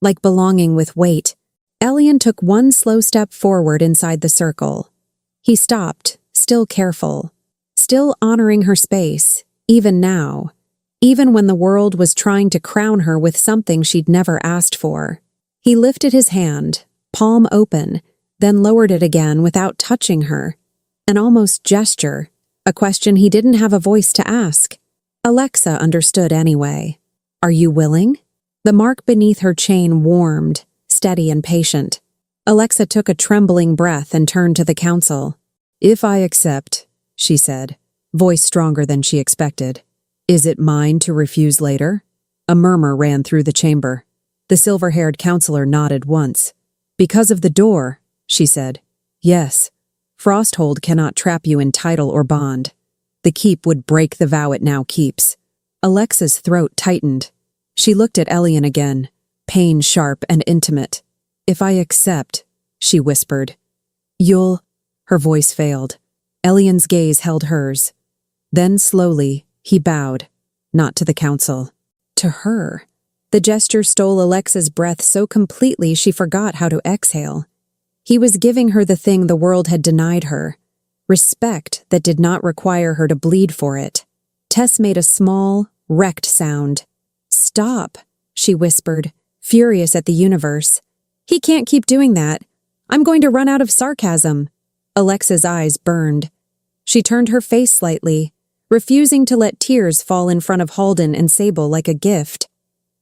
Speaker 1: like belonging with weight. Elian took one slow step forward inside the circle. He stopped, still careful, still honoring her space, even now, even when the world was trying to crown her with something she'd never asked for. He lifted his hand, palm open, then lowered it again without touching her. An almost gesture, a question he didn't have a voice to ask. Alexa understood anyway. "Are you willing?" The mark beneath her chain warmed, steady and patient. Alexa took a trembling breath and turned to the council. "If I accept," she said, voice stronger than she expected. "Is it mine to refuse later?" A murmur ran through the chamber. The silver-haired counselor nodded once. "Because of the door," she said. "Yes. Frostwood cannot trap you in title or bond. The keep would break the vow it now keeps." Alexa's throat tightened. She looked at Elian again, pain sharp and intimate. "If I accept," she whispered. "You'll—" Her voice failed. Elian's gaze held hers. Then slowly, he bowed, not to the council, to her. The gesture stole Alexa's breath so completely she forgot how to exhale. He was giving her the thing the world had denied her, respect that did not require her to bleed for it. Tess made a small, wrecked sound. "Stop," she whispered, furious at the universe. "He can't keep doing that. I'm going to run out of sarcasm." Alexa's eyes burned. She turned her face slightly, refusing to let tears fall in front of Halden and Sable like a gift.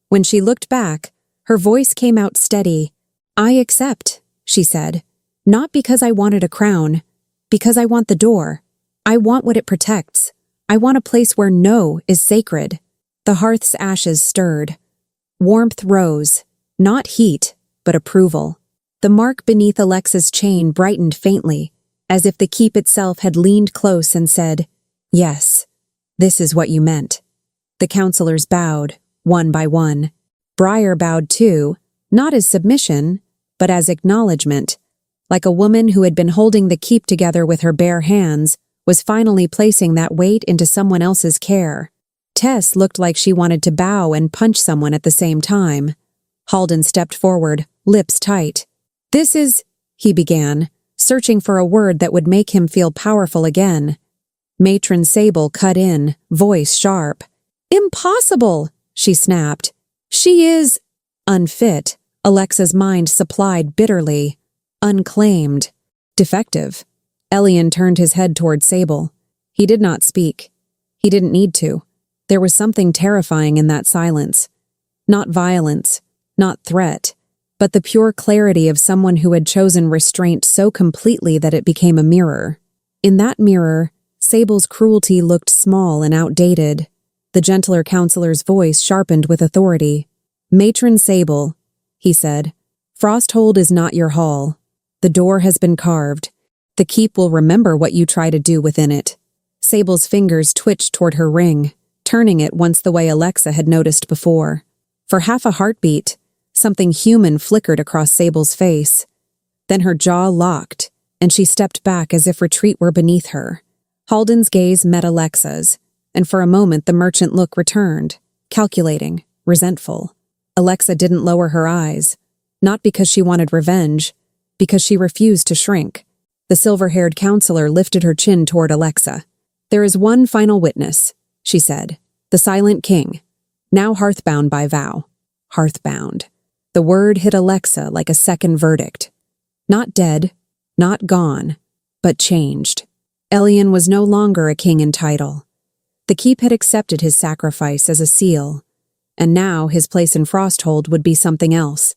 Speaker 1: When she looked back, her voice came out steady. "I accept," she said. "Not because I wanted a crown, because I want the door. I want what it protects. I want a place where no is sacred." The hearth's ashes stirred. Warmth rose, not heat, but approval. The mark beneath Alexa's chain brightened faintly, as if the keep itself had leaned close and said, "Yes, this is what you meant." The counselors bowed, one by one. Briar bowed too, not as submission, but as acknowledgement, like a woman who had been holding the keep together with her bare hands, was finally placing that weight into someone else's care. Tess looked like she wanted to bow and punch someone at the same time. Halden stepped forward, lips tight. "This is," he began, searching for a word that would make him feel powerful again. Matron Sable cut in, voice sharp. "Impossible," she snapped. "She is—" "Unfit," Alexa's mind supplied bitterly. "Unclaimed. Defective." Elian turned his head toward Sable. He did not speak. He didn't need to. There was something terrifying in that silence. Not violence, not threat, but the pure clarity of someone who had chosen restraint so completely that it became a mirror. In that mirror, Sable's cruelty looked small and outdated. The gentler counselor's voice sharpened with authority. "Matron Sable," he said, "Frostwood is not your hall. The door has been carved. The keep will remember what you try to do within it." Sable's fingers twitched toward her ring, turning it once the way Alexa had noticed before. For half a heartbeat, something human flickered across Sable's face. Then her jaw locked, and she stepped back as if retreat were beneath her. Halden's gaze met Alexa's, and for a moment the merchant look returned, calculating, resentful. Alexa didn't lower her eyes. Not because she wanted revenge, because she refused to shrink. The silver-haired counselor lifted her chin toward Alexa. "There is one final witness," she said. "The silent king. Now hearthbound by vow." Hearthbound. The word hit Alexa like a second verdict. Not dead, not gone, but changed. Elian was no longer a king in title. The keep had accepted his sacrifice as a seal, and now his place in Frosthold would be something else.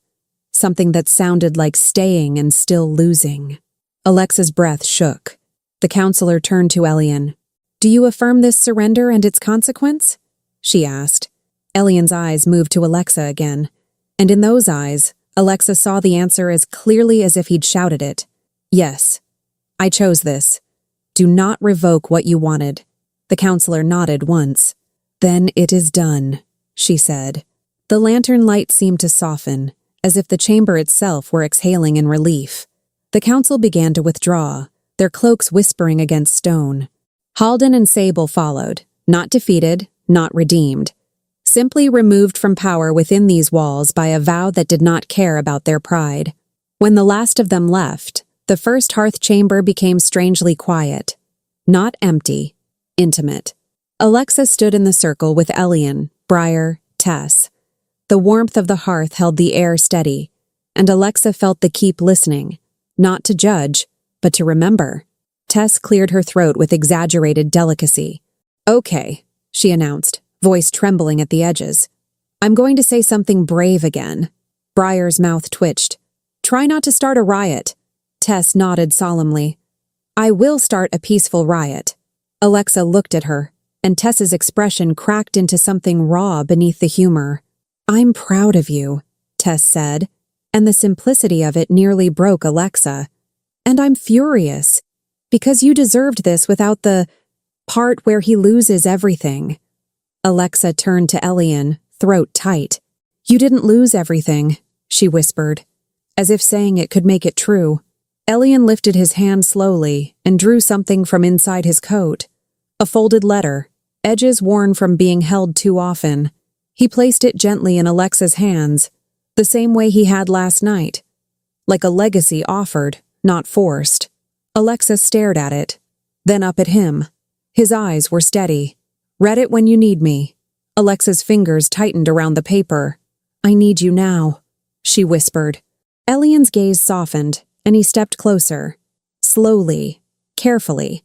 Speaker 1: Something that sounded like staying and still losing. Alexa's breath shook. The counselor turned to Elian. "Do you affirm this surrender and its consequence?" she asked. Elian's eyes moved to Alexa again, and in those eyes, Alexa saw the answer as clearly as if he'd shouted it. "Yes, I chose this. Do not revoke what you wanted." The counselor nodded once. "Then it is done," she said. The lantern light seemed to soften, as if the chamber itself were exhaling in relief. The council began to withdraw, their cloaks whispering against stone. Halden and Sable followed, not defeated, not redeemed. Simply removed from power within these walls by a vow that did not care about their pride. When the last of them left, the first hearth chamber became strangely quiet. Not empty, intimate. Alexa stood in the circle with Elian, Briar, Tess. The warmth of the hearth held the air steady, and Alexa felt the keep listening, not to judge, but to remember. Tess cleared her throat with exaggerated delicacy. "Okay," she announced, voice trembling at the edges. "I'm going to say something brave again." Briar's mouth twitched. "Try not to start a riot." Tess nodded solemnly. "I will start a peaceful riot." Alexa looked at her, and Tess's expression cracked into something raw beneath the humor. "I'm proud of you," Tess said, and the simplicity of it nearly broke Alexa. "And I'm furious, because you deserved this without the part where he loses everything." Alexa turned to Elian, throat tight. "You didn't lose everything," she whispered, as if saying it could make it true. Elian lifted his hand slowly and drew something from inside his coat. A folded letter, edges worn from being held too often. He placed it gently in Alexa's hands, the same way he had last night. Like a legacy offered, not forced. Alexa stared at it, then up at him. His eyes were steady. "Read it when you need me." Alexa's fingers tightened around the paper. "I need you now," she whispered. Elian's gaze softened, and he stepped closer. Slowly, carefully,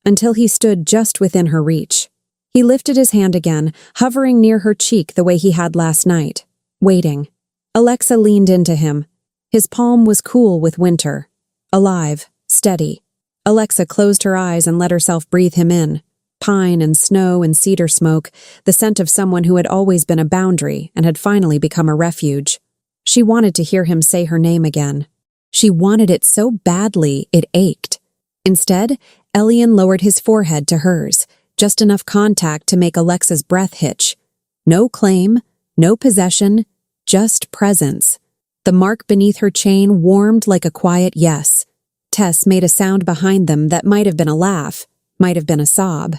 Speaker 1: until he stood just within her reach. He lifted his hand again, hovering near her cheek the way he had last night, waiting. Alexa leaned into him. His palm was cool with winter, alive, steady. Alexa closed her eyes and let herself breathe him in. Pine and snow and cedar smoke, the scent of someone who had always been a boundary and had finally become a refuge. She wanted to hear him say her name again. She wanted it so badly it ached. Instead, Elian lowered his forehead to hers, just enough contact to make Alexa's breath hitch. No claim, no possession, just presence. The mark beneath her chain warmed like a quiet yes. Tess made a sound behind them that might have been a laugh, might have been a sob.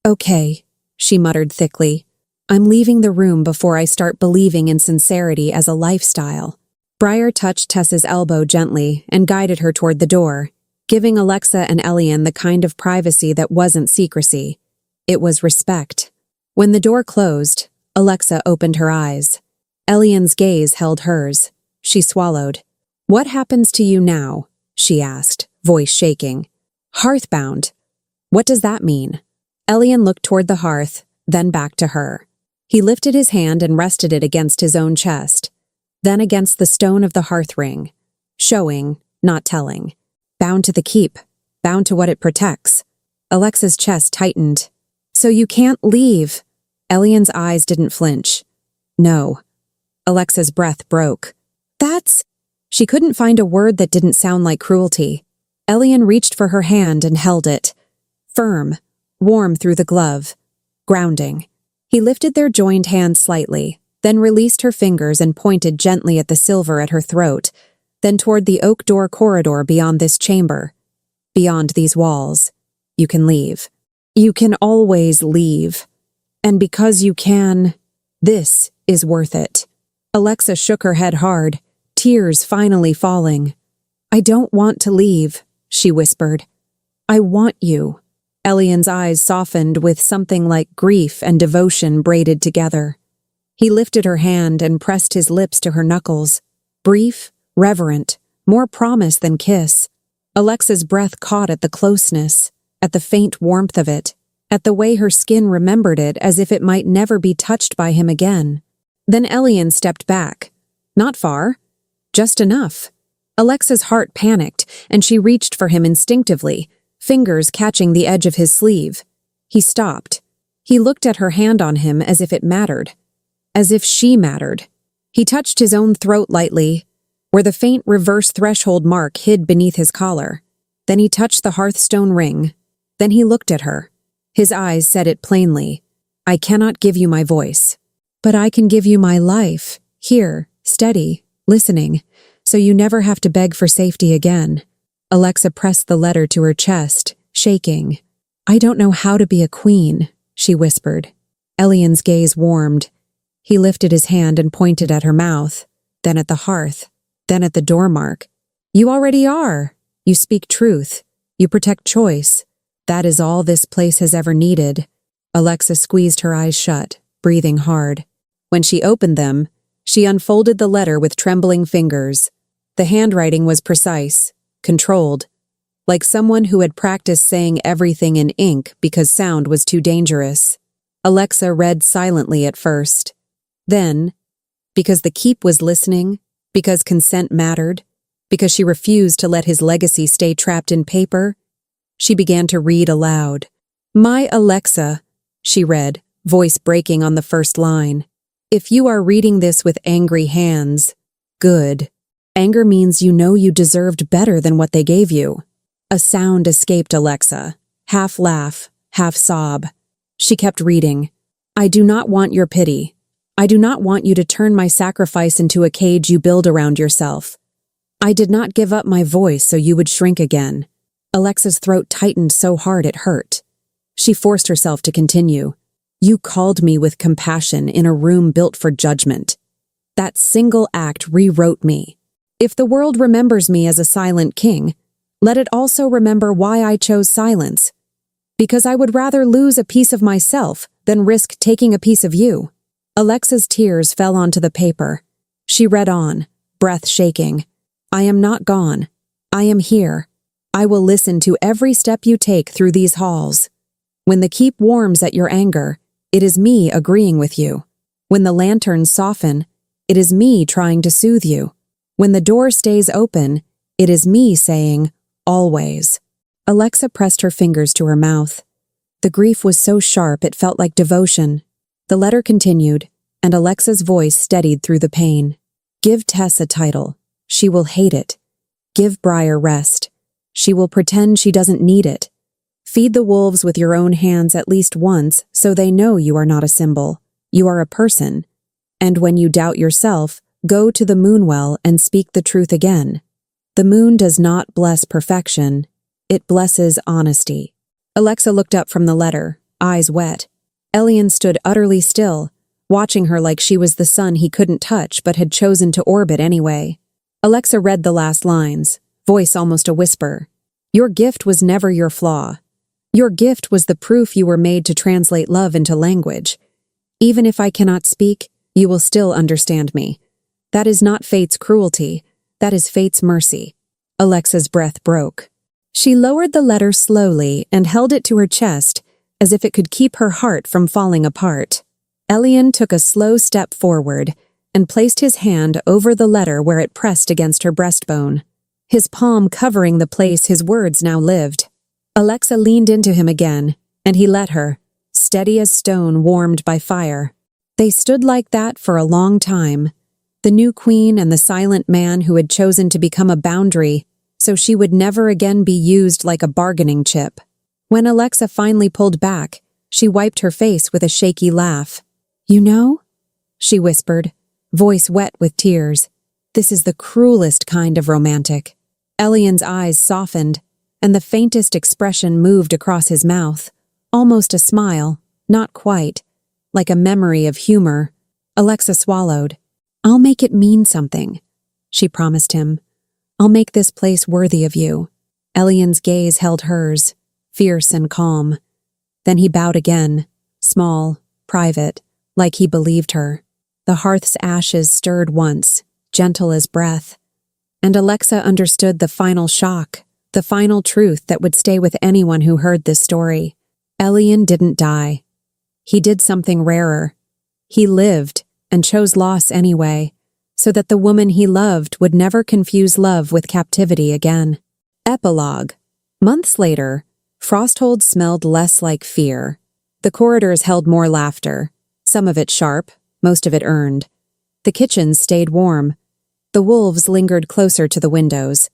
Speaker 1: "Okay," she muttered thickly. "I'm leaving the room before I start believing in sincerity as a lifestyle." Briar touched Tess's elbow gently and guided her toward the door, giving Alexa and Elian the kind of privacy that wasn't secrecy. It was respect. When the door closed, Alexa opened her eyes. Elian's gaze held hers. She swallowed. "What happens to you now?" she asked, voice shaking. "Hearthbound. What does that mean?" Elian looked toward the hearth, then back to her. He lifted his hand and rested it against his own chest, then against the stone of the hearth ring, showing, not telling. Bound to the keep, bound to what it protects. Alexa's chest tightened. "So you can't leave." Elian's eyes didn't flinch. "No." Alexa's breath broke. "That's..." She couldn't find a word that didn't sound like cruelty. Elian reached for her hand and held it. Firm, warm through the glove. Grounding. He lifted their joined hands slightly, then released her fingers and pointed gently at the silver at her throat, then toward the oak door corridor beyond this chamber. "Beyond these walls. You can leave. You can always leave. And because you can, this is worth it." Alexa shook her head hard. tears finally falling. "I don't want to leave," she whispered. "I want you." Elian's eyes softened with something like grief and devotion braided together. He lifted her hand and pressed his lips to her knuckles. Brief, reverent, more promise than kiss. Alexa's breath caught at the closeness, at the faint warmth of it, at the way her skin remembered it as if it might never be touched by him again. Then Elian stepped back. Not far, just enough. Alexa's heart panicked, and she reached for him instinctively, fingers catching the edge of his sleeve. He stopped. He looked at her hand on him as if it mattered. As if she mattered. He touched his own throat lightly, where the faint reverse threshold mark hid beneath his collar. Then he touched the hearthstone ring. Then he looked at her. His eyes said it plainly. "I cannot give you my voice. But I can give you my life, here, steady, listening, so you never have to beg for safety again." Alexa pressed the letter to her chest, shaking. "I don't know how to be a queen," she whispered. Elian's gaze warmed. He lifted his hand and pointed at her mouth, then at the hearth, then at the door mark. "You already are. You speak truth. You protect choice. That is all this place has ever needed." Alexa squeezed her eyes shut, breathing hard. When she opened them, she unfolded the letter with trembling fingers. The handwriting was precise, controlled, like someone who had practiced saying everything in ink because sound was too dangerous. Alexa read silently at first. Then, because the keep was listening, because consent mattered, because she refused to let his legacy stay trapped in paper, she began to read aloud. "My Alexa," she read, voice breaking on the first line. "If you are reading this with angry hands, good. Anger means you know you deserved better than what they gave you." A sound escaped Alexa, half laugh, half sob. She kept reading. "I do not want your pity. I do not want you to turn my sacrifice into a cage you build around yourself. I did not give up my voice so you would shrink again." Alexa's throat tightened so hard it hurt. She forced herself to continue. "You called me with compassion in a room built for judgment. That single act rewrote me. If the world remembers me as a silent king, let it also remember why I chose silence. Because I would rather lose a piece of myself than risk taking a piece of you." Alexa's tears fell onto the paper. She read on, breath shaking. "I am not gone. I am here. I will listen to every step you take through these halls. When the keep warms at your anger, it is me agreeing with you. When the lanterns soften, it is me trying to soothe you. When the door stays open, it is me saying, always." Alexa pressed her fingers to her mouth. The grief was so sharp it felt like devotion. The letter continued, and Alexa's voice steadied through the pain. "Give Tess a title. She will hate it. Give Briar rest. She will pretend she doesn't need it. Feed the wolves with your own hands at least once so they know you are not a symbol. You are a person. And when you doubt yourself, go to the moonwell and speak the truth again. The moon does not bless perfection. It blesses honesty." Alexa looked up from the letter, eyes wet. Elian stood utterly still, watching her like she was the sun he couldn't touch but had chosen to orbit anyway. Alexa read the last lines, voice almost a whisper. "Your gift was never your flaw. Your gift was the proof you were made to translate love into language. Even if I cannot speak, you will still understand me. That is not fate's cruelty. That is fate's mercy." Alexa's breath broke. She lowered the letter slowly and held it to her chest, as if it could keep her heart from falling apart. Elian took a slow step forward and placed his hand over the letter where it pressed against her breastbone, his palm covering the place his words now lived. Alexa leaned into him again, and he let her, steady as stone warmed by fire. They stood like that for a long time, the new queen and the silent man who had chosen to become a boundary so she would never again be used like a bargaining chip. When Alexa finally pulled back, she wiped her face with a shaky laugh. "You know?" she whispered, voice wet with tears. "This is the cruelest kind of romantic." Elian's eyes softened, and the faintest expression moved across his mouth, almost a smile, not quite, like a memory of humor. Alexa swallowed. "I'll make it mean something. she promised him. "I'll make this place worthy of you." Elian's gaze held hers, fierce and calm. Then he bowed again, small, private, like he believed her. The hearth's ashes stirred once, gentle as breath. And Alexa understood the final shock, the final truth that would stay with anyone who heard this story. Elian didn't die. He did something rarer. He lived and chose loss anyway, so that the woman he loved would never confuse love with captivity again. Epilogue. Months later, Frostwood smelled less like fear. The corridors held more laughter, some of it sharp, most of it earned. The kitchens stayed warm. The wolves lingered closer to the windows.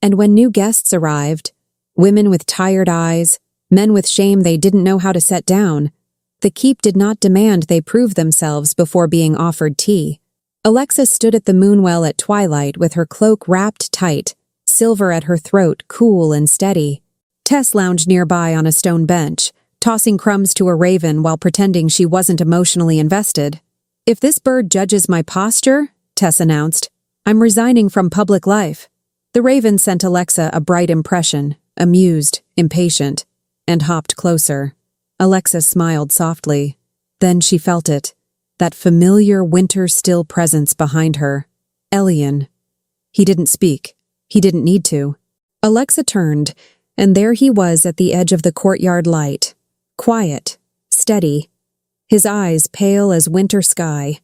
Speaker 1: And when new guests arrived, women with tired eyes, men with shame they didn't know how to set down, the keep did not demand they prove themselves before being offered tea. Alexa stood at the moonwell at twilight with her cloak wrapped tight, silver at her throat, cool and steady. Tess lounged nearby on a stone bench, tossing crumbs to a raven while pretending she wasn't emotionally invested. "If this bird judges my posture," Tess announced, "I'm resigning from public life." The raven sent Alexa a bright impression, amused, impatient, and hopped closer. Alexa smiled softly. Then she felt it, that familiar winter-still presence behind her. Elian. He didn't speak. He didn't need to. Alexa turned, and there he was at the edge of the courtyard light. Quiet, steady, his eyes pale as winter sky,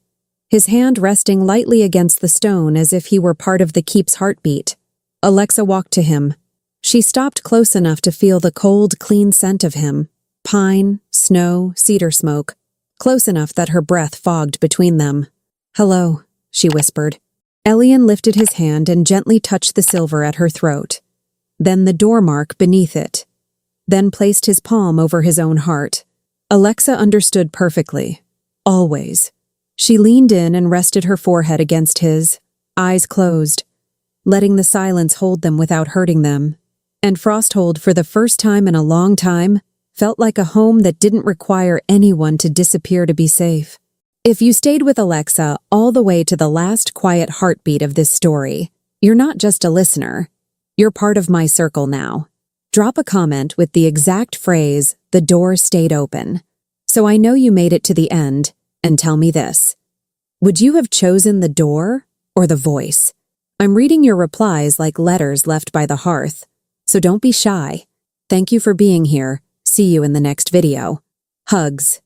Speaker 1: his hand resting lightly against the stone as if he were part of the keep's heartbeat. Alexa walked to him. She stopped close enough to feel the cold, clean scent of him. Pine, snow, cedar smoke, close enough that her breath fogged between them. "Hello," she whispered. Elian lifted his hand and gently touched the silver at her throat. Then the door mark beneath it. Then placed his palm over his own heart. Alexa understood perfectly. Always. She leaned in and rested her forehead against his, eyes closed, letting the silence hold them without hurting them. And Frostwood, for the first time in a long time, felt like a home that didn't require anyone to disappear to be safe. If you stayed with Alexa all the way to the last quiet heartbeat of this story, you're not just a listener. You're part of my circle now. Drop a comment with the exact phrase, "The door stayed open," so I know you made it to the end, and tell me this. Would you have chosen the door or the voice? I'm reading your replies like letters left by the hearth, so don't be shy. Thank you for being here. See you in the next video. Hugs.